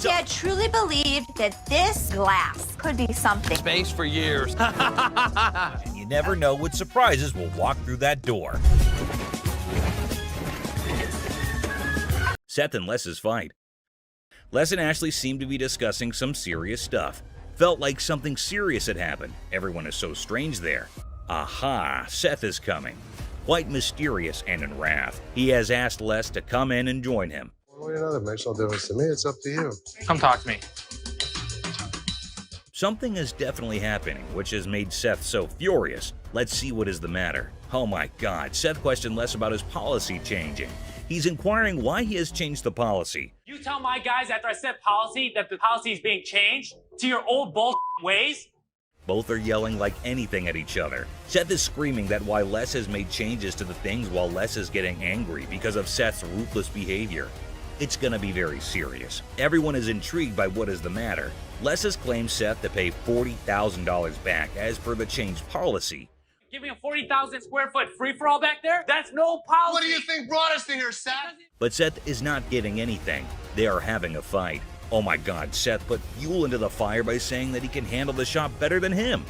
dad truly believed that this glass could be something. Space for years. And you never know what surprises will walk through that door. Seth and Les's fight. Les and Ashley seemed to be discussing some serious stuff. Felt like something serious had happened. Everyone is so strange there. Aha, Seth is coming. Quite mysterious and in wrath. He has asked Les to come in and join him. One way or another, makes no difference to me. It's up to you. Come talk to me. Something is definitely happening, which has made Seth so furious. Let's see what is the matter. Oh my God, Seth questioned Les about his policy changing. He's inquiring why he has changed the policy. You tell my guys after I set policy that the policy is being changed to your old bull ways? Both are yelling like anything at each other. Seth is screaming that why Les has made changes to the things while Les is getting angry because of Seth's ruthless behavior. It's gonna be very serious. Everyone is intrigued by what is the matter. Les has claimed Seth to pay $40,000 back as per the changed policy. Giving a 40,000 square foot free-for-all back there? That's no policy! What do you think brought us to here, Seth? But Seth is not getting anything. They are having a fight. Oh my God, Seth put fuel into the fire by saying that he can handle the shop better than him.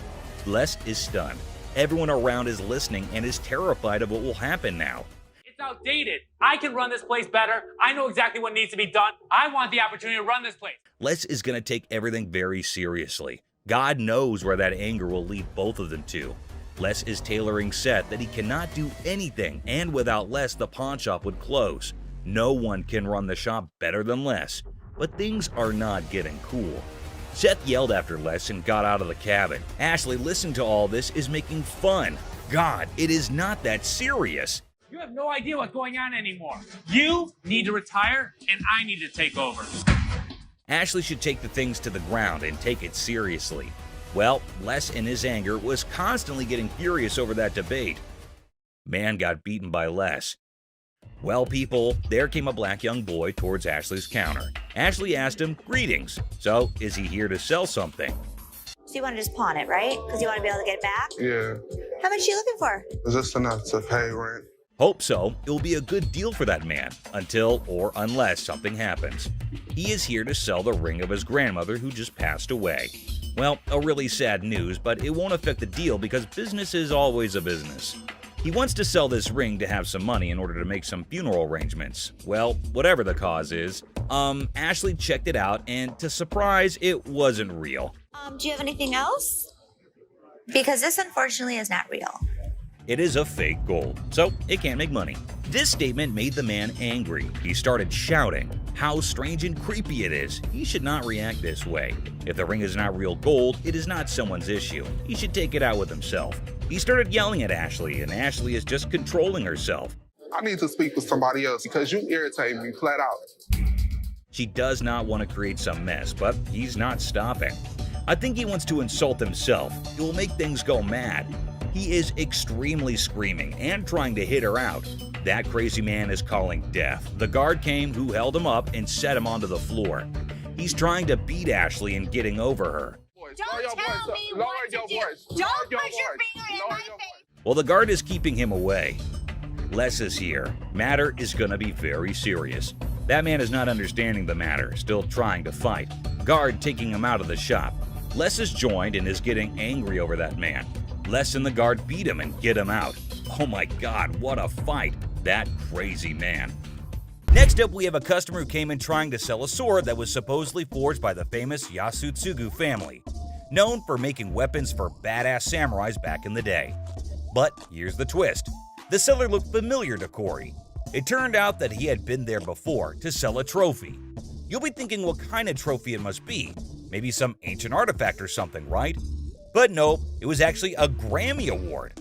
Les is stunned. Everyone around is listening and is terrified of what will happen now. It's outdated. I can run this place better. I know exactly what needs to be done. I want the opportunity to run this place. Les is going to take everything very seriously. God knows where that anger will lead both of them to. Les is tailoring Seth that he cannot do anything, and without Les, the pawn shop would close. No one can run the shop better than Les, but things are not getting cool. Seth yelled after Les and got out of the cabin. Ashley, listening to all this, is making fun. God, it is not that serious. You have no idea what's going on anymore. You need to retire, and I need to take over. Ashley should take the things to the ground and take it seriously. Well, Les in his anger was constantly getting furious over that debate. Man got beaten by Les. Well, people, there came a black young boy towards Ashley's counter. Ashley asked him, "Greetings. So, is he here to sell something?" So you want to just pawn it, right? Because you want to be able to get it back? Yeah. How much are you looking for? Is this enough to pay rent? Hope so. It will be a good deal for that man, until or unless something happens. He is here to sell the ring of his grandmother who just passed away. Well, a really sad news, but it won't affect the deal because business is always a business. He wants to sell this ring to have some money in order to make some funeral arrangements. Well, whatever the cause is, Ashley checked it out, and to surprise, it wasn't real. Do you have anything else? Because this unfortunately is not real. It is a fake gold, so it can't make money. This statement made the man angry. He started shouting how strange and creepy it is. He should not react this way. If the ring is not real gold, it is not someone's issue. He should take it out with himself. He started yelling at Ashley, and Ashley is just controlling herself. I need to speak with somebody else because you irritate me flat out. She does not want to create some mess, but he's not stopping. I think he wants to insult himself. It will make things go mad. He is extremely screaming and trying to hit her out. That crazy man is calling death. The guard came who held him up and set him onto the floor. He's trying to beat Ashley and getting over her. Don't tell me what to do. Don't put your finger in my face. Well, the guard is keeping him away. Les is here. Matter is gonna be very serious. That man is not understanding the matter, still trying to fight. Guard taking him out of the shop. Les is joined and is getting angry over that man. Les and the guard beat him and get him out. Oh my God, what a fight. That crazy man. Next up, we have a customer who came in trying to sell a sword that was supposedly forged by the famous Yasutsugu family, known for making weapons for badass samurais back in the day. But here's the twist. The seller looked familiar to Corey. It turned out that he had been there before to sell a trophy. You'll be thinking what kind of trophy it must be. Maybe some ancient artifact or something, right? But no, it was actually a Grammy Award.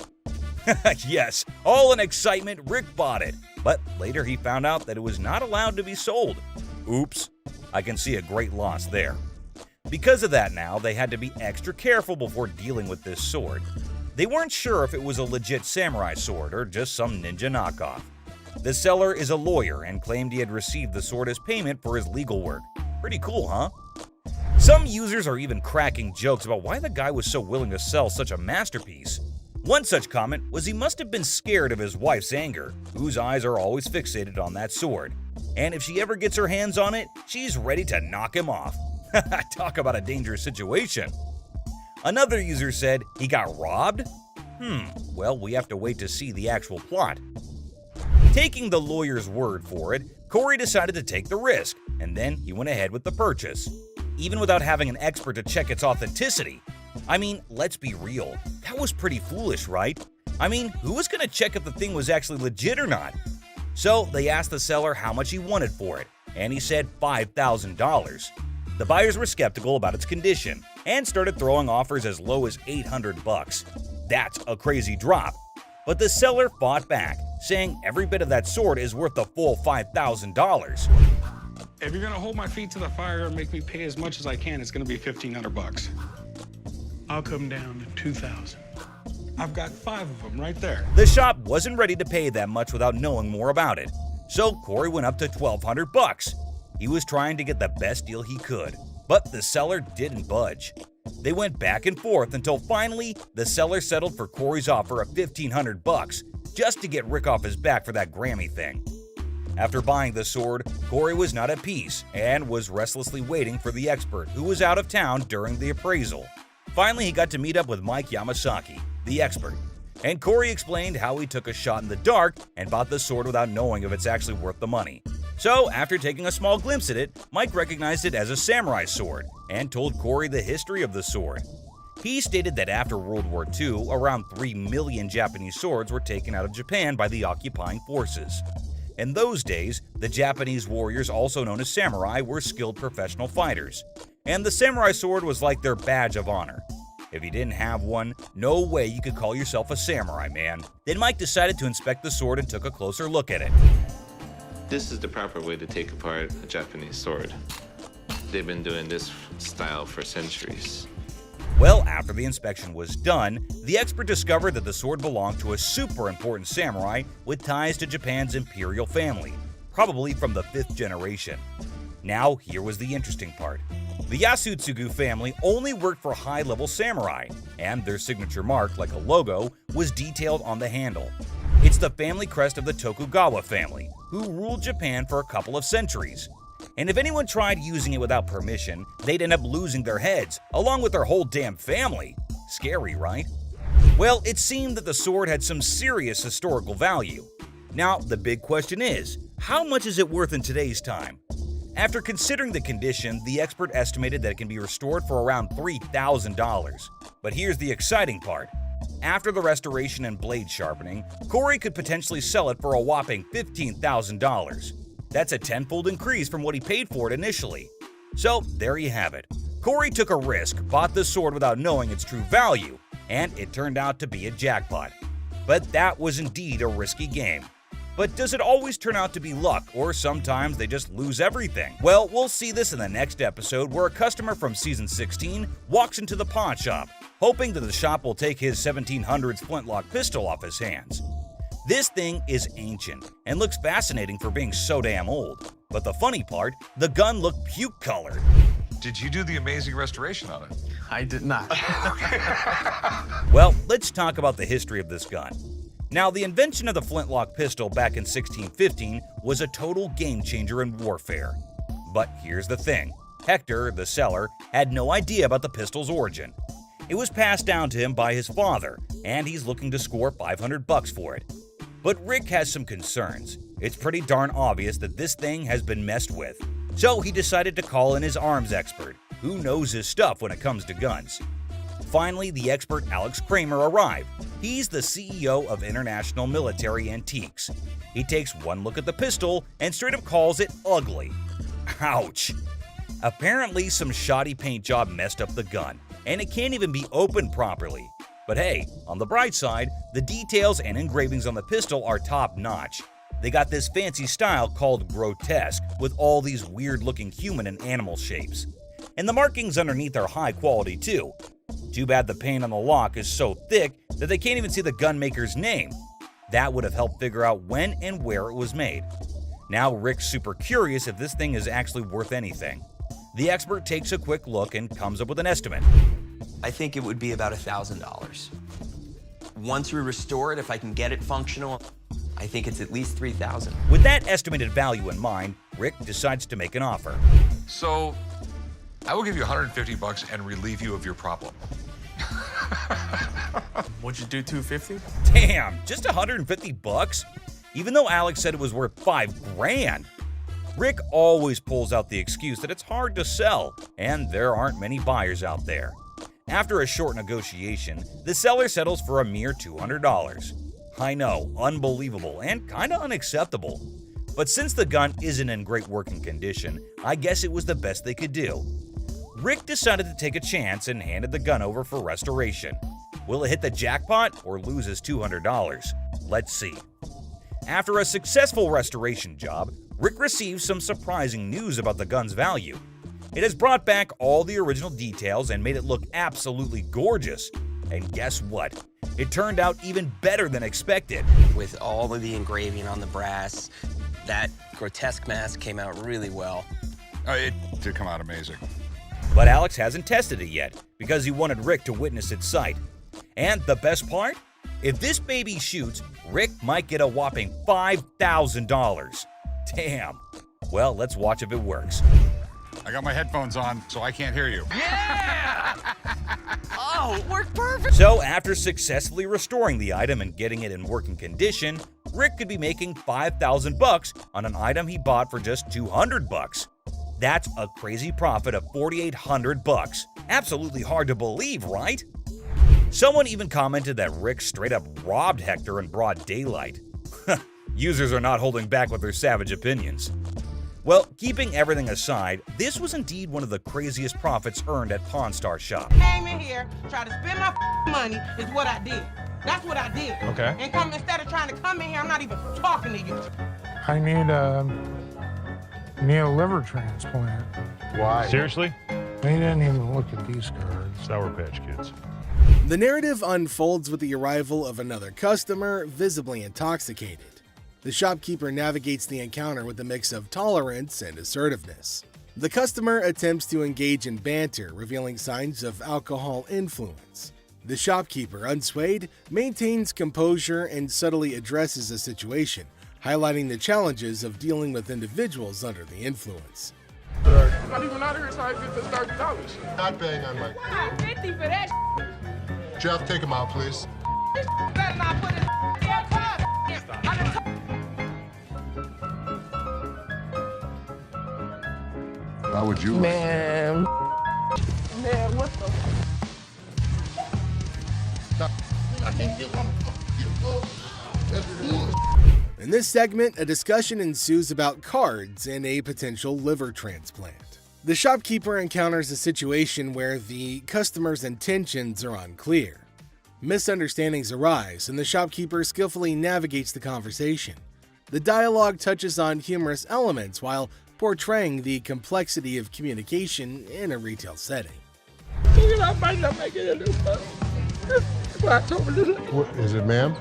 Yes, all in excitement, Rick bought it. But later he found out that it was not allowed to be sold. Oops, I can see a great loss there. Because of that now, they had to be extra careful before dealing with this sword. They weren't sure if it was a legit samurai sword or just some ninja knockoff. The seller is a lawyer and claimed he had received the sword as payment for his legal work. Pretty cool, huh? Some users are even cracking jokes about why the guy was so willing to sell such a masterpiece. One such comment was he must have been scared of his wife's anger, whose eyes are always fixated on that sword. and if she ever gets her hands on it, she's ready to knock him off. Talk about a dangerous situation. Another user said he got robbed? Well, we have to wait to see the actual plot. Taking the lawyer's word for it, Corey decided to take the risk, and then he went ahead with the purchase, even without having an expert to check its authenticity. I mean, let's be real, that was pretty foolish, right? I mean, who was going to check if the thing was actually legit or not? So they asked the seller how much he wanted for it, and he said $5,000. The buyers were skeptical about its condition and started throwing offers as low as $800. That's a crazy drop. But the seller fought back, saying every bit of that sword is worth the full $5,000. If you're gonna hold my feet to the fire and make me pay as much as I can, it's gonna be $1,500. I'll come down to $2,000. I've got 5 of them right there. The shop wasn't ready to pay that much without knowing more about it, so Corey went up to $1,200. He was trying to get the best deal he could, but the seller didn't budge. They went back and forth until finally the seller settled for Corey's offer of $1,500 just to get Rick off his back for that Grammy thing. After buying the sword, Corey was not at peace and was restlessly waiting for the expert who was out of town during the appraisal. Finally, he got to meet up with Mike Yamasaki, the expert, and Corey explained how he took a shot in the dark and bought the sword without knowing if it's actually worth the money. So, after taking a small glimpse at it, Mike recognized it as a samurai sword and told Corey the history of the sword. He stated that after World War II, around 3 million Japanese swords were taken out of Japan by the occupying forces. In those days, the Japanese warriors, also known as samurai, were skilled professional fighters, and the samurai sword was like their badge of honor. If you didn't have one, no way you could call yourself a samurai, man. Then Mike decided to inspect the sword and took a closer look at it. This is the proper way to take apart a Japanese sword. They've been doing this style for centuries. Well, after the inspection was done, the expert discovered that the sword belonged to a super important samurai with ties to Japan's imperial family, probably from the 5th generation. Now, here was the interesting part. The Yasutsugu family only worked for high-level samurai, and their signature mark, like a logo, was detailed on the handle. It's the family crest of the Tokugawa family, who ruled Japan for a couple of centuries. And if anyone tried using it without permission, they'd end up losing their heads, along with their whole damn family. Scary, right? Well, it seemed that the sword had some serious historical value. Now, the big question is, how much is it worth in today's time? After considering the condition, the expert estimated that it can be restored for around $3,000. But here's the exciting part. After the restoration and blade sharpening, Corey could potentially sell it for a whopping $15,000. That's a tenfold increase from what he paid for it initially. So there you have it. Corey took a risk, bought the sword without knowing its true value, and it turned out to be a jackpot. But that was indeed a risky game. But does it always turn out to be luck, or sometimes they just lose everything? Well, we'll see this in the next episode, where a customer from Season 16 walks into the pawn shop, hoping that the shop will take his 1700s Flintlock pistol off his hands. This thing is ancient and looks fascinating for being so damn old. But the funny part, the gun looked puke-colored. Did you do the amazing restoration on it? I did not. Well, let's talk about the history of this gun. Now, the invention of the Flintlock pistol back in 1615 was a total game-changer in warfare. But here's the thing. Hector, the seller, had no idea about the pistol's origin. It was passed down to him by his father, and he's looking to score $500 for it. But Rick has some concerns. It's pretty darn obvious that this thing has been messed with. So he decided to call in his arms expert, who knows his stuff when it comes to guns. Finally, the expert Alex Kramer arrived. He's the CEO of International Military Antiques. He takes one look at the pistol and straight up calls it ugly. Ouch! Apparently, some shoddy paint job messed up the gun, and it can't even be opened properly. But hey, on the bright side, the details and engravings on the pistol are top-notch. They got this fancy style called grotesque, with all these weird-looking human and animal shapes. And the markings underneath are high quality too. Too bad the paint on the lock is so thick that they can't even see the gun maker's name. That would have helped figure out when and where it was made. Now Rick's super curious if this thing is actually worth anything. The expert takes a quick look and comes up with an estimate. I think it would be about $1,000. Once we restore it, if I can get it functional, I think it's at least $3,000. With that estimated value in mind, Rick decides to make an offer. So, I will give you $150 and relieve you of your problem. Would you do 250? Damn, just $150? Even though Alex said it was worth $5 grand. Rick always pulls out the excuse that it's hard to sell, and there aren't many buyers out there. After a short negotiation, the seller settles for a mere $200. I know, unbelievable and kinda unacceptable. But since the gun isn't in great working condition, I guess it was the best they could do. Rick decided to take a chance and handed the gun over for restoration. Will it hit the jackpot or lose his $200? Let's see. After a successful restoration job, Rick receives some surprising news about the gun's value. It has brought back all the original details and made it look absolutely gorgeous. And guess what? It turned out even better than expected. With all of the engraving on the brass, that grotesque mask came out really well. It did come out amazing. But Alex hasn't tested it yet because he wanted Rick to witness its sight. And the best part? If this baby shoots, Rick might get a whopping $5,000. Damn. Well, let's watch if it works. I got my headphones on, so I can't hear you. Oh, it worked perfect! So after successfully restoring the item and getting it in working condition, Rick could be making $5,000 on an item he bought for just $200. That's a crazy profit of $4,800. Absolutely hard to believe, right? Someone even commented that Rick straight up robbed Hector in broad daylight. Users are not holding back with their savage opinions. Well, keeping everything aside, this was indeed one of the craziest profits earned at Pawn Star Shop. Came in here, tried to spend my money is what I did. That's what I did. Okay. And instead of trying to come in here, I'm not even talking to you. I need a liver transplant. Why? Seriously? They didn't even look at these cards. Sour Patch Kids. The narrative unfolds with the arrival of another customer, visibly intoxicated. The shopkeeper navigates the encounter with a mix of tolerance and assertiveness. The customer attempts to engage in banter, revealing signs of alcohol influence. The shopkeeper, unswayed, maintains composure and subtly addresses the situation, highlighting the challenges of dealing with individuals under the influence. Not even out here trying to get this $30. Not paying on my... $50 for that. Jeff, take him out, please. Better not put it in your car. How would you... Man, what the... In this segment, a discussion ensues about cards and a potential liver transplant. The shopkeeper encounters a situation where the customer's intentions are unclear. Misunderstandings arise, and the shopkeeper skillfully navigates the conversation. The dialogue touches on humorous elements while portraying the complexity of communication in a retail setting. What, is it, ma'am?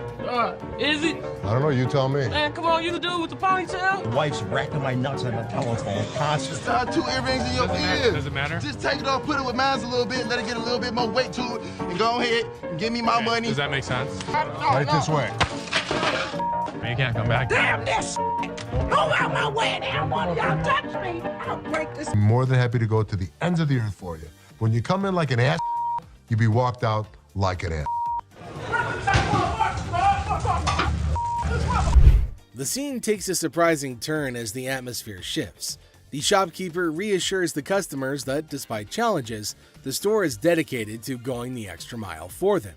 Is it? I don't know, you tell me. Man, come on, you the dude with the ponytail? Wife's racking my nuts on the telephone constantly. Got 2 earrings in your ear. Does it matter? Just take it off, put it with mine a little bit, let it get a little bit more weight to it, and go ahead and give me my money. Does that make sense? Right this way. You can't come back. Damn this! Go out my way now! One of y'all touch me! I'll break this. I'm more than happy to go to the ends of the earth for you. When you come in like an ass, you be walked out like an ass. The scene takes a surprising turn as the atmosphere shifts. The shopkeeper reassures the customers that, despite challenges, the store is dedicated to going the extra mile for them.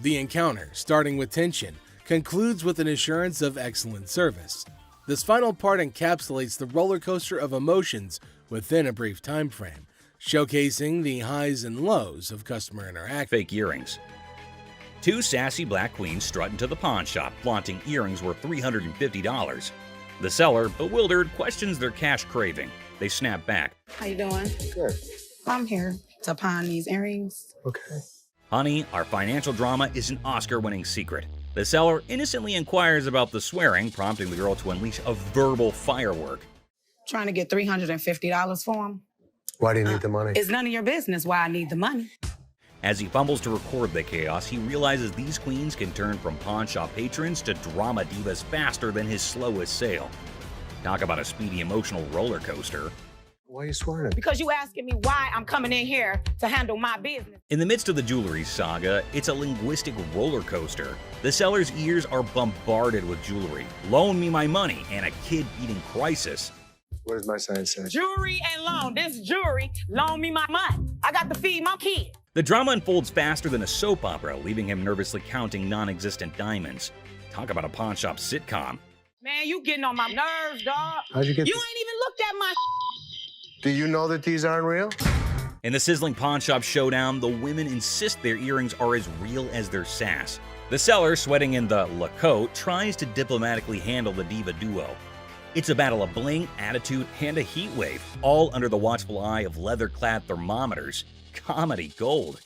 The encounter, starting with tension, concludes with an assurance of excellent service. This final part encapsulates the roller coaster of emotions within a brief time frame, showcasing the highs and lows of customer interaction. Fake earrings. 2 sassy black queens strut into the pawn shop, flaunting earrings worth $350. The seller, bewildered, questions their cash craving. They snap back. How you doing? Good. I'm here to pawn these earrings. Okay. Honey, our financial drama is an Oscar-winning secret. The seller innocently inquires about the swearing, prompting the girl to unleash a verbal firework. Trying to get $350 for them. Why do you need the money? It's none of your business why I need the money. As he fumbles to record the chaos, he realizes these queens can turn from pawn shop patrons to drama divas faster than his slowest sale. Talk about a speedy emotional roller coaster. Why are you swearing? Because you asking me why I'm coming in here to handle my business. In the midst of the jewelry saga, it's a linguistic roller coaster. The seller's ears are bombarded with jewelry, loan me my money, and a kid-beating crisis. What does my sign say? Jewelry and loan. This jewelry, loan me my money. I got to feed my kid. The drama unfolds faster than a soap opera, leaving him nervously counting non-existent diamonds. Talk about a pawn shop sitcom. Man, you getting on my nerves, dog. How'd you get You this? ain't even looked at my Do you know that these aren't real? In the sizzling pawn shop showdown, the women insist their earrings are as real as their sass. The seller, sweating in the Lacote, tries to diplomatically handle the diva duo. It's a battle of bling, attitude, and a heat wave, all under the watchful eye of leather-clad thermometers. Comedy gold.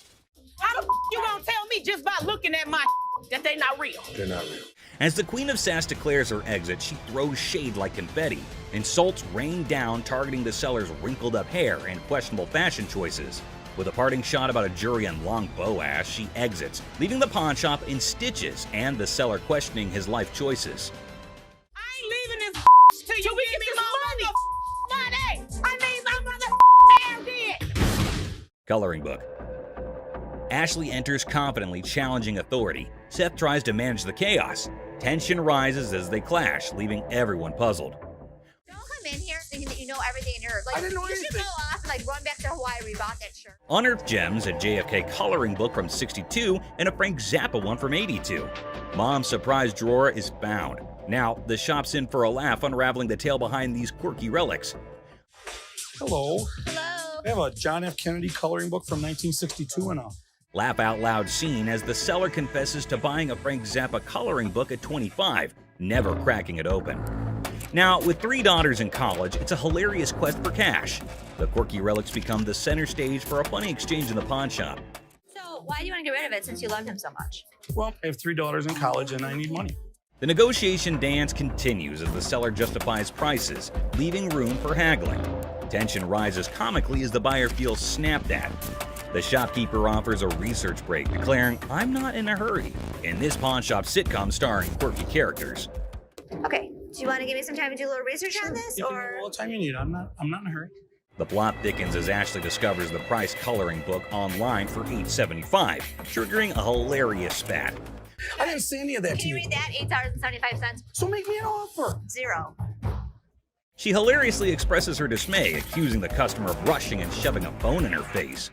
How the you gonna tell me just by looking at my that they not real? They're not real. As the Queen of Sass declares her exit, she throws shade like confetti. Insults rain down, targeting the seller's wrinkled-up hair and questionable fashion choices. With a parting shot about a jury and long bow ash, she exits, leaving the pawn shop in stitches and the seller questioning his life choices. I ain't leaving this till you give me my money. I need my mother did. Coloring book. Ashley enters confidently, challenging authority. Seth tries to manage the chaos. Tension rises as they clash, leaving everyone puzzled. Don't come in here thinking that you know everything in your I didn't know you should anything. go off and like run back to Hawaii where you bought that shirt. Unearthed gems, a JFK coloring book from '62, and a Frank Zappa one from '82. Mom's surprise drawer is found. Now, the shop's in for a laugh, unraveling the tale behind these quirky relics. Hello. Hello. I have a John F. Kennedy coloring book from 1962 and a Laugh out loud scene as the seller confesses to buying a Frank Zappa coloring book at 25, never cracking it open. Now, with 3 daughters in college, it's a hilarious quest for cash. The quirky relics become the center stage for a funny exchange in the pawn shop. So why do you want to get rid of it since you loved him so much? well, I have 3 daughters in college and I need money. The negotiation dance continues as the seller justifies prices, leaving room for haggling. Tension rises comically as the buyer feels snapped at. The shopkeeper offers a research break, declaring, "I'm not in a hurry," in this pawn shop sitcom starring quirky characters. Okay, do you want to give me some time to do a little research on this, You can or? have all the time you need. I'm not in a hurry. The plot thickens as Ashley discovers the price coloring book online for $8.75, triggering a hilarious spat. I didn't say any of that Can to you you. read that? $8.75. So make me an offer. 0. She hilariously expresses her dismay, accusing the customer of rushing and shoving a phone in her face.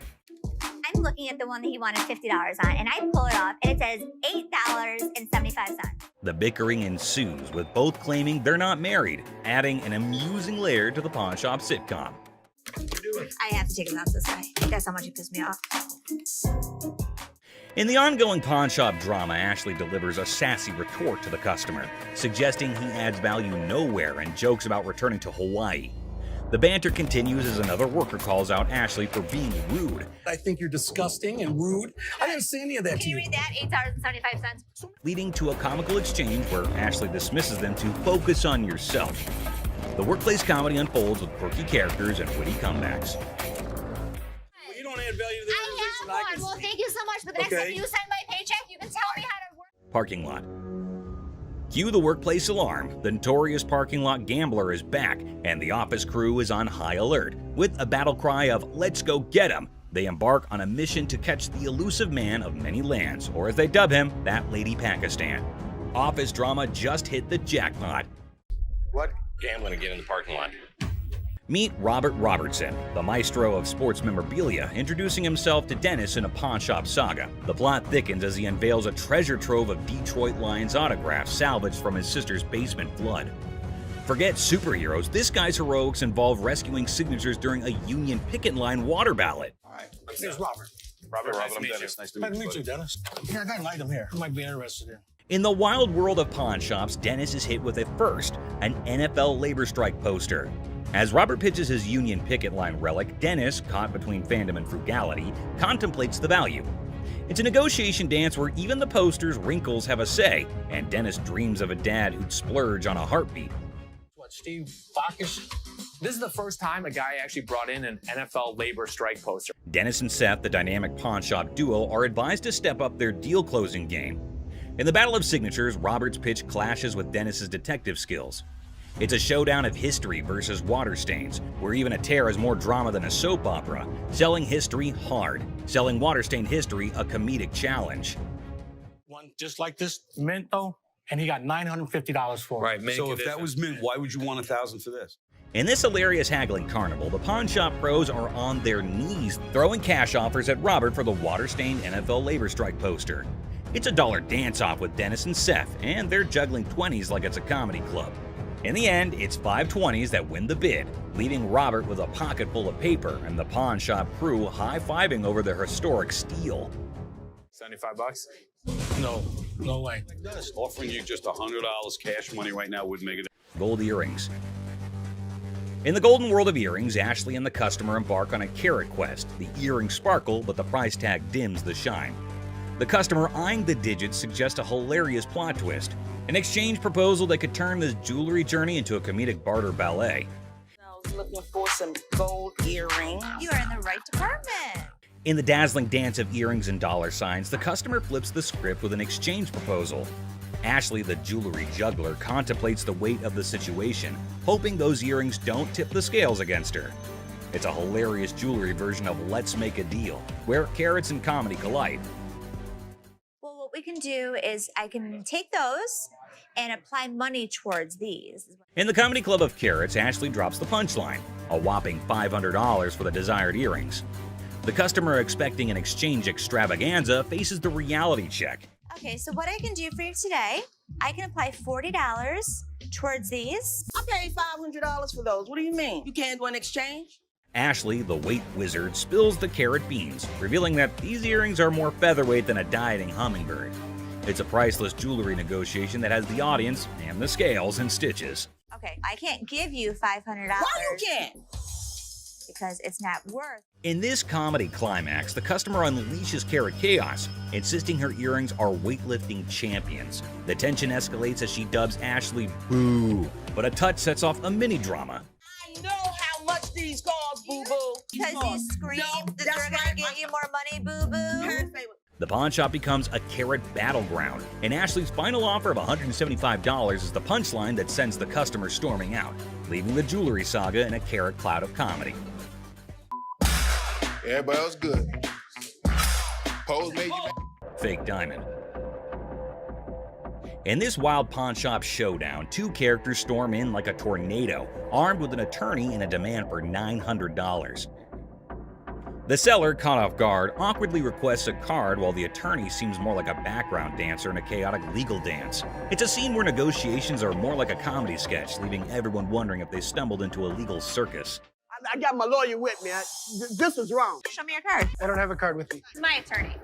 I'm looking at the one that he wanted $50 on, and I pull it off, and it says $8.75. The bickering ensues, with both claiming they're not married, adding an amusing layer to the pawn shop sitcom. I have to take him out this way. That's how much he pissed me off. In the ongoing pawn shop drama, Ashley delivers a sassy retort to the customer, suggesting he adds value nowhere and jokes about returning to Hawaii. The banter continues as another worker calls out Ashley for being rude, I think you're disgusting and rude. I didn't say any of that Can to you you. read that? $8.75. leading to a comical exchange where Ashley dismisses them to focus on yourself. The workplace comedy unfolds with quirky characters and witty comebacks. Well, you don't add value to the organization. I have one. Well, thank you so much. But the next Okay. time you send my paycheck, you can tell me how to work. Parking lot. Cue the workplace alarm. The notorious parking lot gambler is back, and the office crew is on high alert. With a battle cry of "Let's go get him!" they embark on a mission to catch the elusive man of many lands, or as they dub him, that lady Pakistan. Office drama just hit the jackpot. What? Gambling again in the parking lot. Meet Robert Robertson, the maestro of sports memorabilia, introducing himself to Dennis in a pawn shop saga. The plot thickens as he unveils a treasure trove of Detroit Lions autographs salvaged from his sister's basement flood. Forget superheroes, this guy's heroics involve rescuing signatures during a Union picket line water ballot. All right. Here's Robert. Robert, Nice to I'm meet Dennis. Nice to Nice meet to you. meet you, Dennis. Yeah, I got an item here. You might be interested in. In the wild world of pawn shops, Dennis is hit with a first, an NFL labor strike poster. As Robert pitches his Union picket line relic, Dennis, caught between fandom and frugality, contemplates the value. It's a negotiation dance where even the poster's wrinkles have a say, and Dennis dreams of a dad who'd splurge on a heartbeat. What, Steve Backus? This is the first time a guy actually brought in an NFL labor strike poster. Dennis and Seth, the dynamic pawn shop duo, are advised to step up their deal-closing game. In the battle of signatures, Robert's pitch clashes with Dennis's detective skills. It's a showdown of history versus water stains, where even a tear is more drama than a soap opera. Selling history hard, selling water-stained history a comedic challenge. One just like this mint though, and he got $950 for it. Right. So if that was mint, why would you want $1,000 for this? In this hilarious haggling carnival, the pawn shop pros are on their knees throwing cash offers at Robert for the water-stained NFL labor strike poster. It's a dollar dance-off with Dennis and Seth, and they're juggling 20s like it's a comedy club. In the end, it's 5 20s that win the bid, leaving Robert with a pocket full of paper and the pawn shop crew high-fiving over their historic steal. $75? No way. Offering you just $100 cash money right now would make it. Gold earrings. In the golden world of earrings, Ashley and the customer embark on a carrot quest. The earrings sparkle, but the price tag dims the shine. The customer eyeing the digits suggests a hilarious plot twist, an exchange proposal that could turn this jewelry journey into a comedic barter ballet. I was looking for some gold earrings. You are in the right department. In the dazzling dance of earrings and dollar signs, the customer flips the script with an exchange proposal. Ashley, the jewelry juggler, contemplates the weight of the situation, hoping those earrings don't tip the scales against her. It's a hilarious jewelry version of Let's Make a Deal, where carrots and comedy collide. Well, what we can do is I can take those and apply money towards these. In the comedy club of carrots, Ashley drops the punchline, a whopping $500 for the desired earrings. The customer expecting an exchange extravaganza faces the reality check. Okay, so what I can do for you today, I can apply $40 towards these. I paid $500 for those. What do you mean? You can't do an exchange? Ashley, the weight wizard, spills the carrot beans, revealing that these earrings are more featherweight than a dieting hummingbird. It's a priceless jewelry negotiation that has the audience and the scales in stitches. Okay, I can't give you $500. Why you can't? Because it's not worth. In this comedy climax, the customer unleashes carrot chaos, insisting her earrings are weightlifting champions. The tension escalates as she dubs Ashley boo, but a touch sets off a mini drama. I know how much these cost, boo-boo. Because you scream that they're gonna get you more money, boo-boo. The pawn shop becomes a carrot battleground, and Ashley's final offer of $175 is the punchline that sends the customer storming out, leaving the jewelry saga in a carrot cloud of comedy. Everybody else good. Pose made you mad. Fake diamond. In this wild pawn shop showdown, two characters storm in like a tornado, armed with an attorney and a demand for $900. The seller, caught off guard, awkwardly requests a card while the attorney seems more like a background dancer in a chaotic legal dance. It's a scene where negotiations are more like a comedy sketch, leaving everyone wondering if they stumbled into a legal circus. I got my lawyer with me. This is wrong. Show me your card. I don't have a card with me. It's my attorney.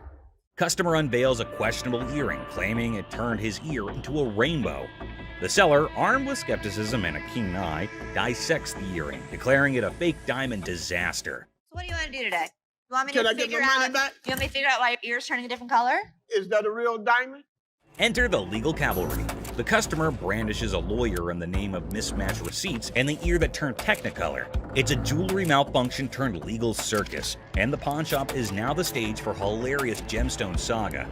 Customer unveils a questionable earring, claiming it turned his ear into a rainbow. The seller, armed with skepticism and a keen eye, dissects the earring, declaring it a fake diamond disaster. So what do you want to do today? You want me Can to I get figure my money out? back? You want me to figure out why your ear's turning a different color? Is that a real diamond? Enter the legal cavalry. The customer brandishes a lawyer in the name of mismatched receipts and the ear that turned technicolor. It's a jewelry malfunction turned legal circus, and the pawn shop is now the stage for hilarious gemstone saga.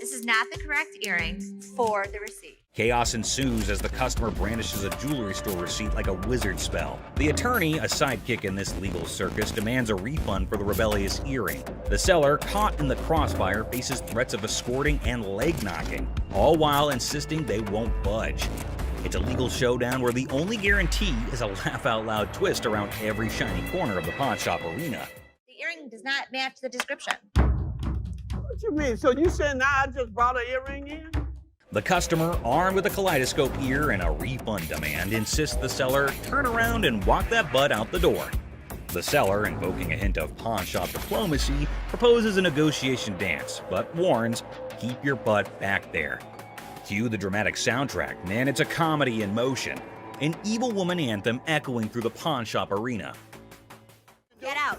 This is not the correct earring for the receipt. Chaos ensues as the customer brandishes a jewelry store receipt like a wizard spell. The attorney, a sidekick in this legal circus, demands a refund for the rebellious earring. The seller, caught in the crossfire, faces threats of escorting and leg knocking, all while insisting they won't budge. It's a legal showdown where the only guarantee is a laugh-out-loud twist around every shiny corner of the pawn shop arena. The earring does not match the description. What you mean? So you saying now I just brought an earring in? The customer, armed with a kaleidoscope ear and a refund demand, insists the seller turn around and walk that butt out the door. The seller, invoking a hint of pawn shop diplomacy, proposes a negotiation dance, but warns, keep your butt back there. Cue the dramatic soundtrack, man, it's a comedy in motion. An evil woman anthem echoing through the pawn shop arena. Get out.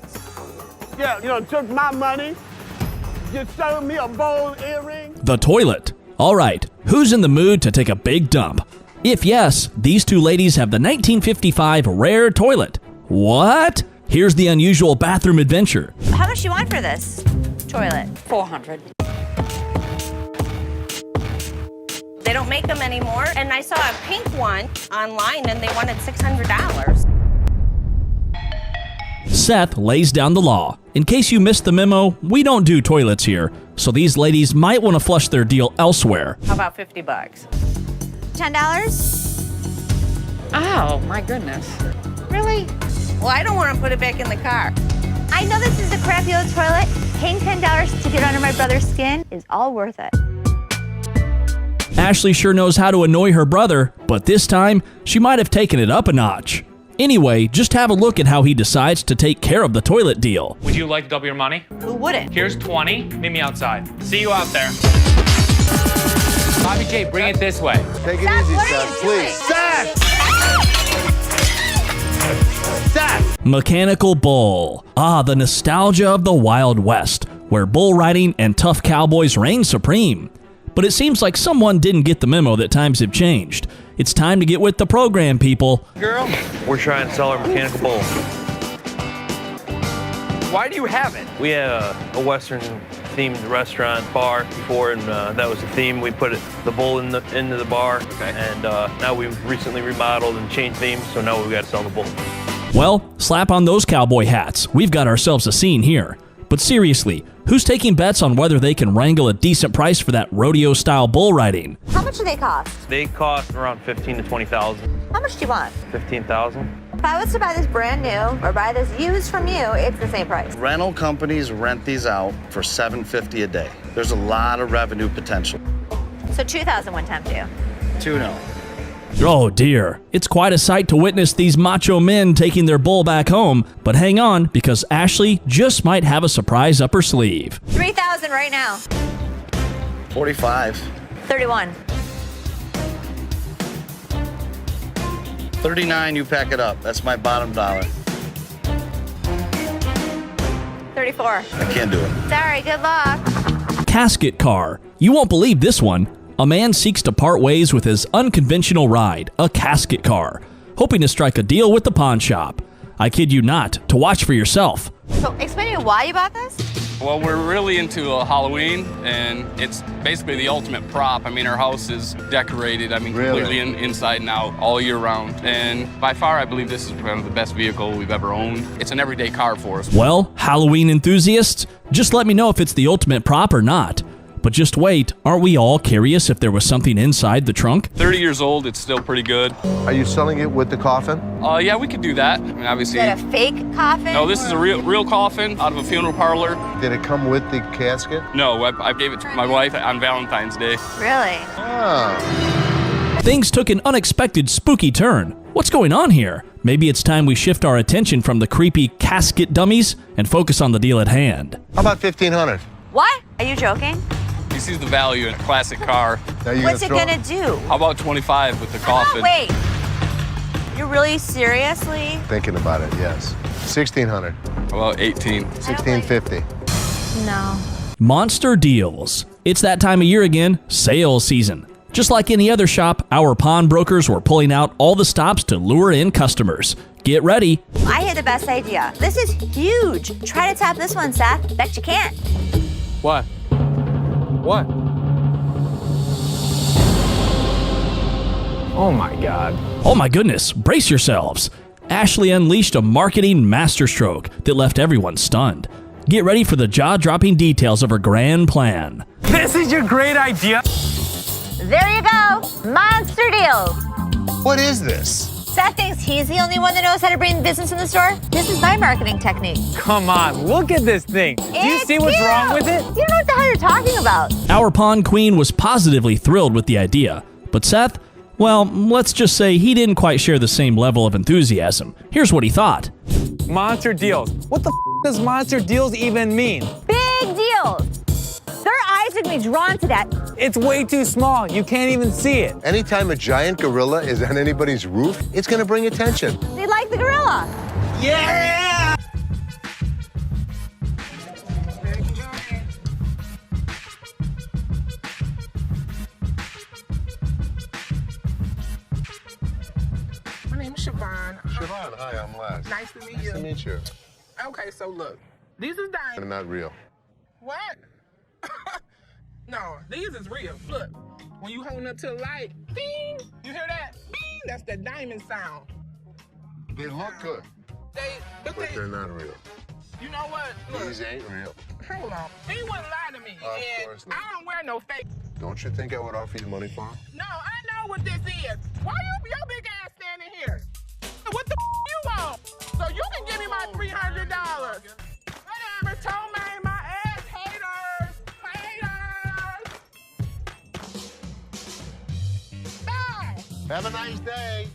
Yeah, you know, took my money, just sold me a bold earring. The toilet. All right, who's in the mood to take a big dump? If yes, these two ladies have the 1955 rare toilet. What? Here's the unusual bathroom adventure. How much do you want for this toilet? $400. They don't make them anymore. And I saw a pink one online and they wanted $600. Seth lays down the law. In case you missed the memo, we don't do toilets here, so these ladies might want to flush their deal elsewhere. How about $50? $10? Oh, my goodness. Really? Well, I don't want to put it back in the car. I know this is a crappy old toilet. Paying $10 to get under my brother's skin is all worth it. Ashley sure knows how to annoy her brother, but this time, she might have taken it up a notch. Anyway, just have a look at how he decides to take care of the toilet deal. Would you like to double your money? Who wouldn't? Here's 20. Meet me outside. See you out there. Bobby J, bring it this way. Take it easy, Seth, please. Seth! Mechanical bull. Ah, the nostalgia of the Wild West, where bull riding and tough cowboys reign supreme. But it seems like someone didn't get the memo that times have changed. It's time to get with the program, people. Girl, we're trying to sell our mechanical bull. Why do you have it? We had a Western-themed restaurant bar before, and that was the theme. We put the bull into the bar, and now we've recently remodeled and changed themes, so now we've got to sell the bull. Well, slap on those cowboy hats. We've got ourselves a scene here. But seriously, who's taking bets on whether they can wrangle a decent price for that rodeo-style bull riding? How much do they cost? They cost around $15,000 to $20,000. How much do you want? $15,000. If I was to buy this brand new or buy this used from you, it's the same price. Rental companies rent these out for $750 a day. There's a lot of revenue potential. So $2,000 one time too. $2 no. Oh dear, it's quite a sight to witness these macho men taking their bull back home, but hang on, because Ashley just might have a surprise up her sleeve. $3,000 right now. 45. 31. 39, you pack it up. That's my bottom dollar. 34. I can't do it. Sorry, good luck. Casket car. You won't believe this one. A man seeks to part ways with his unconventional ride, a casket car, hoping to strike a deal with the pawn shop. I kid you not, to watch for yourself. So explain to me why you bought this? Well, we're really into Halloween, and it's basically the ultimate prop. I mean, our house is decorated, completely inside and out all year round. And by far, I believe this is one of the best vehicle we've ever owned. It's an everyday car for us. Well, Halloween enthusiasts, just let me know if it's the ultimate prop or not. But just wait, aren't we all curious if there was something inside the trunk? 30 years old, it's still pretty good. Are you selling it with the coffin? Yeah, we could do that. I mean, obviously. Is that a fake coffin? No, this is a real coffin out of a funeral parlor. Did it come with the casket? No, I gave it to my wife on Valentine's Day. Really? Oh. Things took an unexpected spooky turn. What's going on here? Maybe it's time we shift our attention from the creepy casket dummies and focus on the deal at hand. How about $1,500? What? Are you joking? He sees the value in a classic car. What's it gonna do? How about 25 with the coffin? Wait. You're really seriously? Thinking about it, yes. $1,600. How about 18? $1,650. No. Monster deals. It's that time of year again, sales season. Just like any other shop, our pawnbrokers were pulling out all the stops to lure in customers. Get ready. I had the best idea. This is huge. Try to tap this one, Seth. Bet you can't. What? What? Oh my God. Oh my goodness, brace yourselves. Ashley unleashed a marketing masterstroke that left everyone stunned. Get ready for the jaw-dropping details of her grand plan. This is your great idea. There you go. Monster deals. What is this? Seth thinks he's the only one that knows how to bring business in the store. This is my marketing technique. Come on, look at this thing. Do you see what's wrong with it? You don't know what the hell you're talking about. Our pawn queen was positively thrilled with the idea, but Seth, well, let's just say he didn't quite share the same level of enthusiasm. Here's what he thought. Monster deals. What the does monster deals even mean? Big deals. Their eyes are gonna be drawn to that. It's way too small. You can't even see it. Anytime a giant gorilla is on anybody's roof, it's gonna bring attention. They like the gorilla. Yeah! My name is Siobhan. Siobhan, hi, I'm Les. Nice to meet you. Nice to meet you. Okay, so look, these is diamonds. They're not real. What? No, these is real. Look, when you holding up to the light, ding, you hear that? Bing, that's the diamond sound. They look good, But they're not real. you know what? Look, These ain't real. hold on. He wouldn't lie to me. And course not. I don't wear no fake. Don't you think I would offer you money for them? No, I know what this is. Why your big ass standing here? What the you want? So you can give me my $300. Whatever, told me my ass haters. Bye. Have a nice day.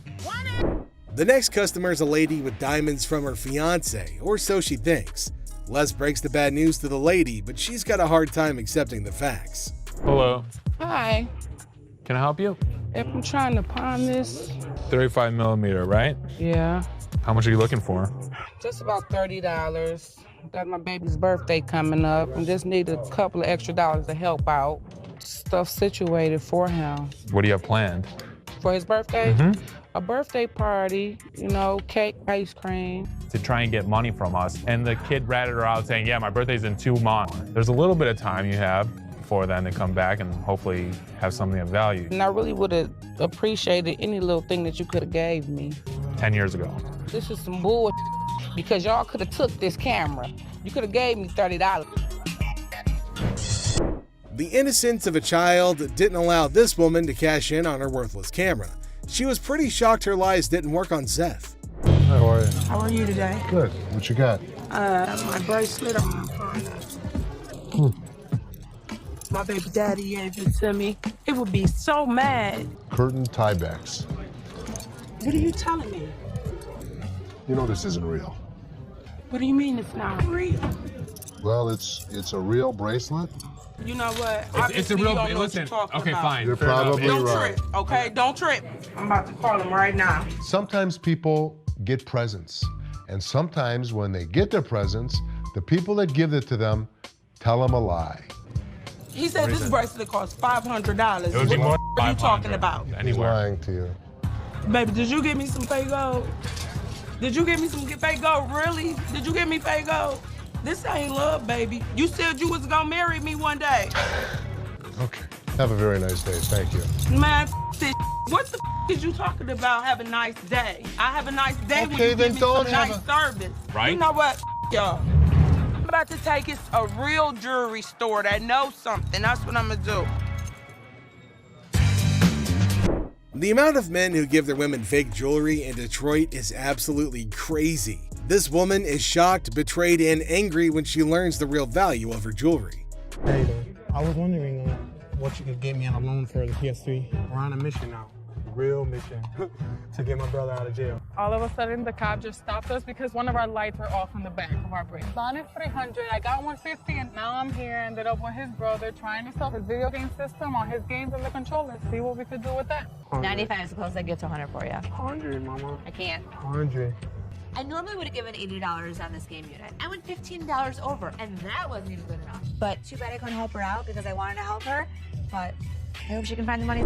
The next customer is a lady with diamonds from her fiance, or so she thinks. Les breaks the bad news to the lady, but she's got a hard time accepting the facts. Hello, Hi. can I help you? If I'm trying to pawn this, 35 millimeter, right? yeah, How much are you looking for? just about $30. Got my baby's birthday coming up and just need a couple of extra dollars to help out. Stuff situated for him. What do you have planned? For his birthday? Mm-hmm. A birthday party, you know, cake, ice cream. To try and get money from us. And the kid ratted her out saying, yeah, my birthday's in 2 months. There's a little bit of time you have before then to come back and hopefully have something of value. And I really would have appreciated any little thing that you could have gave me. 10 years ago. This is some bull because y'all could have took this camera. You could have gave me $30. The innocence of a child didn't allow this woman to cash in on her worthless camera. She was pretty shocked her lies didn't work on Zeph. How are you? How are you today? Good. What you got? My bracelet on my phone. My baby daddy gave it to me. He would be so mad. Curtain tiebacks. What are you telling me? You know this isn't real. What do you mean it's not real? Well, it's a real bracelet. You know what? It's a Obviously, real- you don't know what listen, you're talking okay, about. fine. You're Fair enough. probably Don't right. trip, okay? Don't trip. I'm about to call him right now. Sometimes people get presents, and sometimes when they get their presents, the people that give it to them tell them a lie. He said this bracelet costs $500. It would be What more the are you talking about? He's Anywhere. lying to you. Baby, did you give me some fake gold? Did you give me some fake gold? Really? Did you give me fake gold? This ain't love, baby. You said you was gonna marry me one day. Okay. Have a very nice day. Thank you. Man, this. What the is you talking about? Have a nice day. I have a nice day when Okay, you then give me don't some have nice service. Right? You know what, y'all? I'm about to take it to a real jewelry store that knows something. That's what I'm gonna do. The amount of men who give their women fake jewelry in Detroit is absolutely crazy. This woman is shocked, betrayed, and angry when she learns the real value of her jewelry. Hey, I was wondering what you could get me on a loan for the PS3. We're on a mission now, a real mission, to get my brother out of jail. All of a sudden, the cop just stopped us because one of our lights were off in the back of our brake. Bond is $300. I got $150, and now I'm here. Ended up with his brother trying to sell his video game system on his games and the controller. See what we could do with that. 95 is close. I get to 100 for you. 100, mama. I can't. 100. I normally would have given $80 on this game unit. I went $15 over, and that wasn't even good enough. But too bad I couldn't help her out because I wanted to help her. But I hope she can find the money.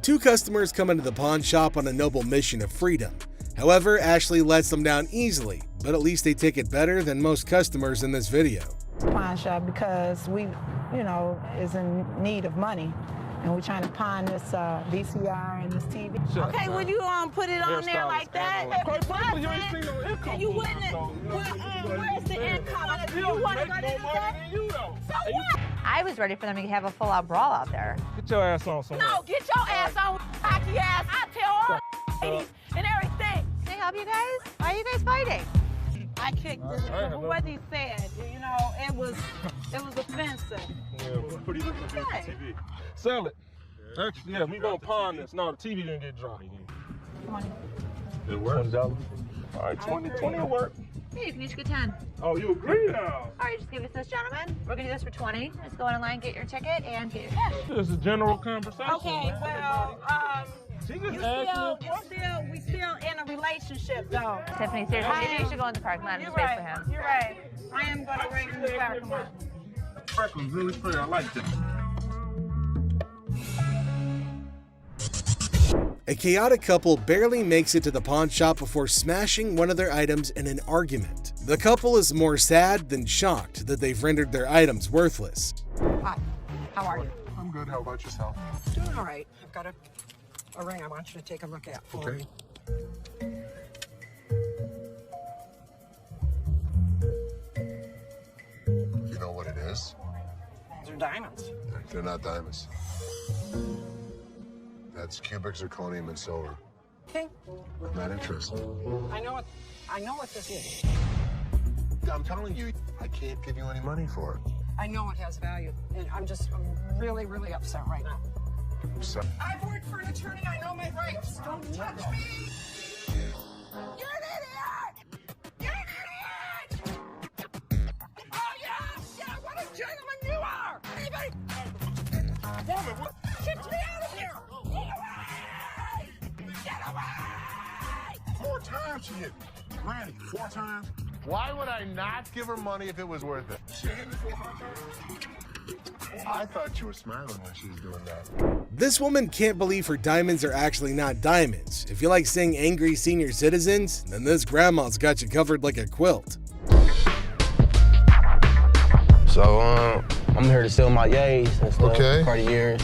Two customers come into the pawn shop on a noble mission of freedom. However, Ashley lets them down easily, but at least they take it better than most customers in this video. Pawn shop because we, is in need of money. And we're trying to pawn this VCR and this TV. Okay, would you put it on there like that? Can you witness? Where's the income? You want to go to the So what? I was ready for them to have a full-out brawl out there. Get your ass on somewhere. No, get your ass on, hockey ass. I tell all ladies and everything. Can I help you guys? Why are you guys fighting? I kicked this. What he said, it was offensive. What are you looking for TV? Sell it. Actually, yeah, we gonna pawn this. No, the TV didn't get dropped. 20. It works. $20. All right, 20 will work. Hey, you can each get 10. Oh, you agree now? All right, just give it to this gentleman. We're gonna do this for 20. Let's go online, get your ticket, and get your cash. This is a general conversation. Okay, well, we still in a relationship though. Tiffany, seriously, maybe you should go in the parking lot and just wait for him. You're right. I am gonna wait in the parking lot. Freckles really pretty. I like that. A chaotic couple barely makes it to the pawn shop before smashing one of their items in an argument. The couple is more sad than shocked that they've rendered their items worthless. Hi, how are you? I'm good. How about yourself? Doing all right. I've got a ring I want you to take a look at for me. You know what it is? They're diamonds. They're not diamonds. That's cubic zirconium and silver. Okay. I'm not interested. I know what this is. I'm telling you, I can't give you any money for it. I know it has value, and I'm really, really upset right now. So, I've worked for an attorney. I know my rights. Don't touch me. You're an idiot. You're an idiot. Oh yeah, what a gentleman you are. Anybody? Woman, what? Get me out of here. Get away. Get away. 4 times she hit me. Randy, 4 times? Why would I not give her money if it was worth it? She hit me 4 times. I thought you were smiling when she was doing that. This woman can't believe her diamonds are actually not diamonds. If you like seeing angry senior citizens, then this grandma's got you covered like a quilt. So, I'm here to sell my yays and stuff. Okay. Cartier.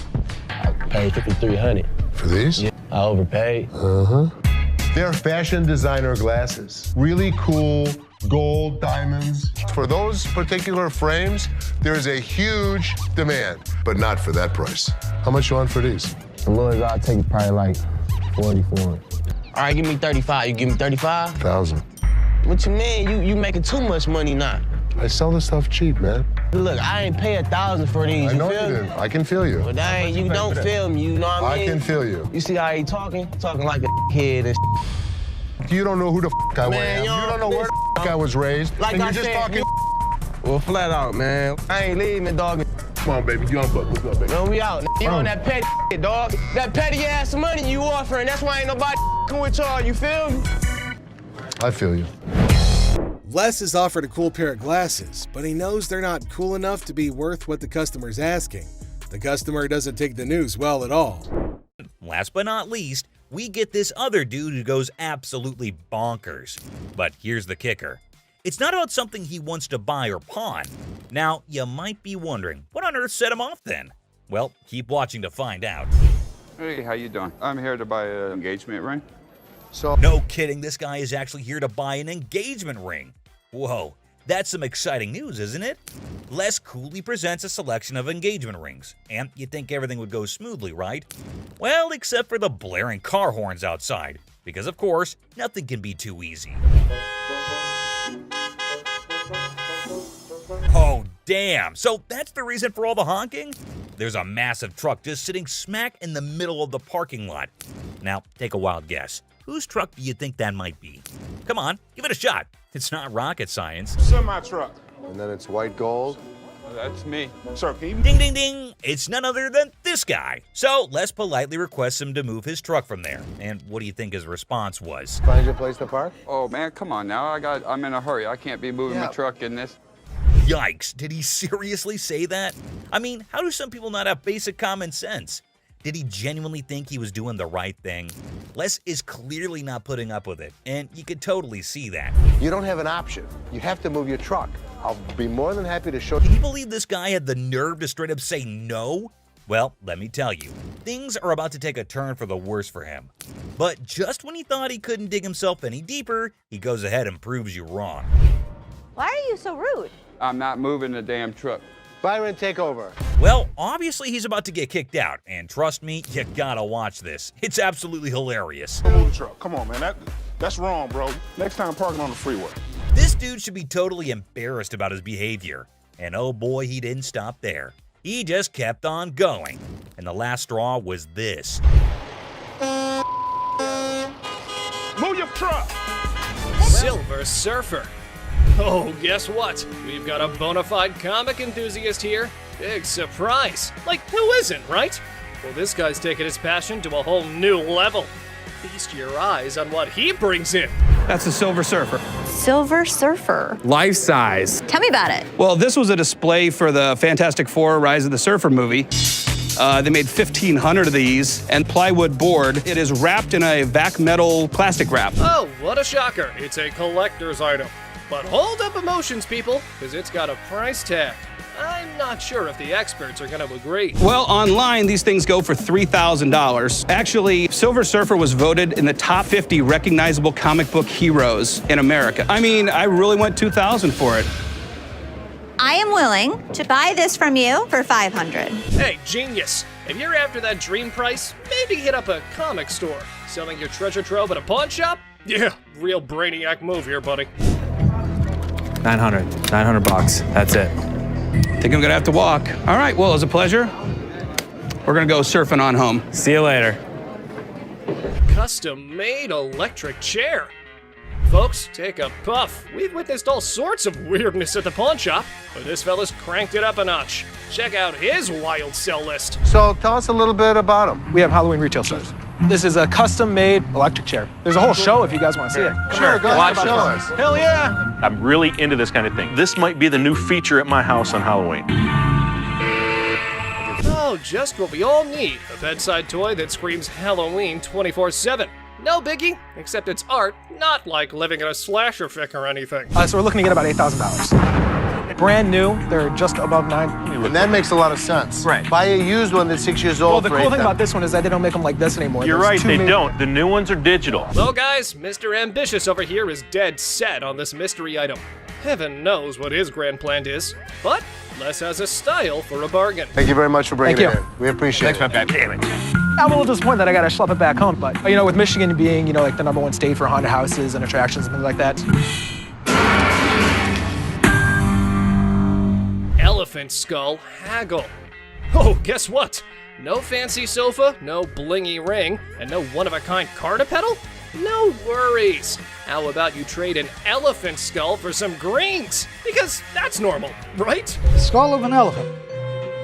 I paid $5,300. For these? Yeah, I overpaid. Uh-huh. They're fashion designer glasses. Really cool gold diamonds. For those particular frames, there's a huge demand, but not for that price. How much you want for these? The lowest I'll take probably like 44. All right, give me 35. You give me 35? 1,000. What you mean? You making too much money now. I sell this stuff cheap, man. Look, I ain't pay 1,000 for these. I know feel you me? didn't. I can feel you. But you don't feel me, you know what I mean? I can feel you. You see how he talking? Talking like a kid and You don't know who the f I Man, am. You don't know where the f I was raised. Like and I you're just said, talking. Well, flat out, man. I ain't leaving, dog. Come on, baby. Young buck. What's up, baby? No, we out. You on that petty shit, dog. That petty ass money you offering. That's why ain't nobody with y'all. You feel me? I feel you. Les is offered a cool pair of glasses, but he knows they're not cool enough to be worth what the customer's asking. The customer doesn't take the news well at all. Last but not least, we get this other dude who goes absolutely bonkers. But here's the kicker. It's not about something he wants to buy or pawn. Now, you might be wondering, what on earth set him off then? Well, keep watching to find out. Hey, how you doing? I'm here to buy an engagement ring. So, no kidding, this guy is actually here to buy an engagement ring. Whoa, that's some exciting news, isn't it? Les coolly presents a selection of engagement rings, and you'd think everything would go smoothly, right? Well, except for the blaring car horns outside, because of course, nothing can be too easy. Oh, damn, so that's the reason for all the honking? There's a massive truck just sitting smack in the middle of the parking lot. Now, take a wild guess. Whose truck do you think that might be? Come on, give it a shot. It's not rocket science. Semi-truck. And then it's white gold. That's me. Sir, can you... Ding, ding, ding. It's none other than this guy. So Les politely requests him to move his truck from there. And what do you think his response was? Find your place to park? Oh man, come on now. I'm in a hurry. I can't be moving my truck in this. Yikes, did he seriously say that? I mean, how do some people not have basic common sense? Did he genuinely think he was doing the right thing? Les is clearly not putting up with it, and you could totally see that. You don't have an option. You have to move your truck. I'll be more than happy to show Can you. you believe this guy had the nerve to straight up say no? Well, let me tell you, things are about to take a turn for the worse for him. But just when he thought he couldn't dig himself any deeper, he goes ahead and proves you wrong. Why are you so rude? I'm not moving the damn truck. Byron, take over. Well, obviously he's about to get kicked out, and trust me, you gotta watch this. It's absolutely hilarious. Move the truck. Come on, man. That's wrong, bro. Next time, parking on the freeway. This dude should be totally embarrassed about his behavior. And oh boy, he didn't stop there. He just kept on going. And the last straw was this. Move your truck! Silver Surfer. Oh, guess what? We've got a bona fide comic enthusiast here. Big surprise. Like, who isn't, right? Well, this guy's taking his passion to a whole new level. Feast your eyes on what he brings in. That's the Silver Surfer. Silver Surfer. Life size. Tell me about it. Well, this was a display for the Fantastic Four Rise of the Surfer movie. They made 1,500 of these, and plywood board. It is wrapped in a vac metal plastic wrap. Oh, what a shocker. It's a collector's item. But hold up emotions, people, because it's got a price tag. I'm not sure if the experts are going to agree. Well, online, these things go for $3,000. Actually, Silver Surfer was voted in the top 50 recognizable comic book heroes in America. I mean, I really went $2,000 for it. I am willing to buy this from you for $500. Hey, genius. If you're after that dream price, maybe hit up a comic store. Selling your treasure trove at a pawn shop? Yeah, real brainiac move here, buddy. 900 bucks. That's it. Think I'm gonna have to walk. All right, well, it was a pleasure. We're gonna go surfing on home. See you later. Custom-made electric chair. Folks, take a puff. We've witnessed all sorts of weirdness at the pawn shop, but this fella's cranked it up a notch. Check out his wild sell list. So tell us a little bit about them. We have Halloween retail stores. This is a custom-made electric chair. There's a whole show if you guys want to see it. Sure, go ahead, show us. Hell yeah! I'm really into this kind of thing. This might be the new feature at my house on Halloween. Oh, just what we all need. A bedside toy that screams Halloween 24/7. No biggie, except it's art, not like living in a slasher fic or anything. So we're looking to get about $8,000. Brand new, they're just above $9. And that makes a lot of sense. Right. Buy a used one that's 6 years old. Well, the cool thing about this one is that they don't make them like this anymore. You're right, they don't. The new ones are digital. Well, guys, Mr. Ambitious over here is dead set on this mystery item. Heaven knows what his grand plan is, but Les has a style for a bargain. Thank you very much for bringing Thank it you. in. We appreciate it. Damn it. I'm a little disappointed that I gotta schlep it back home, but with Michigan being, like the #1 state for haunted houses and attractions and things like that. Elephant skull haggle. Oh, guess what? No fancy sofa, no blingy ring, and no one-of-a-kind carta pedal? No worries. How about you trade an elephant skull for some greens? Because that's normal, right? Skull of an elephant.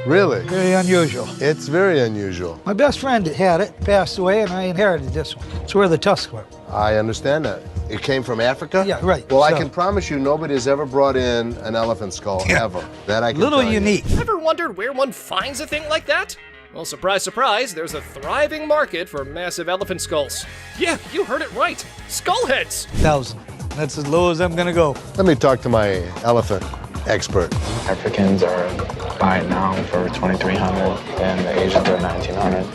Really? Very unusual. It's very unusual. My best friend had it, passed away, and I inherited this one. It's where the tusks were. I understand that. It came from Africa? Yeah, right. Well, I So- can promise you nobody has ever brought in an elephant skull, ever. That I can Little tell you. unique. Ever wondered where one finds a thing like that? Well, surprise, surprise, there's a thriving market for massive elephant skulls. Yeah, you heard it right. Skull heads. 1,000. That's as low as I'm gonna go. Let me talk to my elephant expert. Africans are buying now for $2,300 and the Asians are $1,900.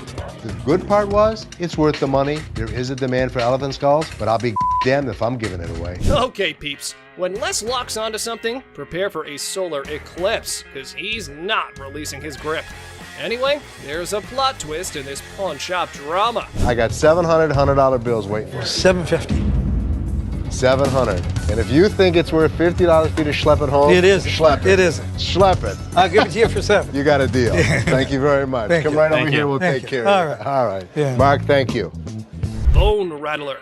The good part was, it's worth the money. There is a demand for elephant skulls, but I'll be damned if I'm giving it away. Okay, peeps. When Les locks onto something, prepare for a solar eclipse, because he's not releasing his grip. Anyway, there's a plot twist in this pawn shop drama. I got $700 bills waiting for you. $750. $700. And if you think it's worth $50 for you to schlep it home, It isn't. Schlep it. It isn't. Schlep it. I'll give it to you for $7. You got a deal. Thank you very much. Thank Come you. right over Thank here. you. We'll Thank take you. care All of right. it. All right. Yeah. Mark, thank you. Bone Rattler.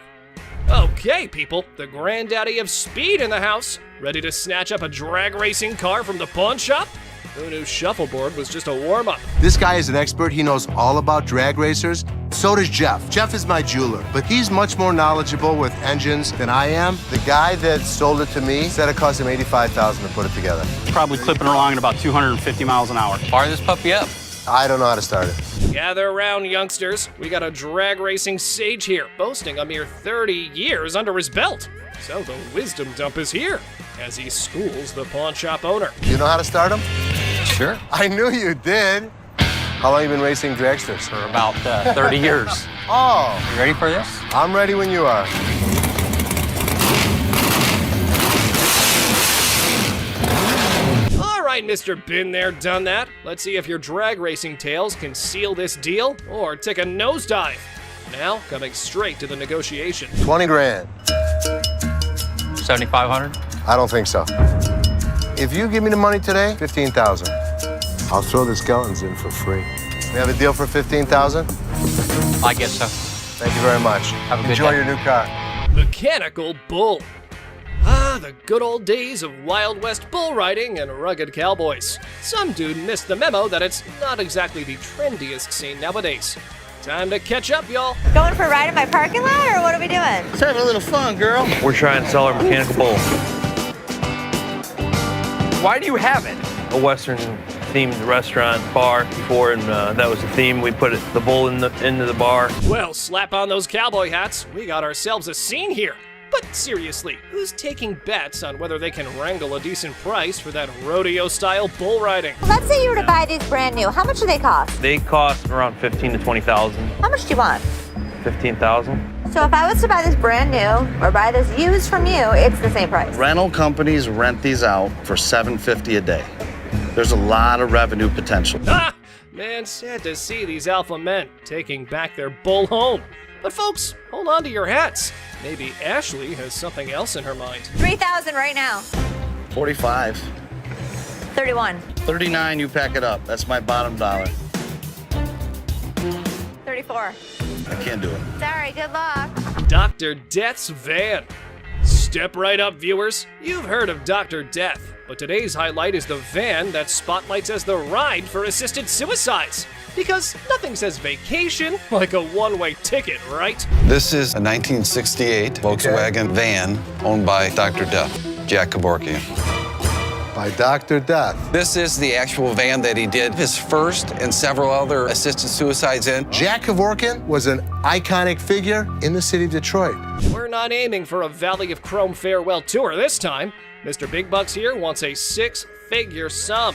Okay, people, the granddaddy of speed in the house. Ready to snatch up a drag racing car from the pawn shop? Who knew shuffleboard was just a warm-up? This guy is an expert. He knows all about drag racers. So does Jeff. Jeff is my jeweler, but he's much more knowledgeable with engines than I am. The guy that sold it to me said it cost him $85,000 to put it together. Probably clipping along at about 250 miles an hour. Fire this puppy up. I don't know how to start it. Gather around, youngsters. We got a drag racing sage here, boasting a mere 30 years under his belt. So the wisdom dump is here, as he schools the pawn shop owner. You know how to start him? Sure. I knew you did. How long have you been racing dragsters? For about 30 years. Oh. You ready for this? I'm ready when you are. All right, Mr. Been There, Done That. Let's see if your drag racing tales can seal this deal or take a nosedive. Now, coming straight to the negotiation. 20 grand. 7,500. I don't think so. If you give me the money today, 15,000. I'll throw the skeletons in for free. We have a deal for 15,000? I guess so. Thank you very much. Have a good Enjoy day. your new car. Mechanical Bull. Ah, the good old days of Wild West bull riding and rugged cowboys. Some dude missed the memo that it's not exactly the trendiest scene nowadays. Time to catch up, y'all. Going for a ride in my parking lot, or what are we doing? Let's have a little fun, girl. We're trying to sell our mechanical bull. Why do you have it? A Western themed restaurant bar before, and that was the theme. We put the bull into the bar. Well, slap on those cowboy hats. We got ourselves a scene here. But seriously, who's taking bets on whether they can wrangle a decent price for that rodeo-style bull riding? Let's say you were to buy these brand new. How much do they cost? They cost around $15,000 to $20,000. How much do you want? $15,000. So if I was to buy this brand new or buy this used from you, it's the same price. Rental companies rent these out for $750 a day. There's a lot of revenue potential. Ah! Man, sad to see these alpha men taking back their bull home. But folks, hold on to your hats. Maybe Ashley has something else in her mind. 3,000 right now. 45. 31. 39, you pack it up. That's my bottom dollar. 34. I can't do it. Sorry, good luck. Dr. Death's van. Step right up, viewers. You've heard of Dr. Death, but today's highlight is the van that spotlights as the ride for assisted suicides. Because nothing says vacation like a one-way ticket, right? This is a 1968 Volkswagen van owned by Dr. Death, Jack Kevorkian. By Dr. Death. This is the actual van that he did his first and several other assisted suicides in. Jack Kevorkian was an iconic figure in the city of Detroit. We're not aiming for a Valley of Chrome farewell tour this time. Mr. Big Bucks here wants a six-figure sum.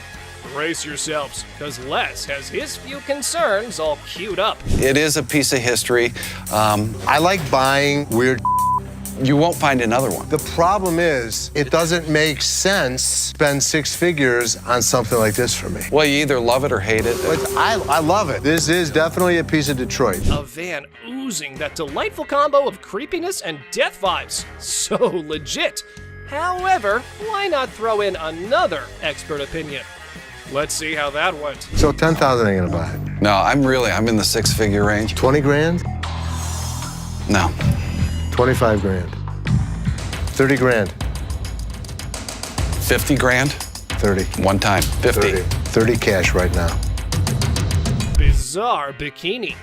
Brace yourselves, because Les has his few concerns all queued up. It is a piece of history. I like buying weird. You won't find another one. The problem is, it doesn't make sense to spend six figures on something like this for me. Well, you either love it or hate it. But I love it. This is definitely a piece of Detroit. A van oozing that delightful combo of creepiness and death vibes. So legit. However, why not throw in another expert opinion? Let's see how that went. So 10,000 ain't gonna buy it. No, I'm in the six-figure range. 20 grand? No. 25 grand. 30 grand. 50 grand? 30. One time. 50. 30 cash right now. Bizarre bikini.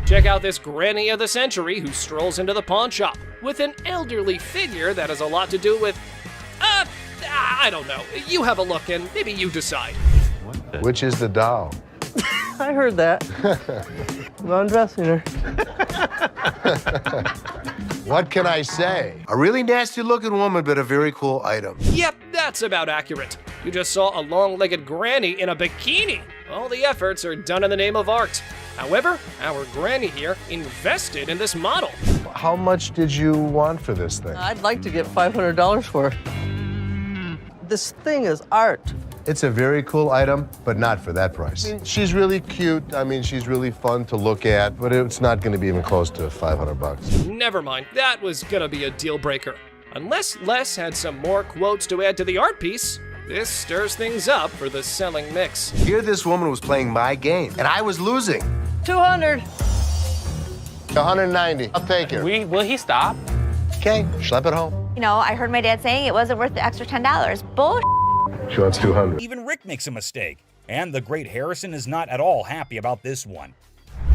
Check out this granny of the century who strolls into the pawn shop with an elderly figure that has a lot to do with, I don't know. You have a look and maybe you decide. Which is the doll? I heard that. I'm undressing her. What can I say? A really nasty looking woman, but a very cool item. Yep, that's about accurate. You just saw a long-legged granny in a bikini. All the efforts are done in the name of art. However, our granny here invested in this model. How much did you want for this thing? I'd like to get $500 for it. This thing is art. It's a very cool item, but not for that price. She's really cute. I mean, she's really fun to look at, but it's not going to be even close to 500 bucks. Never mind, that was gonna be a deal breaker. Unless Les had some more quotes to add to the art piece, this stirs things up for the selling mix. Here this woman was playing my game, and I was losing. 200. 190. I'll take it. Will he stop? Okay, schlep it home. You know, I heard my dad saying it wasn't worth the extra $10. Bull. She wants 200. Even Rick makes a mistake, and the great Harrison is not at all happy about this one.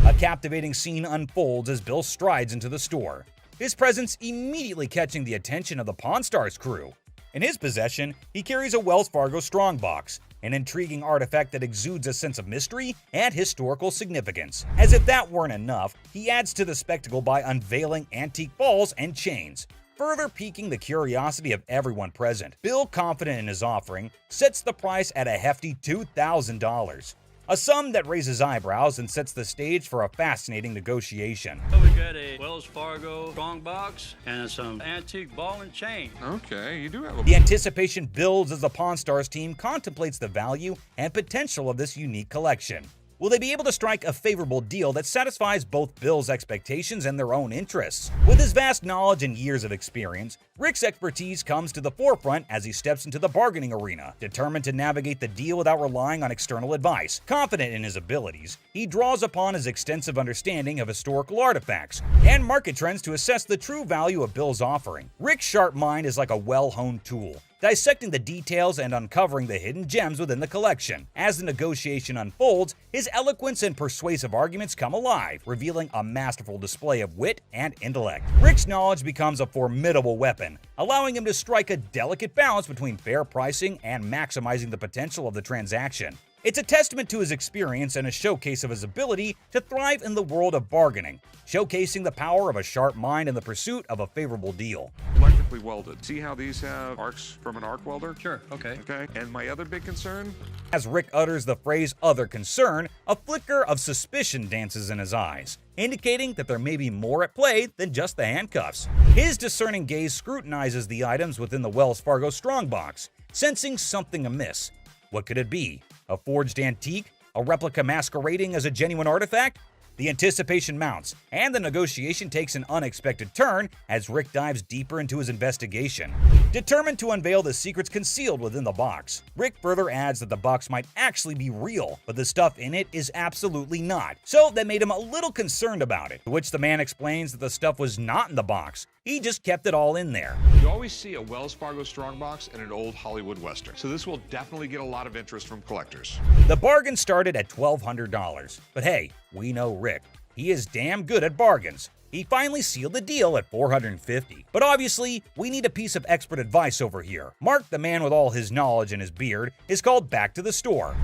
A captivating scene unfolds as Bill strides into the store, his presence immediately catching the attention of the Pawn Stars crew. In his possession, he carries a Wells Fargo strongbox, an intriguing artifact that exudes a sense of mystery and historical significance. As if that weren't enough, he adds to the spectacle by unveiling antique balls and chains, further piquing the curiosity of everyone present. Bill, confident in his offering, sets the price at a hefty $2,000, a sum that raises eyebrows and sets the stage for a fascinating negotiation. We got a Wells Fargo strongbox and some antique ball and chain. Okay, you do have a... The anticipation builds as the Pawn Stars team contemplates the value and potential of this unique collection. Will they be able to strike a favorable deal that satisfies both Bill's expectations and their own interests? With his vast knowledge and years of experience, Rick's expertise comes to the forefront as he steps into the bargaining arena. Determined to navigate the deal without relying on external advice, confident in his abilities, he draws upon his extensive understanding of historical artifacts and market trends to assess the true value of Bill's offering. Rick's sharp mind is like a well-honed tool, dissecting the details and uncovering the hidden gems within the collection. As the negotiation unfolds, his eloquence and persuasive arguments come alive, revealing a masterful display of wit and intellect. Rick's knowledge becomes a formidable weapon, allowing him to strike a delicate balance between fair pricing and maximizing the potential of the transaction. It's a testament to his experience and a showcase of his ability to thrive in the world of bargaining, showcasing the power of a sharp mind in the pursuit of a favorable deal. What exactly welded. See how these have arcs from an arc welder? Sure, okay. Okay, and my other big concern? As Rick utters the phrase other concern, a flicker of suspicion dances in his eyes, indicating that there may be more at play than just the handcuffs. His discerning gaze scrutinizes the items within the Wells Fargo strongbox, sensing something amiss. What could it be? A forged antique? A replica masquerading as a genuine artifact? The anticipation mounts, and the negotiation takes an unexpected turn as Rick dives deeper into his investigation. Determined to unveil the secrets concealed within the box, Rick further adds that the box might actually be real, but the stuff in it is absolutely not, so that made him a little concerned about it, to which the man explains that the stuff was not in the box. He just kept it all in there. You always see a Wells Fargo strongbox in an old Hollywood Western, so this will definitely get a lot of interest from collectors. The bargain started at $1,200, but hey, we know Rick. He is damn good at bargains. He finally sealed the deal at $450. But obviously, we need a piece of expert advice over here. Mark, the man with all his knowledge and his beard, is called back to the store.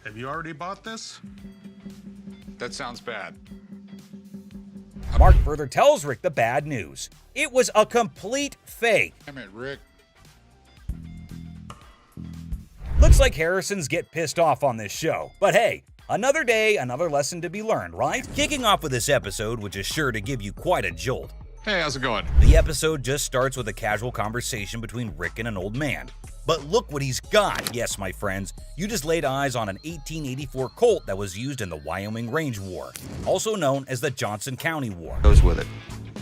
Have you already bought this? That sounds bad. Mark further tells Rick the bad news. It was a complete fake. Damn it, Rick. Looks like Harrisons get pissed off on this show, but hey, another day, another lesson to be learned, right? Kicking off with this episode, which is sure to give you quite a jolt. Hey, how's it going? The episode just starts with a casual conversation between Rick and an old man. But look what he's got. Yes, my friends, you just laid eyes on an 1884 Colt that was used in the Wyoming Range War, also known as the Johnson County War. Goes with it.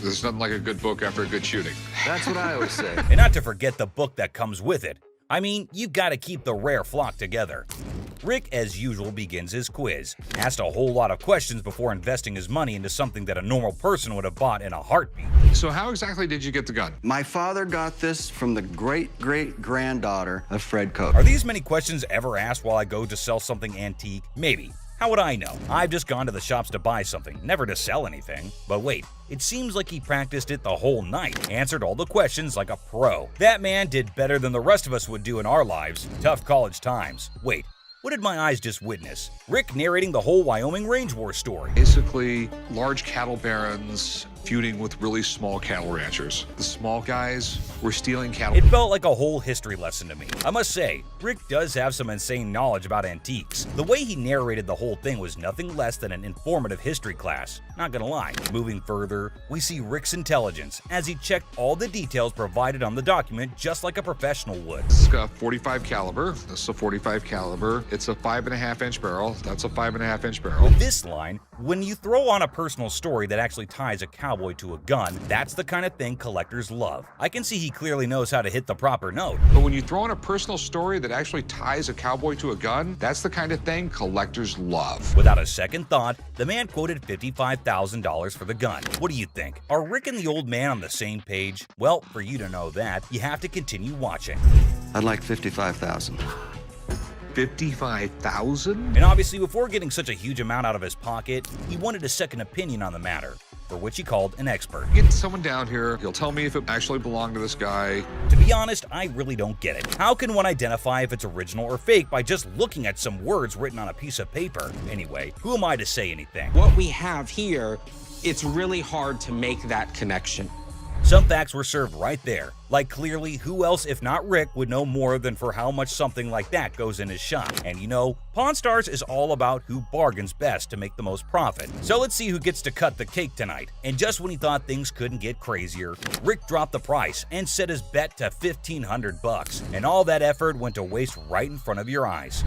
There's nothing like a good book after a good shooting. That's what I always say. And not to forget the book that comes with it. I mean, you gotta keep the rare flock together. Rick, as usual, begins his quiz, asked a whole lot of questions before investing his money into something that a normal person would have bought in a heartbeat. So how exactly did you get the gun? My father got this from the great-great-granddaughter of Fred Koch. Are these many questions ever asked while I go to sell something antique? Maybe. How would I know? I've just gone to the shops to buy something, never to sell anything. But wait, it seems like he practiced it the whole night, answered all the questions like a pro. That man did better than the rest of us would do in our lives. Tough college times. Wait, what did my eyes just witness? Rick narrating the whole Wyoming Range War story. Basically, large cattle barons feuding with really small cattle ranchers. The small guys were stealing cattle. It felt like a whole history lesson to me. I must say, Rick does have some insane knowledge about antiques. The way he narrated the whole thing was nothing less than an informative history class. Not gonna lie. Moving further, we see Rick's intelligence as he checked all the details provided on the document just like a professional would. This is a 45 caliber. This is a 45 caliber. It's a 5.5-inch barrel. That's a 5.5-inch barrel. With this line, when you throw on a personal story that actually ties a cowboy to a gun, that's the kind of thing collectors love. I can see he clearly knows how to hit the proper note. But when you throw in a personal story that actually ties a cowboy to a gun, that's the kind of thing collectors love. Without a second thought, the man quoted $55,000 for the gun. What do you think? Are Rick and the old man on the same page? Well, for you to know that, you have to continue watching. I'd like $55,000. $55,000? And obviously, before getting such a huge amount out of his pocket, he wanted a second opinion on the matter, for which he called an expert. Get someone down here, he'll tell me if it actually belonged to this guy. To be honest, I really don't get it. How can one identify if it's original or fake by just looking at some words written on a piece of paper? Anyway, who am I to say anything? What we have here, it's really hard to make that connection. Some facts were served right there. Like clearly, who else if not Rick would know more than for how much something like that goes in his shop. And you know, Pawn Stars is all about who bargains best to make the most profit. So let's see who gets to cut the cake tonight. And just when he thought things couldn't get crazier, Rick dropped the price and set his bet to $1,500. And all that effort went to waste right in front of your eyes.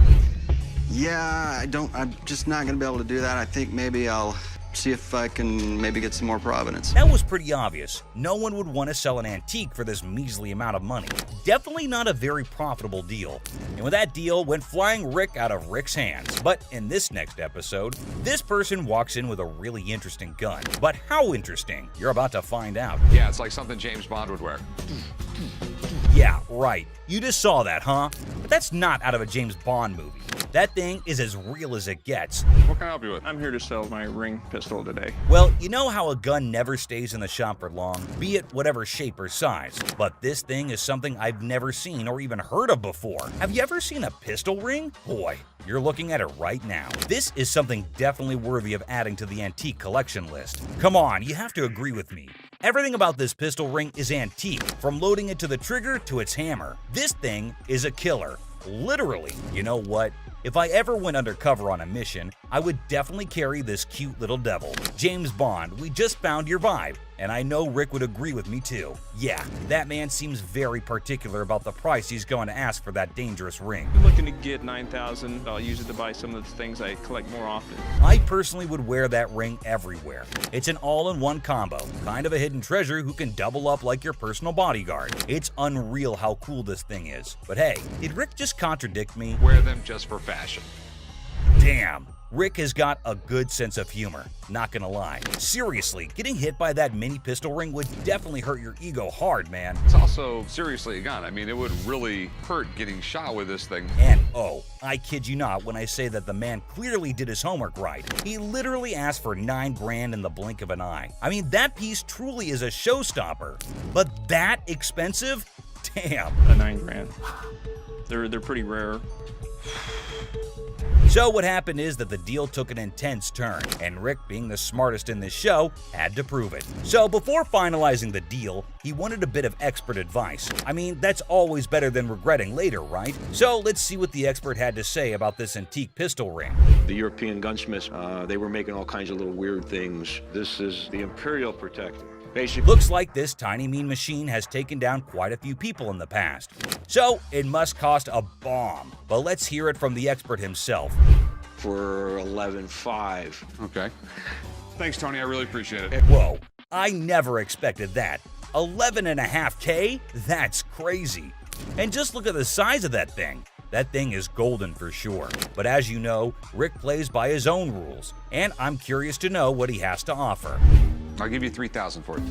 Yeah, I'm just not gonna be able to do that. I think maybe I'll see if I can maybe get some more provenance. That was pretty obvious. No one would want to sell an antique for this measly amount of money. Definitely not a very profitable deal. And with that deal went flying Rick out of Rick's hands. But in this next episode, this person walks in with a really interesting gun. But how interesting? You're about to find out. Yeah, it's like something James Bond would wear. Yeah, right. You just saw that, huh? But that's not out of a James Bond movie. That thing is as real as it gets. What can I help you with? I'm here to sell my ring pistol today. Well, you know how a gun never stays in the shop for long, be it whatever shape or size. But this thing is something I've never seen or even heard of before. Have you ever seen a pistol ring? Boy, you're looking at it right now. This is something definitely worthy of adding to the antique collection list. Come on, you have to agree with me. Everything about this pistol ring is antique, from loading it to the trigger to its hammer. This thing is a killer. Literally. You know what? If I ever went undercover on a mission, I would definitely carry this cute little devil. James Bond, we just found your vibe, and I know Rick would agree with me too. Yeah, that man seems very particular about the price he's going to ask for that dangerous ring. I'm looking to get $9,000. I'll use it to buy some of the things I collect more often. I personally would wear that ring everywhere. It's an all-in-one combo, kind of a hidden treasure who can double up like your personal bodyguard. It's unreal how cool this thing is. But hey, did Rick just contradict me? Wear them just for fashion. Damn. Rick has got a good sense of humor, not gonna lie. Seriously, getting hit by that mini pistol ring would definitely hurt your ego hard, man. It's also seriously a gun. I mean, it would really hurt getting shot with this thing. And oh, I kid you not when I say that the man clearly did his homework right. He literally asked for $9 grand in the blink of an eye. I mean, that piece truly is a showstopper. But that expensive? Damn. A $9 grand. They're pretty rare. So what happened is that the deal took an intense turn, and Rick, being the smartest in this show, had to prove it. So before finalizing the deal, he wanted a bit of expert advice. I mean, that's always better than regretting later, right? So let's see what the expert had to say about this antique pistol ring. The European gunsmiths, they were making all kinds of little weird things. This is the Imperial Protector. Basically, looks like this tiny mean machine has taken down quite a few people in the past. So it must cost a bomb. But let's hear it from the expert himself. For $11,500. Okay. Thanks, Tony. I really appreciate it. Whoa, I never expected that. $11.5K? That's crazy. And just look at the size of that thing. That thing is golden for sure. But as you know, Rick plays by his own rules, and I'm curious to know what he has to offer. I'll give you $3,000 for it.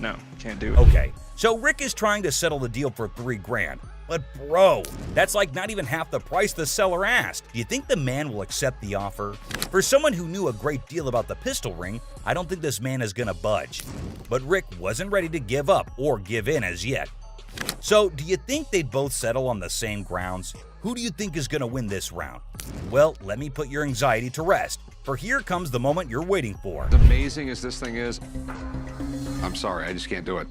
No, can't do it. Okay, so Rick is trying to settle the deal for $3 grand. But bro, that's like not even half the price the seller asked. Do you think the man will accept the offer? For someone who knew a great deal about the pistol ring, I don't think this man is gonna budge. But Rick wasn't ready to give up or give in as yet. So, do you think they'd both settle on the same grounds? Who do you think is going to win this round? Well, let me put your anxiety to rest, for here comes the moment you're waiting for. As amazing as this thing is, I'm sorry, I just can't do it.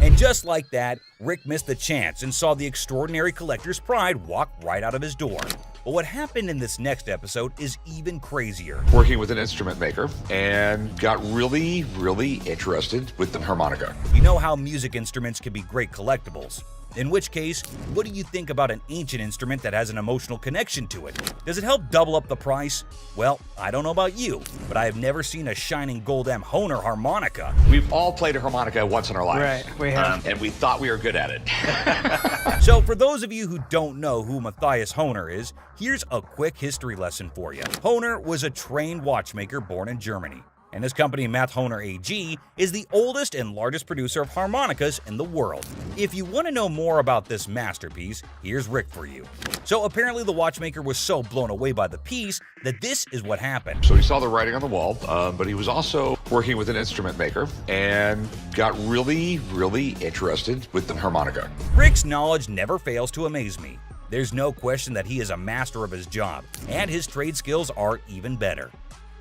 And just like that, Rick missed the chance and saw the extraordinary collector's pride walk right out of his door. But what happened in this next episode is even crazier. Working with an instrument maker and got really, really interested with the harmonica. You know how music instruments can be great collectibles. In which case, what do you think about an ancient instrument that has an emotional connection to it? Does it help double up the price? Well, I don't know about you, but I have never seen a shining gold M Hohner harmonica. We've all played a harmonica once in our lives. Right, we have. And we thought we were good at it. So for those of you who don't know who Matthias Hohner is, here's a quick history lesson for you. Hohner was a trained watchmaker born in Germany. And his company, Math Hohner AG, is the oldest and largest producer of harmonicas in the world. If you want to know more about this masterpiece, here's Rick for you. So apparently the watchmaker was so blown away by the piece that this is what happened. So he saw the writing on the wall, but he was also working with an instrument maker and got really, really interested with the harmonica. Rick's knowledge never fails to amaze me. There's no question that he is a master of his job, and his trade skills are even better.